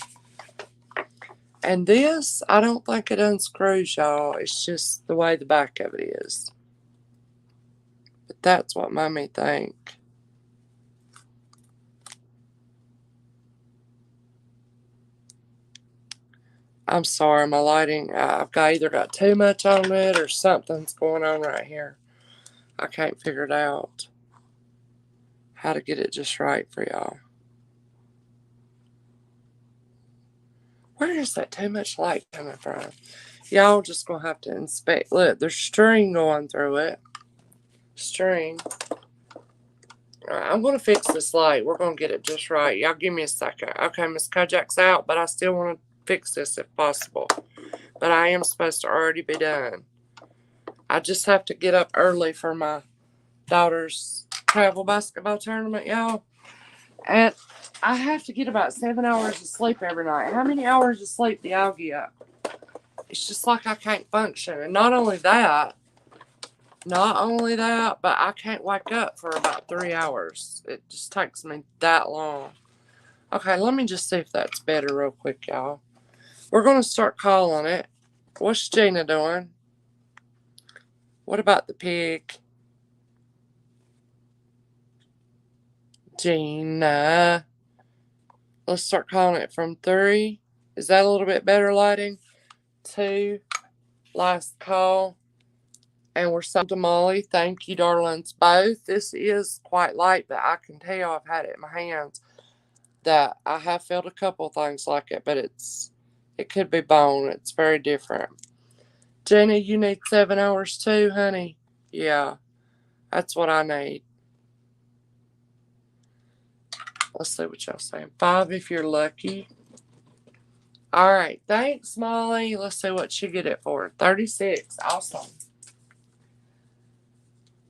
And this, I don't think it unscrews, y'all. It's just the way the back of it is. But That's what made me think. I'm sorry, my lighting, I've either got too much on it or something's going on right here. I can't figure it out. How to get it just right for y'all. Where is that too much light coming from? Y'all just gonna have to inspect. Look, there's string going through it. String. Alright, I'm gonna fix this light. We're gonna get it just right. Y'all give me a second. Okay, Miss Kojak's out, but I still want to fix this if possible. But I am supposed to already be done. I just have to get up early for my daughter's travel basketball tournament, y'all. And I have to get about 7 hours of sleep every night. How many hours of sleep do y'all get? It's just like I can't function. And not only that, but I can't wake up for about 3 hours. It just takes me that long. Okay, let me just see if that's better real quick, y'all. We're going to start calling it. What's Gina doing? What about the pig? Gina. Let's start calling it from 3. Is that a little bit better lighting? 2. Last call. And we're sent to Molly. Thank you, darlings, both. This is quite light, but I can tell I've had it in my hands that I have felt a couple things like it, but it could be bone. It's very different. Jenny, you need 7 hours too, honey? Yeah, that's what I need. Let's see what y'all saying. 5 if you're lucky. All right, thanks, Molly. Let's see what she get it for. 36. Awesome.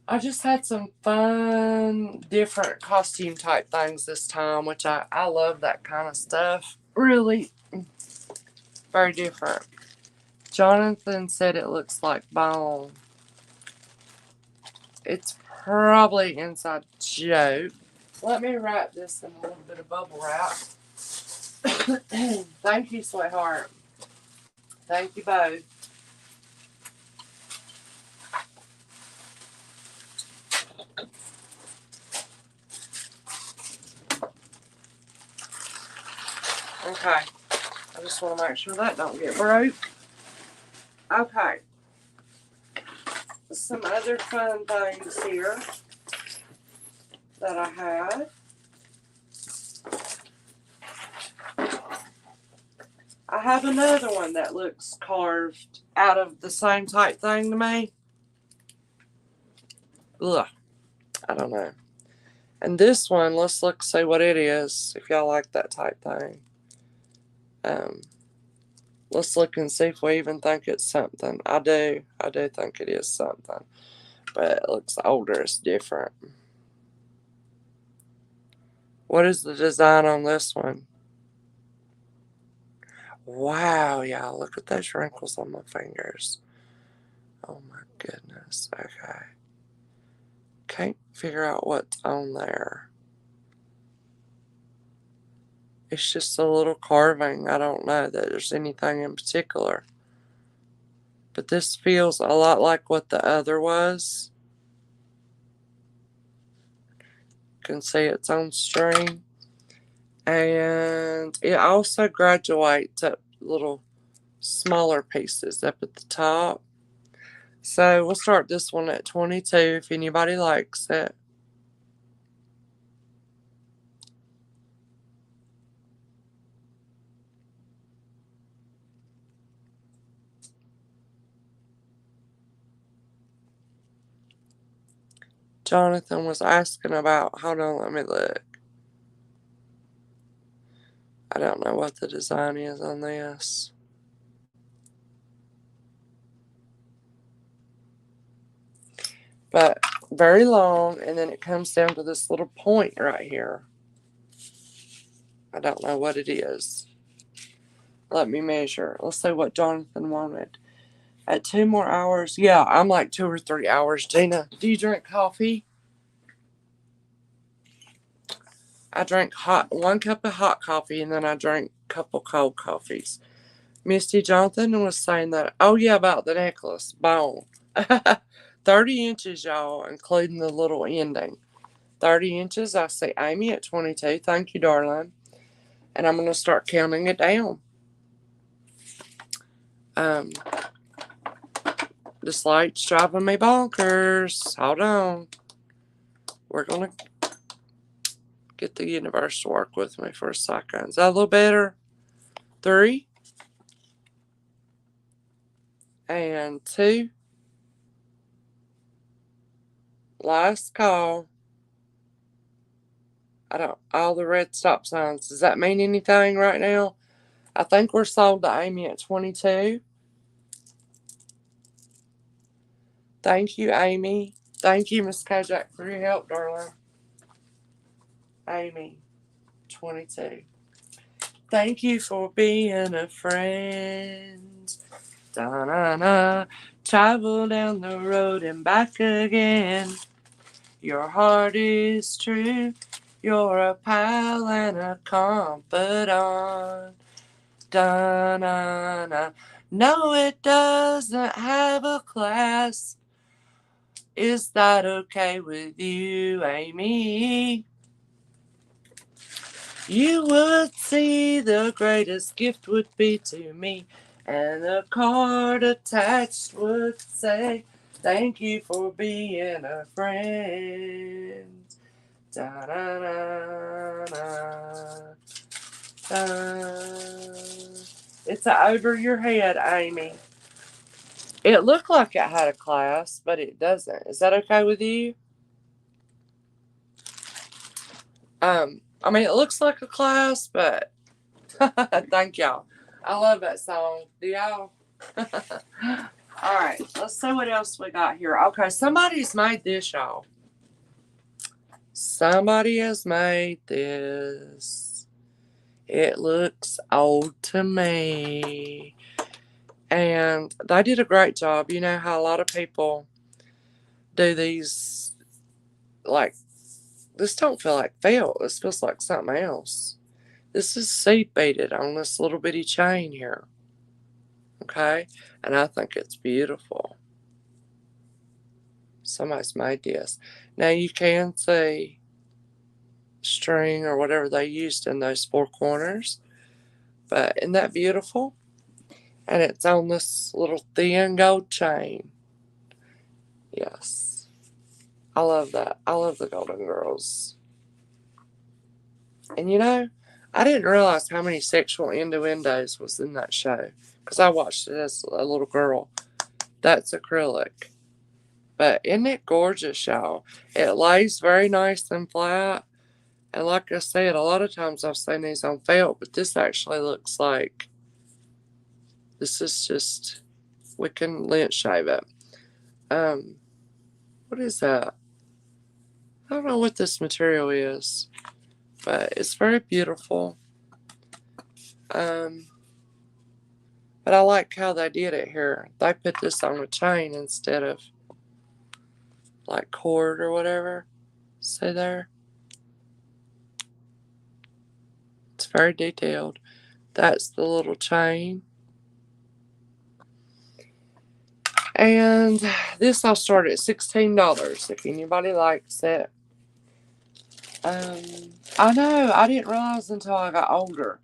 I just had some fun, different costume type things this time, which I love that kind of stuff. Really, very different. Jonathan said it looks like bone. It's probably inside joke. Let me wrap this in a little bit of bubble wrap. Thank you, sweetheart. Thank you both. Okay. I just want to make sure that don't get broke. Okay. Some other fun things here that I had. I have another one that looks carved out of the same type thing to me. Ugh. I don't know. And this one, let's look see what it is, if y'all like that type thing. Let's look and see if we even think it's something. I do think it is something. But it looks older, it's different. What is the design on this one? Wow, y'all, look at those wrinkles on my fingers. Oh my goodness, okay. Can't figure out what's on there. It's just a little carving. I don't know that there's anything in particular. But this feels a lot like what the other was. You can see it's on string. And it also graduates up little smaller pieces up at the top. So we'll start this one at 22 if anybody likes it. Jonathan was asking about, hold on, let me look. I don't know what the design is on this. But very long, and then it comes down to this little point right here. I don't know what it is. Let me measure. Let's see what Jonathan wanted. At 2 more hours. Yeah, I'm like 2 or 3 hours. Gina, do you drink coffee? I drink 1 cup of hot coffee, and then I drink a couple cold coffees. Misty, Jonathan was saying that, oh yeah, about the necklace, bone. 30 inches, y'all, including the little ending. 30 inches. I see Amy at 22. Thank you, darling. And I'm going to start counting it down. This light's driving me bonkers. Hold on. We're going to get the universe to work with me for a second. Is that a little better? 3 and 2. Last call. All the red stop signs. Does that mean anything right now? I think we're sold to Amy at 22. Thank you, Amy. Thank you, Miss Kojak, for your help, darling. Amy, 22. Thank you for being a friend. Da-na-na. Travel down the road and back again. Your heart is true. You're a pal and a confidant. Da-na-na. No, it doesn't have a class. Is that okay with you, Amy? You would see the greatest gift would be to me, and the card attached would say, thank you for being a friend. Da-da-da-da. It's over your head, Amy. It looked like it had a class, but it doesn't. Is that okay with you? I mean, it looks like a class, but thank y'all. I love that song. Do y'all? All right, let's see what else we got here. Okay, somebody's made this, y'all. Somebody has made this. It looks old to me. And they did a great job. You know how a lot of people do these, like, this don't feel like felt. This feels like something else. This is seed beaded on this little bitty chain here. Okay? And I think it's beautiful. Somebody's made this. Now you can see string or whatever they used in those 4 corners. But isn't that beautiful? And it's on this little thin gold chain. Yes. I love that. I love the Golden Girls. And you know, I didn't realize how many sexual innuendos was in that show. Because I watched it as a little girl. That's acrylic. But isn't it gorgeous, y'all? It lays very nice and flat. And like I said, a lot of times I've seen these on felt, but this actually looks like this is just, we can lint shave it. What is that? I don't know what this material is, but it's very beautiful. But I like how they did it here. They put this on a chain instead of like cord or whatever. See there? It's very detailed. That's the little chain. And this I'll start at $16 if anybody likes it. I know, I didn't realize until I got older.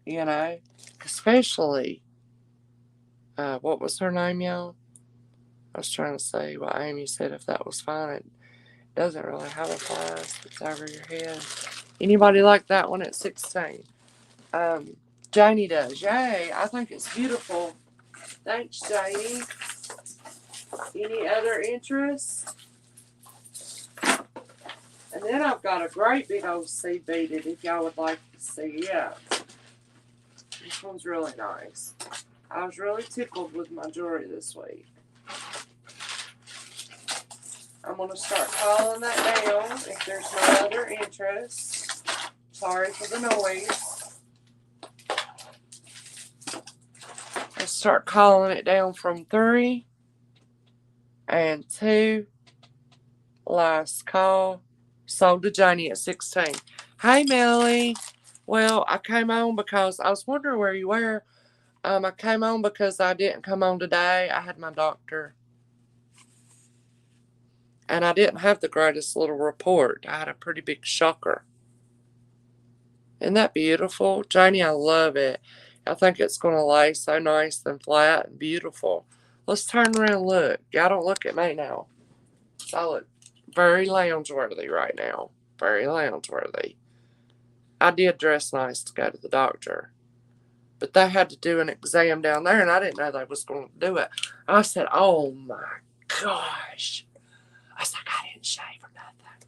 You know, especially, what was her name, y'all? I was trying to say what Amy said, if that was fine. It doesn't really have a class. It's over your head. Anybody like that one at 16? Janie does. Yay, I think it's beautiful. Thanks, Janie. Any other interests? And then I've got a great big old seed beaded if y'all would like to see it. This one's really nice. I was really tickled with my jewelry this week. I'm going to start calling that down if there's no other interest. Sorry for the noise. I'll start calling it down from 3 and 2. Last call. Sold to Janie at 16. Hey, Melly. Well, I came on because I was wondering where you were. I came on because I didn't come on today. I had my doctor. And I didn't have the greatest little report. I had a pretty big shocker. Isn't that beautiful? Janie, I love it. I think it's going to lay so nice and flat and beautiful. Let's turn around and look. Y'all don't look at me now. I look very lounge-worthy right now. Very lounge-worthy. I did dress nice to go to the doctor. But they had to do an exam down there, and I didn't know they was going to do it. I said, oh my gosh. I was like, I didn't shave or nothing.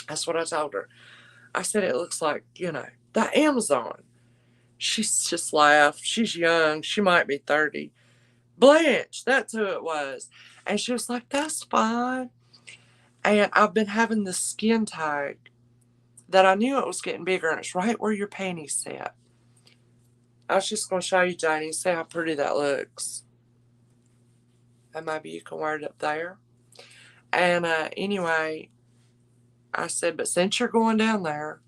That's what I told her. I said, it looks like, the Amazon. She just laughed. She's young. She might be 30. Blanche, that's who it was. And she was like, that's fine. And I've been having the skin tag that I knew it was getting bigger, and it's right where your panties sit. I was just going to show you, Janie, see how pretty that looks. And maybe you can wear it up there. And anyway, I said, but since you're going down there,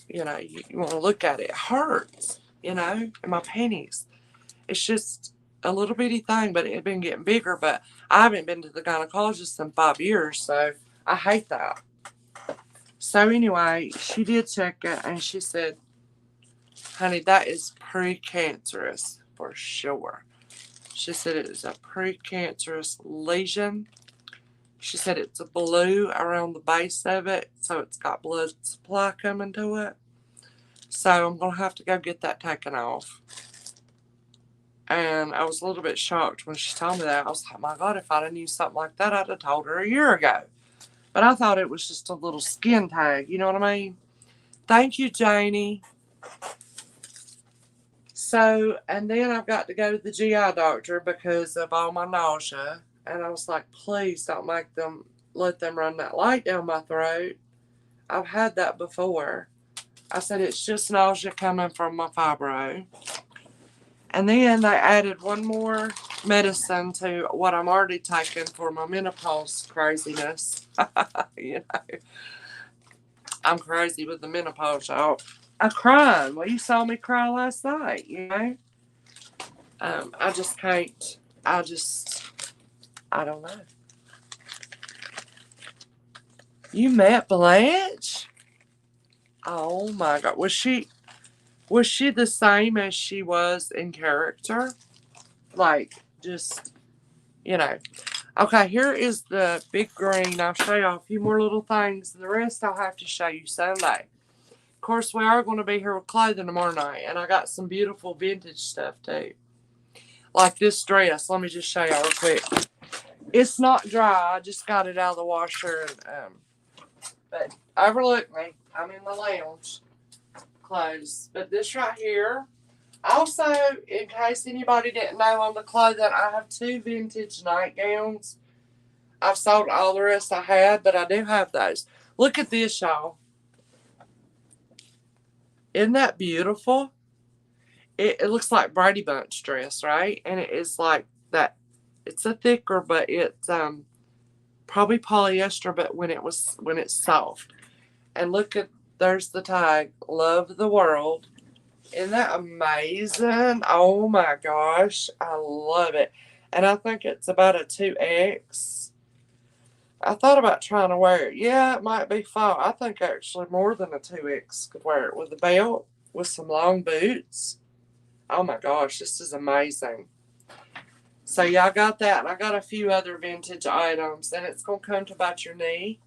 you want to look at it. It hurts, in my panties. It's just a little bitty thing, but it had been getting bigger. But I haven't been to the gynecologist in 5 years, so I hate that. So anyway, she did check it, and she said, honey, that is precancerous for sure. She said it is a precancerous lesion. She said it's a blue around the base of it, so it's got blood supply coming to it. So I'm going to have to go get that taken off. And I was a little bit shocked when she told me that. I was like, my God, if I'd have knew something like that, I'd have told her a year ago. But I thought it was just a little skin tag, you know what I mean? Thank you, Janie. So, and then I've got to go to the GI doctor because of all my nausea. And I was like, please don't let them run that light down my throat. I've had that before. I said, it's just nausea coming from my fibro. And then they added one more medicine to what I'm already taking for my menopause craziness. I'm crazy with the menopause, y'all. I cried. Well, you saw me cry last night, I just can't. I don't know. You met Blanche? Oh my God. Was she the same as she was in character? Like, just, Okay, here is the big green. I'll show you a few more little things. The rest I'll have to show you Sunday. Of course, we are going to be here with clothing tomorrow night. And I got some beautiful vintage stuff, too. Like this dress. Let me just show y'all real quick. It's not dry. I just got it out of the washer. But overlook me. I'm in the lounge clothes. But this right here. Also, in case anybody didn't know on the clothing, I have 2 vintage nightgowns. I've sold all the rest I had, but I do have those. Look at this, y'all. Isn't that beautiful? It looks like Brady Bunch dress, right? And it is like that. It's a thicker, but it's probably polyester, but when it's soft. And look at, there's the tag, Love the World. Isn't that amazing? Oh my gosh, I love it. And I think it's about a 2X. I thought about trying to wear it. Yeah, it might be fall. I think actually more than a 2X could wear it with a belt, with some long boots. Oh my gosh, this is amazing. So yeah, I got that, and I got a few other vintage items, and it's going to come to about your knee.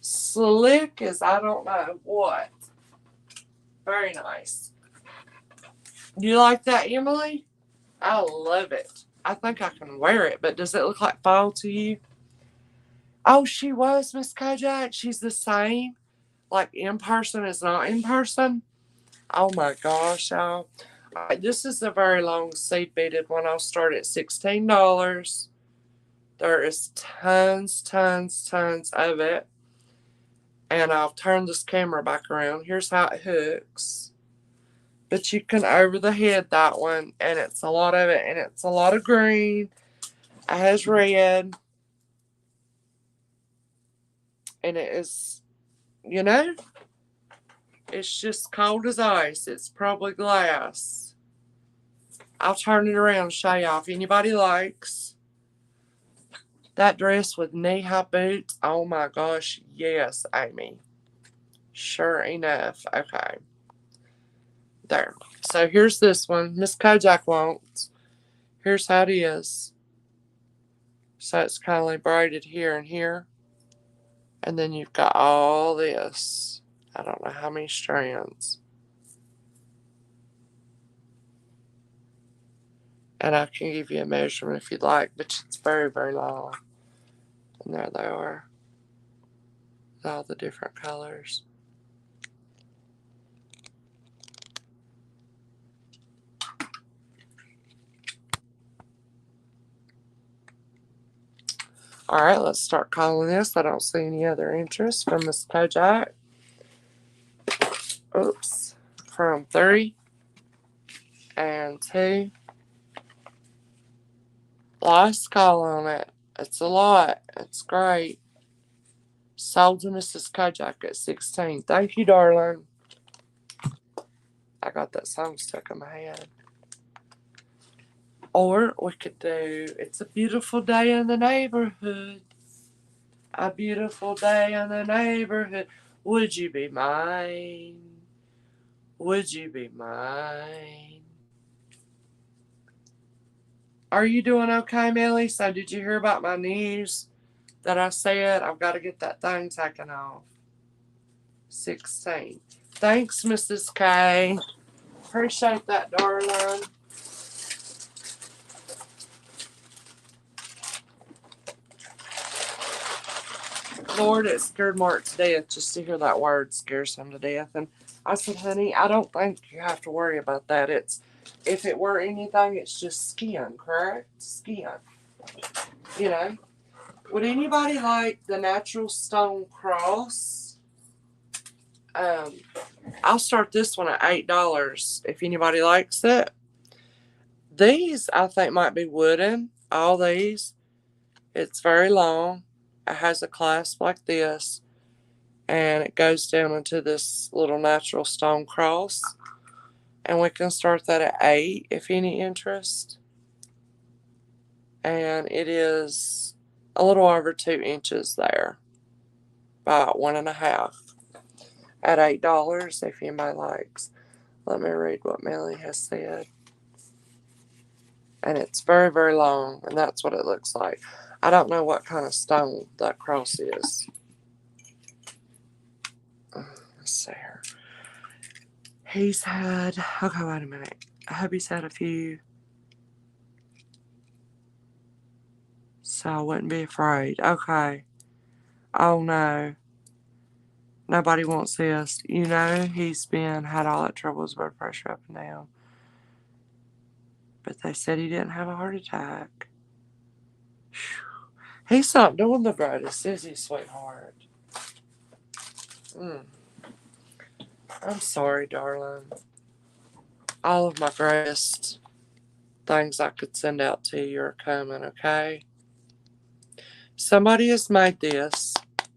Slick as I don't know what. Very nice. You like that, Emily? I love it. I think I can wear it, but does it look like fall to you? Oh, she was, Miss Kojak. She's the same. Like in person is not in person. Oh my gosh, y'all. All right, this is a very long seed beaded one. I'll start at $16. There is tons of it. And I'll turn this camera back around. Here's how it hooks. But you can over the head that one. And it's a lot of it. And it's a lot of green. It has red. And it is, it's just cold as ice. It's probably glass. I'll turn it around and show y'all. If anybody likes that dress with knee-high boots, oh my gosh, yes, Amy. Sure enough. Okay. There. So here's this one. Miss Kojak wants. Here's how it is. So it's kind of like braided here and here. And then you've got all this. I don't know how many strands. And I can give you a measurement if you'd like, but it's very, very long. And there they are. All the different colors. Alright, let's start calling this. I don't see any other interest from Miss Kojak. Oops. From 3 and 2. Last call on it. It's a lot. It's great. Sold to Mrs. Kojak at 16. Thank you, darling. I got that song stuck in my head. Or we could do It's a Beautiful Day in the Neighborhood. A beautiful day in the neighborhood. Would you be mine? Would you be mine? Are you doing okay, Millie? So did you hear about my news that I said I've got to get that thing taken off? 16. Thanks, Mrs. K. Appreciate that, darling. Lord, it scared Mark to death just to hear that word scares him to death. And I said, honey, I don't think you have to worry about that. If it were anything, it's just skin, correct? Skin. You know. Would anybody like the natural stone cross? I'll start this one at $8 if anybody likes it. These I think might be wooden. All these. It's very long. It has a clasp like this. And it goes down into this little natural stone cross. And we can start that at 8 if any interest. And it is a little over 2 inches there. About 1.5. At $8 if anybody likes. Let me read what Millie has said. And it's very, very long. And that's what it looks like. I don't know what kind of stone that cross is. Let's see here. He's had, okay, wait a minute. I hope he's had a few. So I wouldn't be afraid. Okay. Oh no. Nobody wants this. You know, he's had all that trouble with blood pressure up and down. But they said he didn't have a heart attack. Whew. He's not doing the greatest, is he, sweetheart? I'm sorry, darling. All of my greatest things I could send out to you are coming, okay? Somebody has made this. You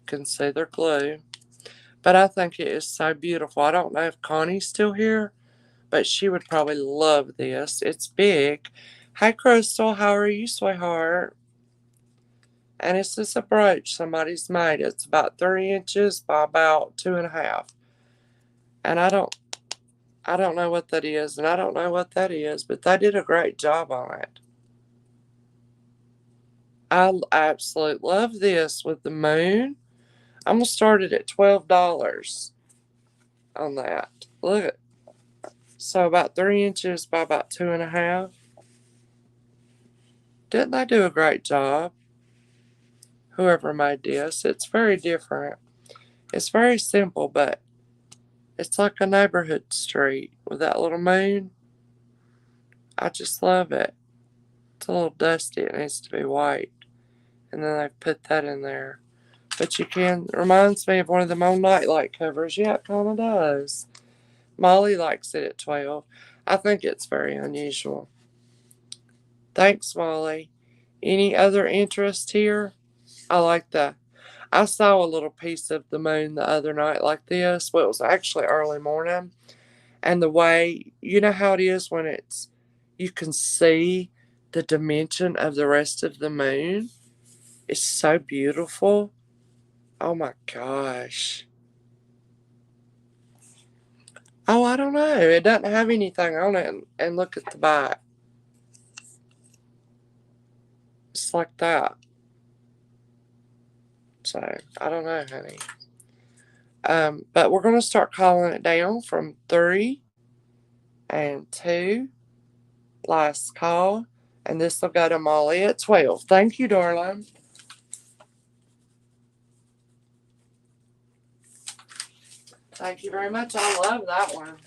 can see their glue. But I think it is so beautiful. I don't know if Connie's still here, but she would probably love this. It's big. Hi, Crystal. How are you, sweetheart? And it's just a brooch somebody's made. It's about 3 inches by about 2.5. And I don't know what that is, and I don't know what that is, but they did a great job on it. I absolutely love this with the moon. I'm going to start it at $12 on that. Look. So about 3 inches by about 2.5. Didn't they do a great job? Whoever made this. It's very different. It's very simple, but it's like a neighborhood street with that little moon. I just love it. It's a little dusty. It needs to be white. And then they've put that in there. But you can, it reminds me of one of them old nightlight covers. Yeah, it kind of does. Molly likes it at 12. I think it's very unusual. Thanks, Molly. Any other interest here? I saw a little piece of the moon the other night like this. Well, it was actually early morning. And the way, you know how it is when it's, you can see the dimension of the rest of the moon? It's so beautiful. Oh my gosh. Oh, I don't know. It doesn't have anything on it. And look at the back. It's like that. So, I don't know, honey. But we're going to start calling it down from 3 and 2. Last call. And this will go to Molly at 12. Thank you, darling. Thank you very much. I love that one.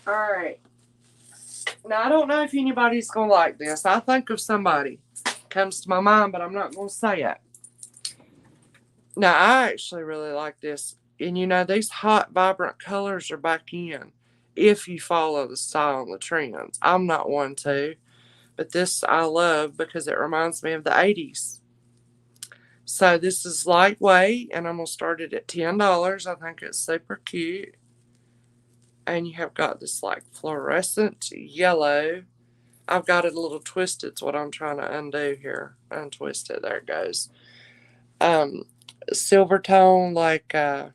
All right. Now, I don't know if anybody's going to like this. I think of somebody. Comes to my mind, but I'm not going to say it. Now, I actually really like this. And you know, these hot, vibrant colors are back in if you follow the style and the trends. I'm not one to, but this I love because it reminds me of the 80s. So this is lightweight, and I'm going to start it at $10. I think it's super cute. And you have got this like fluorescent yellow. I've got it a little twisted. It's what I'm trying to undo here. Untwist it. There it goes. Silver tone, like the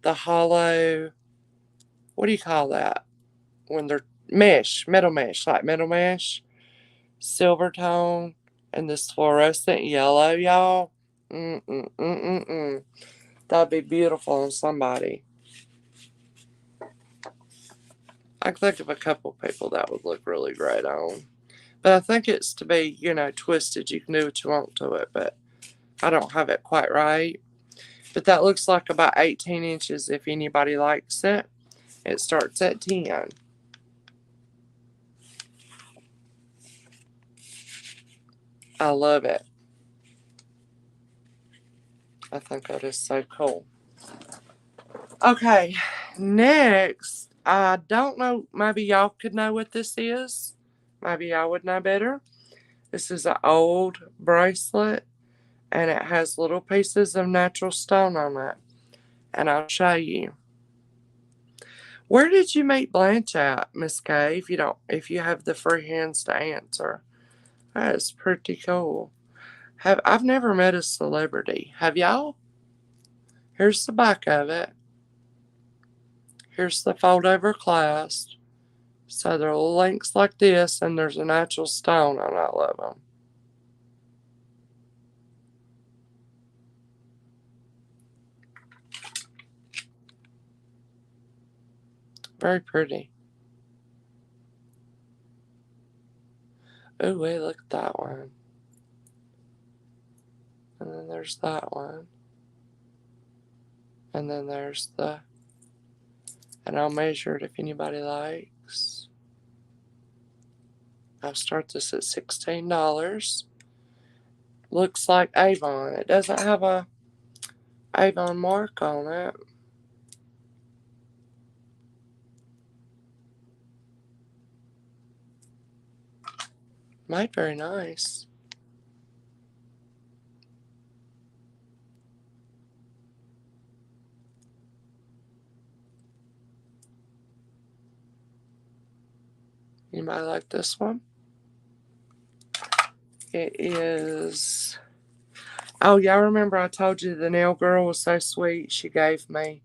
hollow, what do you call that? When they're mesh, metal mesh, like metal mesh. Silver tone. And this fluorescent yellow, y'all. That'd be beautiful on somebody. I can think of a couple people that would look really great on. But I think it's to be, you know, twisted. You can do what you want to it, but I don't have it quite right. But that looks like about 18 inches if anybody likes it. It starts at 10. I love it. I think that is so cool. Okay, next, I don't know, maybe y'all could know what this is. Maybe y'all would know better. This is an old bracelet, and it has little pieces of natural stone on it. And I'll show you. Where did you meet Blanche at, Miss Kay, if you have the free hands to answer? That is pretty cool. I've never met a celebrity. Have y'all? Here's the back of it. Here's the fold over clasp. So there are links like this, and there's a natural stone on all of them. Very pretty. Oh, wait, look at that one. And then there's that one. And then there's the... And I'll measure it if anybody likes. I'll start this at $16. Looks like Avon. It doesn't have a Avon mark on it. Made very nice. Anybody like this one? It is... Oh, y'all remember I told you the nail girl was so sweet? She gave me...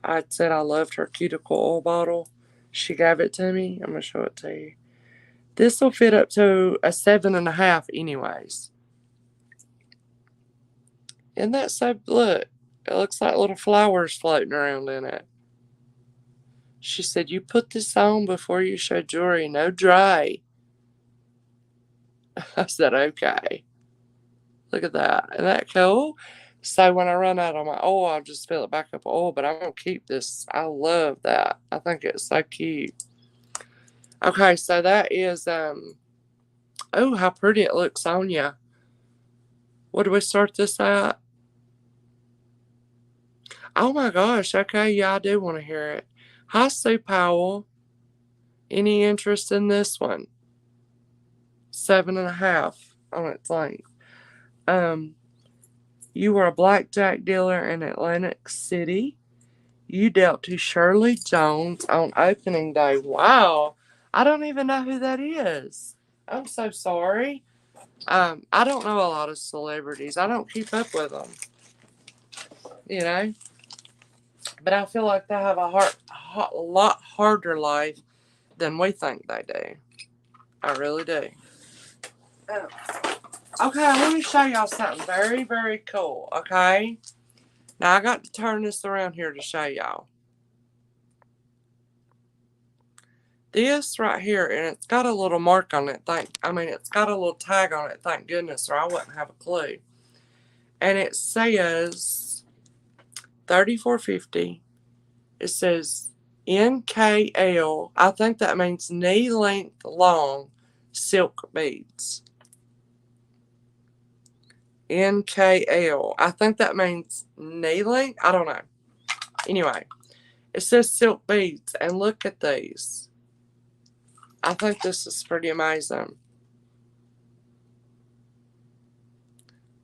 I said I loved her cuticle oil bottle. She gave it to me. I'm going to show it to you. This will fit up to a 7.5 anyways. Isn't that so... Look. It looks like little flowers floating around in it. She said, you put this on before you show jewelry. No dry. I said, okay. Look at that. Isn't that cool? So when I run out of my oil, I'll just fill it back up with oil. But I'm going to keep this. I love that. I think it's so cute. Okay, so that is, oh, how pretty it looks on you. What do we start this at? Oh my gosh. Okay, yeah, I do want to hear it. Hi, Sue Powell. Any interest in this one? 7.5 on its length. You were a blackjack dealer in Atlantic City. You dealt to Shirley Jones on opening day. Wow. I don't even know who that is. I'm so sorry. I don't know a lot of celebrities. I don't keep up with them. You know? But I feel like they have a lot harder life than we think they do. I really do. Okay, I want to show y'all something very, very cool, okay? Now, I got to turn this around here to show y'all. This right here, and it's got a little mark on it. It's got a little tag on it, thank goodness, or I wouldn't have a clue. And it says 3450. It says NKL. I think that means knee length long silk beads. NKL. I think that means knee length. I don't know. Anyway, it says silk beads, and look at these. I think this is pretty amazing.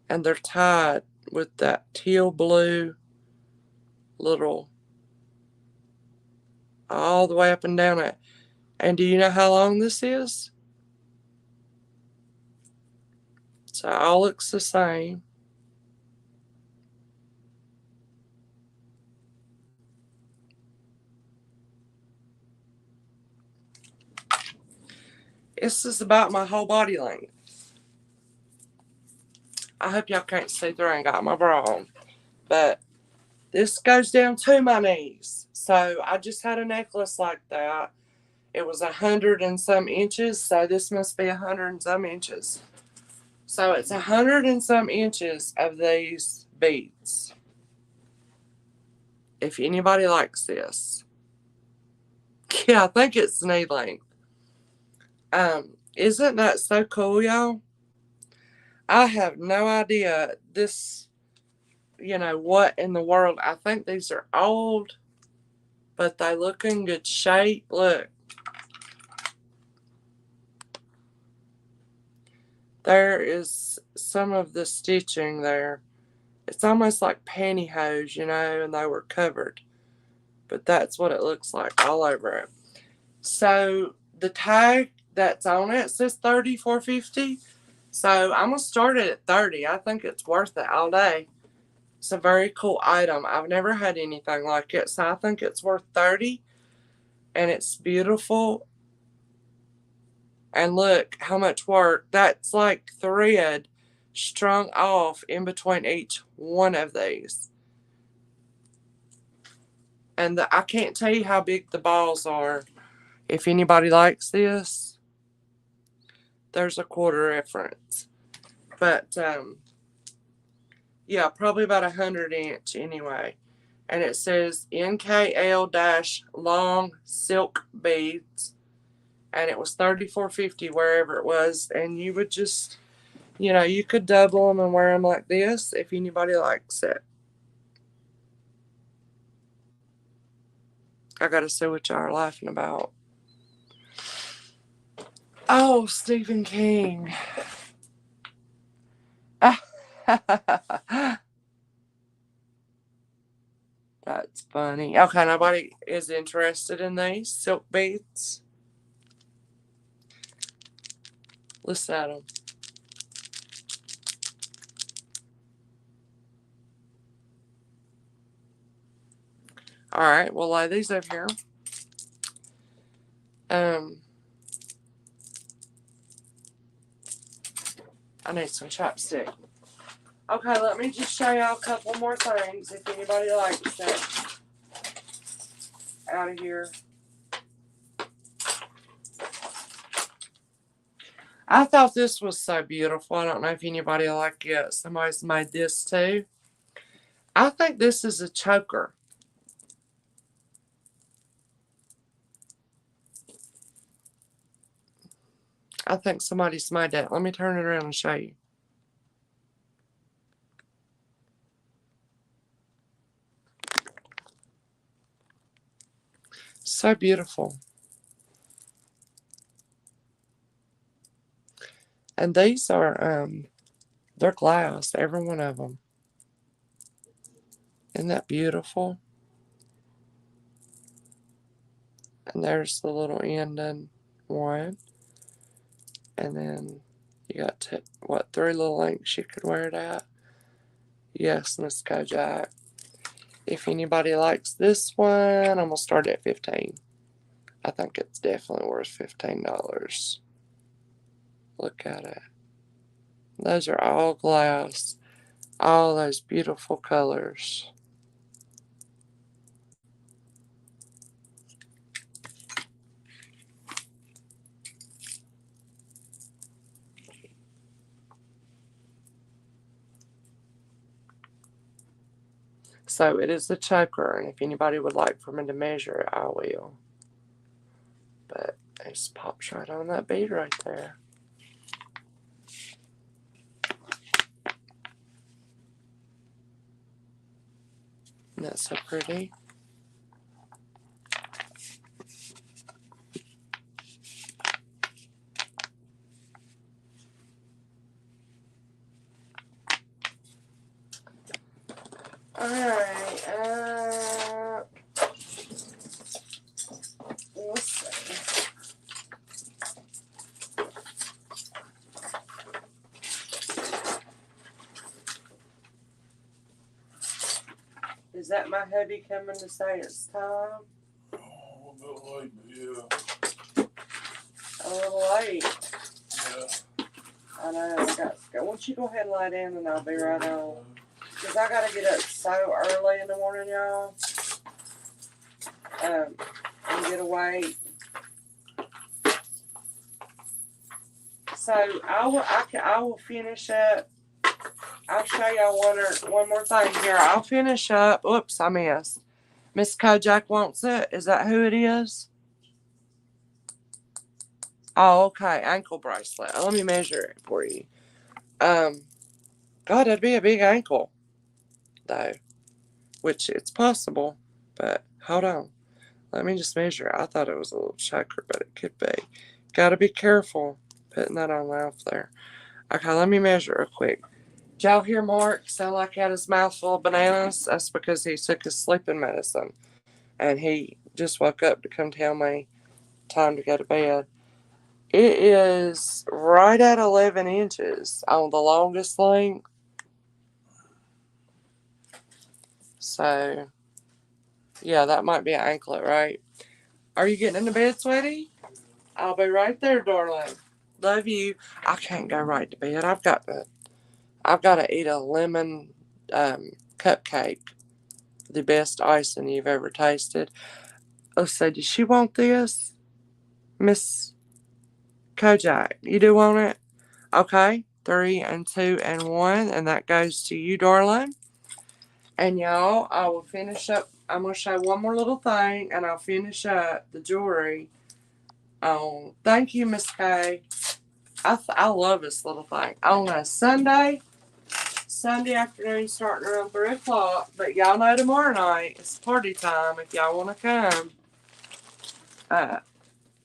And they're tied with that teal blue little all the way up and down it. And do you know how long this is? So it all looks the same. This is about my whole body length. I hope y'all can't see through. I ain't got my bra on. But this goes down to my knees. So I just had a necklace like that. It was 100 and some inches. So this must be 100 and some inches. So it's 100 and some inches of these beads. If anybody likes this. Yeah, I think it's knee length. Isn't that so cool, y'all? I have no idea this, what in the world. I think these are old, but they look in good shape. Look. There is some of the stitching there. It's almost like pantyhose, and they were covered. But that's what it looks like all over it. So the tag that's on it says $34.50. So I'm going to start it at $30. I think it's worth it all day. It's a very cool item. I've never had anything like it, so I think it's worth $30. And it's beautiful. And look how much work. That's like thread strung off in between each one of these. And I can't tell you how big the balls are. If anybody likes this, there's a quarter reference. But, yeah, probably about 100-inch anyway. And it says NKL-long silk beads. And it was $34.50 wherever it was. And you would just, you could double them and wear them like this if anybody likes it. I gotta see what y'all are laughing about. Oh, Stephen King. That's funny. Okay, nobody is interested in these silk beads. Listen at them. Alright, we'll lay these over here. I need some chapstick. Okay, let me just show y'all a couple more things if anybody likes it. Out of here. I thought this was so beautiful. I don't know if anybody like it. Somebody's made this too. I think this is a choker. I think somebody's made that. Let me turn it around and show you. So beautiful. And these are, they're glass, every one of them. Isn't that beautiful? And there's the little ending one. And then you got what, 3 little lengths you could wear it at. Yes, Miss Kojak. If anybody likes this one, I'm going to start at $15. I think it's definitely worth $15. Look at it. Those are all glass. All those beautiful colors. So it is a choker, and if anybody would like for me to measure it, I will. But it just pops right on that bead right there. Isn't that so pretty? Alright, let's see. Is that my hubby coming to say it's time? Oh, a bit late, but yeah. A little late. Yeah. I know, I got to go. Why don't you go ahead and lie down and I'll be right on. Because I got to get up so early in the morning, y'all. And get away. So I will finish up. I'll show y'all one more thing here. I'll finish up. Oops, I missed. Miss Kojak wants it. Is that who it is? Oh, okay. Ankle bracelet. Let me measure it for you. God, that'd be a big ankle, though. Which it's possible, but hold on. Let me just measure it. I thought it was a little choker, but it could be. Gotta be careful putting that on off there. Okay, let me measure real quick. Did y'all hear Mark sound like he had his mouth full of bananas? That's because he took his sleeping medicine. And he just woke up to come tell me time to go to bed. It is right at 11 inches on the longest length. So, yeah, that might be an anklet, right? Are you getting into bed, sweetie? I'll be right there, darling. Love you. I can't go right to bed. I've got to eat a lemon cupcake. The best icing you've ever tasted. Let's see, does she want this? Miss Kojak, you do want it? Okay, 3 and 2 and 1, and that goes to you, darling. And y'all, I will finish up. I'm going to show one more little thing, and I'll finish up the jewelry. Thank you, Miss K. I love this little thing. On a Sunday afternoon starting around 3 o'clock, but y'all know tomorrow night it's party time if y'all want to come.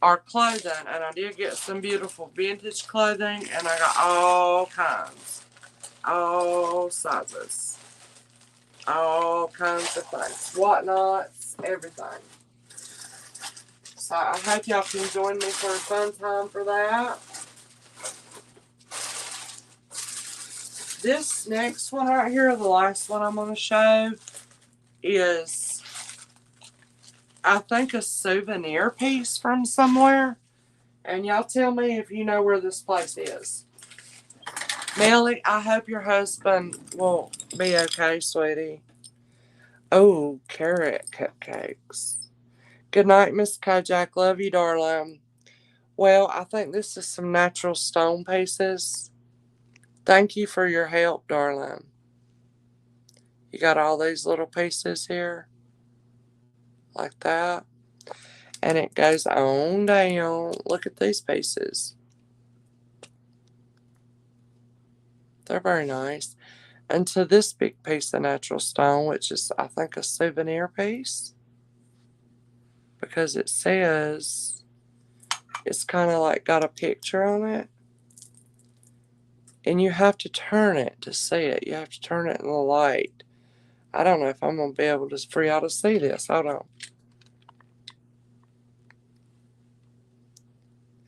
Our clothing, and I did get some beautiful vintage clothing, and I got all kinds, all sizes, all kinds of things, whatnots, everything. So I hope y'all can join me for a fun time for that. This next one right here, the last one I'm going to show, is I think a souvenir piece from somewhere. And y'all tell me if you know where this place is. Melly, I hope your husband will be okay, sweetie. Oh, carrot cupcakes. Good night, Miss Kojak. Love you, darling. Well, I think this is some natural stone pieces. Thank you for your help, darling. You got all these little pieces here. Like that. And it goes on down. Look at these pieces. They're very nice. And to this big piece of natural stone, which is, I think, a souvenir piece. Because it says, it's kind of like got a picture on it. And you have to turn it to see it. You have to turn it in the light. I don't know if I'm going to be able to for y'all to see this. Hold on.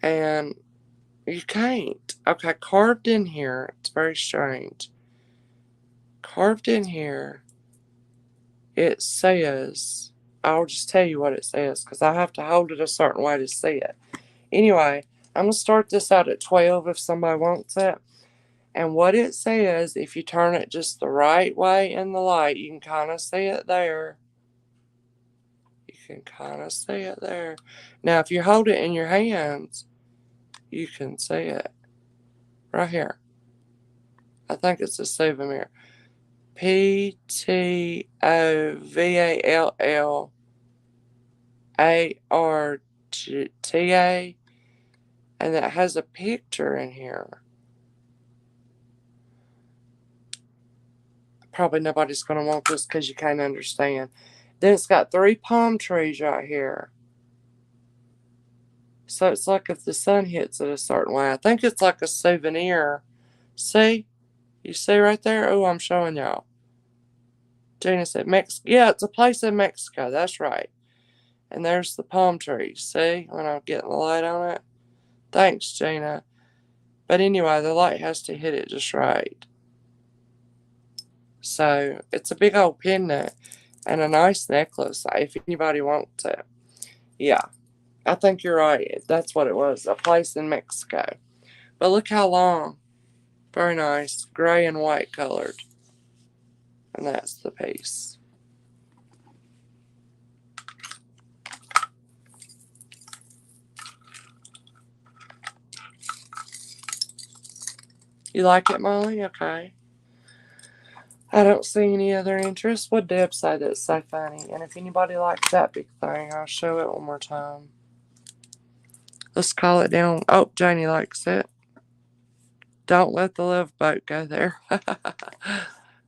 And you can't. Okay, carved in here, it's very strange. Carved in here, it says, I'll just tell you what it says because I have to hold it a certain way to see it. Anyway, I'm going to start this out at 12 if somebody wants it. And what it says, if you turn it just the right way in the light, you can kind of see it there. You can kind of see it there. Now, if you hold it in your hands, you can see it right here. I think it's a souvenir. PTOVALLARTA, and it has a picture in here. Probably nobody's going to want this because you can't understand. Then it's got 3 palm trees right here. So it's like if the sun hits it a certain way. I think it's like a souvenir. See? You see right there? Oh, I'm showing y'all. Gina said, Mexico. Yeah, it's a place in Mexico. That's right. And there's the palm trees. See? When I'm getting the light on it. Thanks, Gina. But anyway, the light has to hit it just right. So it's a big old pendant and a nice necklace if anybody wants it. Yeah, I think you're right. That's what it was. A place in Mexico. But look how long. Very nice. Gray and white colored. And that's the piece. You like it, Molly? Okay. I don't see any other interest. What Deb say that's so funny? And if anybody likes that big thing, I'll show it one more time. Let's call it down. Oh, Janie likes it. Don't let the love boat go there.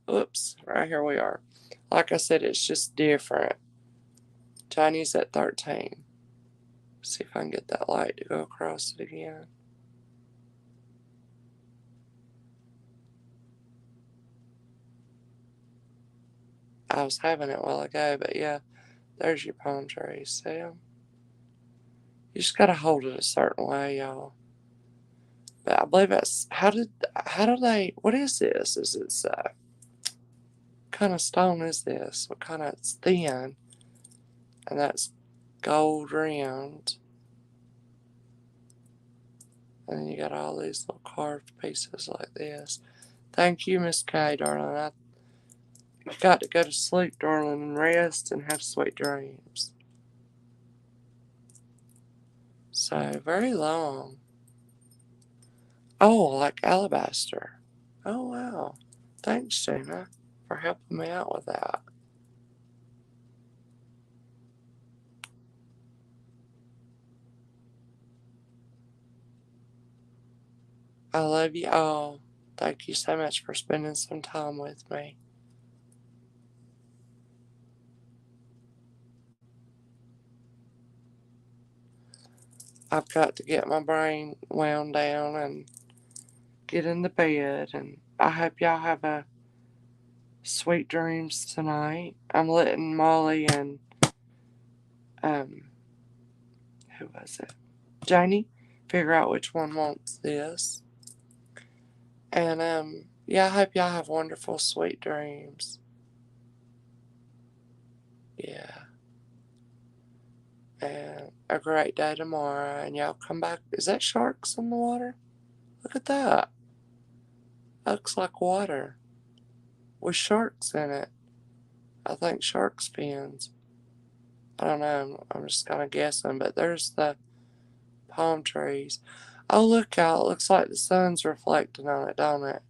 Oops. Right here we are. Like I said, it's just different. Janie's at 13. See if I can get that light to go across it again. I was having it a while ago, but yeah, there's your palm trees. See them? You just gotta hold it a certain way, y'all. But I believe that's how do they? What is this? Is it what kind of stone is this? What kind of? It's thin, and that's gold rimmed. And then you got all these little carved pieces like this. Thank you, Miss Kay, darling. You got to go to sleep, darling, and rest and have sweet dreams. So, very long. Oh, like alabaster. Oh, wow. Thanks, Gina, for helping me out with that. I love you all. Thank you so much for spending some time with me. I've got to get my brain wound down and get into bed, and I hope y'all have a sweet dreams tonight. I'm letting Molly and who was it? Janie figure out which one wants this. And yeah, I hope y'all have wonderful sweet dreams. Yeah. And a great day tomorrow, and y'all come back. Is that sharks in the water? Look at that. Looks like water with sharks in it. I think sharks' fins. I don't know. I'm just kind of guessing, but there's the palm trees. Oh, look out. It looks like the sun's reflecting on it, don't it?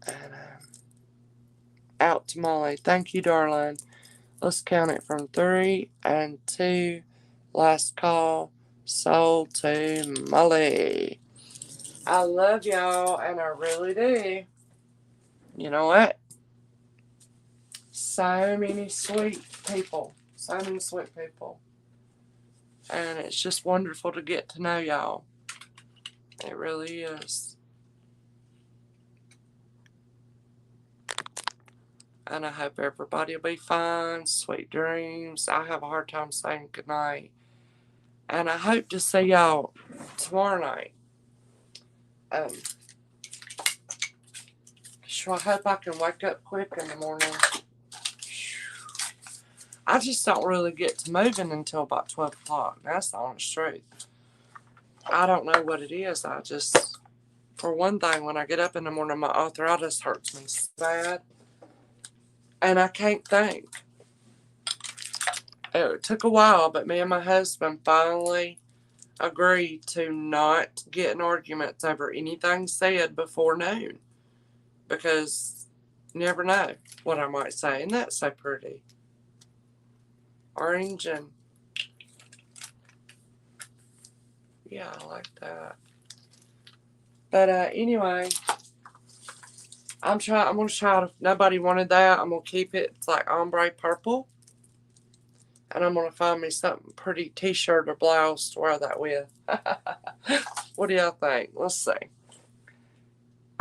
And out to Molly. Thank you, darling. Let's count it from 3 and 2. Last call. Sold to Molly. I love y'all, and I really do. You know what? So many sweet people. So many sweet people. And it's just wonderful to get to know y'all. It really is. And I hope everybody will be fine. Sweet dreams. I have a hard time saying goodnight. And I hope to see y'all tomorrow night. Sure, I hope I can wake up quick in the morning. I just don't really get to moving until about 12 o'clock. That's the honest truth. I don't know what it is. I just, for one thing, when I get up in the morning, my arthritis hurts me so bad. And I can't think. It took a while, but me and my husband finally agreed to not get in arguments over anything said before noon. Because you never know what I might say. Isn't that so pretty? Orange and yeah, I like that. But anyway, I'm gonna try to, nobody wanted that. I'm gonna keep it. It's like ombre purple. And I'm gonna find me something pretty t-shirt or blouse to wear that with. What do y'all think? Let's see.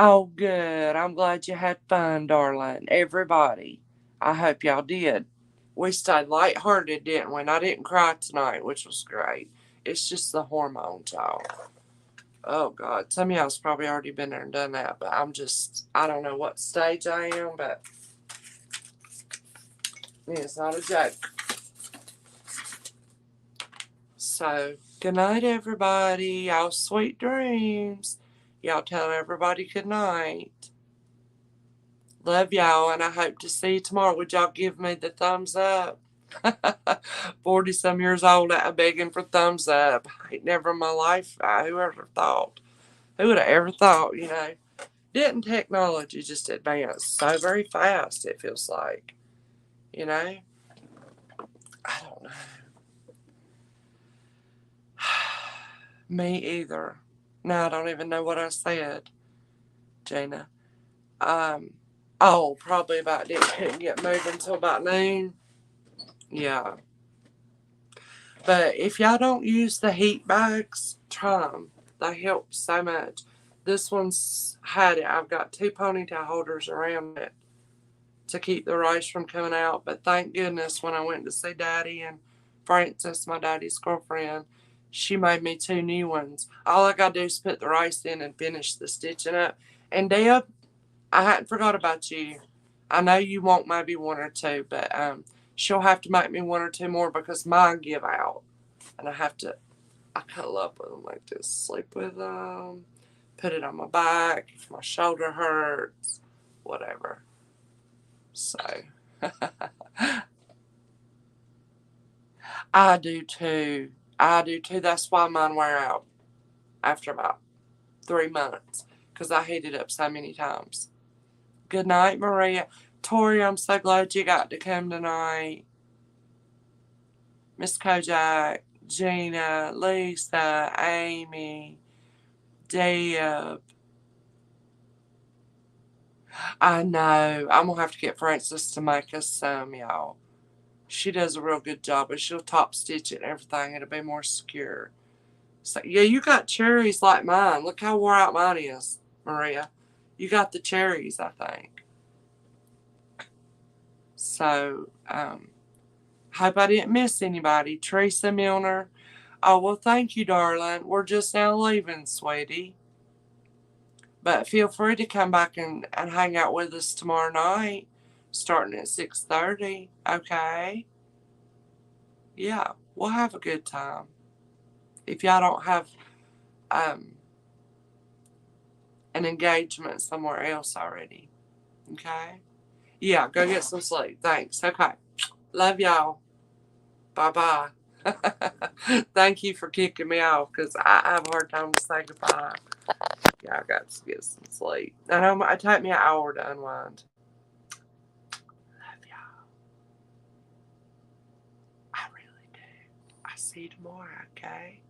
Oh, good. I'm glad you had fun, darling. Everybody. I hope y'all did. We stayed lighthearted, didn't we? And I didn't cry tonight, which was great. It's just the hormones, y'all. Oh, God. Some of y'all's probably already been there and done that, but I don't know what stage I am, but it's not a joke. So, good night, everybody. Y'all sweet dreams. Y'all tell everybody good night. Love y'all, and I hope to see you tomorrow. Would y'all give me the thumbs up? 40-some years old, I'm begging for thumbs up. Ain't never in my life. Who ever thought? Who would have ever thought, you know? Didn't technology just advance so very fast, it feels like? You know? I don't know. Me either. No, I don't even know what I said, Gina. Oh, probably about couldn't get moving until about noon. Yeah. But if y'all don't use the heat bags, try them. They help so much. This one's had it. I've got 2 ponytail holders around it to keep the rice from coming out. But thank goodness when I went to see Daddy and Frances, my daddy's girlfriend, she made me 2 new ones. All I got to do is put the rice in and finish the stitching up. And Deb, I hadn't forgot about you. I know you want maybe 1 or 2, but she'll have to make me 1 or 2 more because mine give out. And I cuddle up with them like this, sleep with them, put it on my back if my shoulder hurts, whatever. So, I do too. That's why mine wear out after about 3 months because I heated up so many times. Good night, Maria. Tori, I'm so glad you got to come tonight. Miss Kojak, Gina, Lisa, Amy, Deb. I know. I'm going to have to get Frances to make us some, y'all. She does a real good job, but she'll top stitch it and everything. It'll be more secure. So, yeah, you got cherries like mine. Look how wore out mine is, Maria. You got the cherries, I think. So, hope I didn't miss anybody. Teresa Milner. Oh, well, thank you, darling. We're just now leaving, sweetie. But feel free to come back and hang out with us tomorrow night, starting at 6:30. Okay? Yeah, we'll have a good time. If y'all don't have an engagement somewhere else already. Okay? Yeah, go get some sleep. Thanks. Okay. Love y'all. Bye-bye. Thank you for kicking me off because I have a hard time to say goodbye. Yeah, I got to get some sleep. I know it take me an hour to unwind. Love y'all. I really do. I see you tomorrow, okay?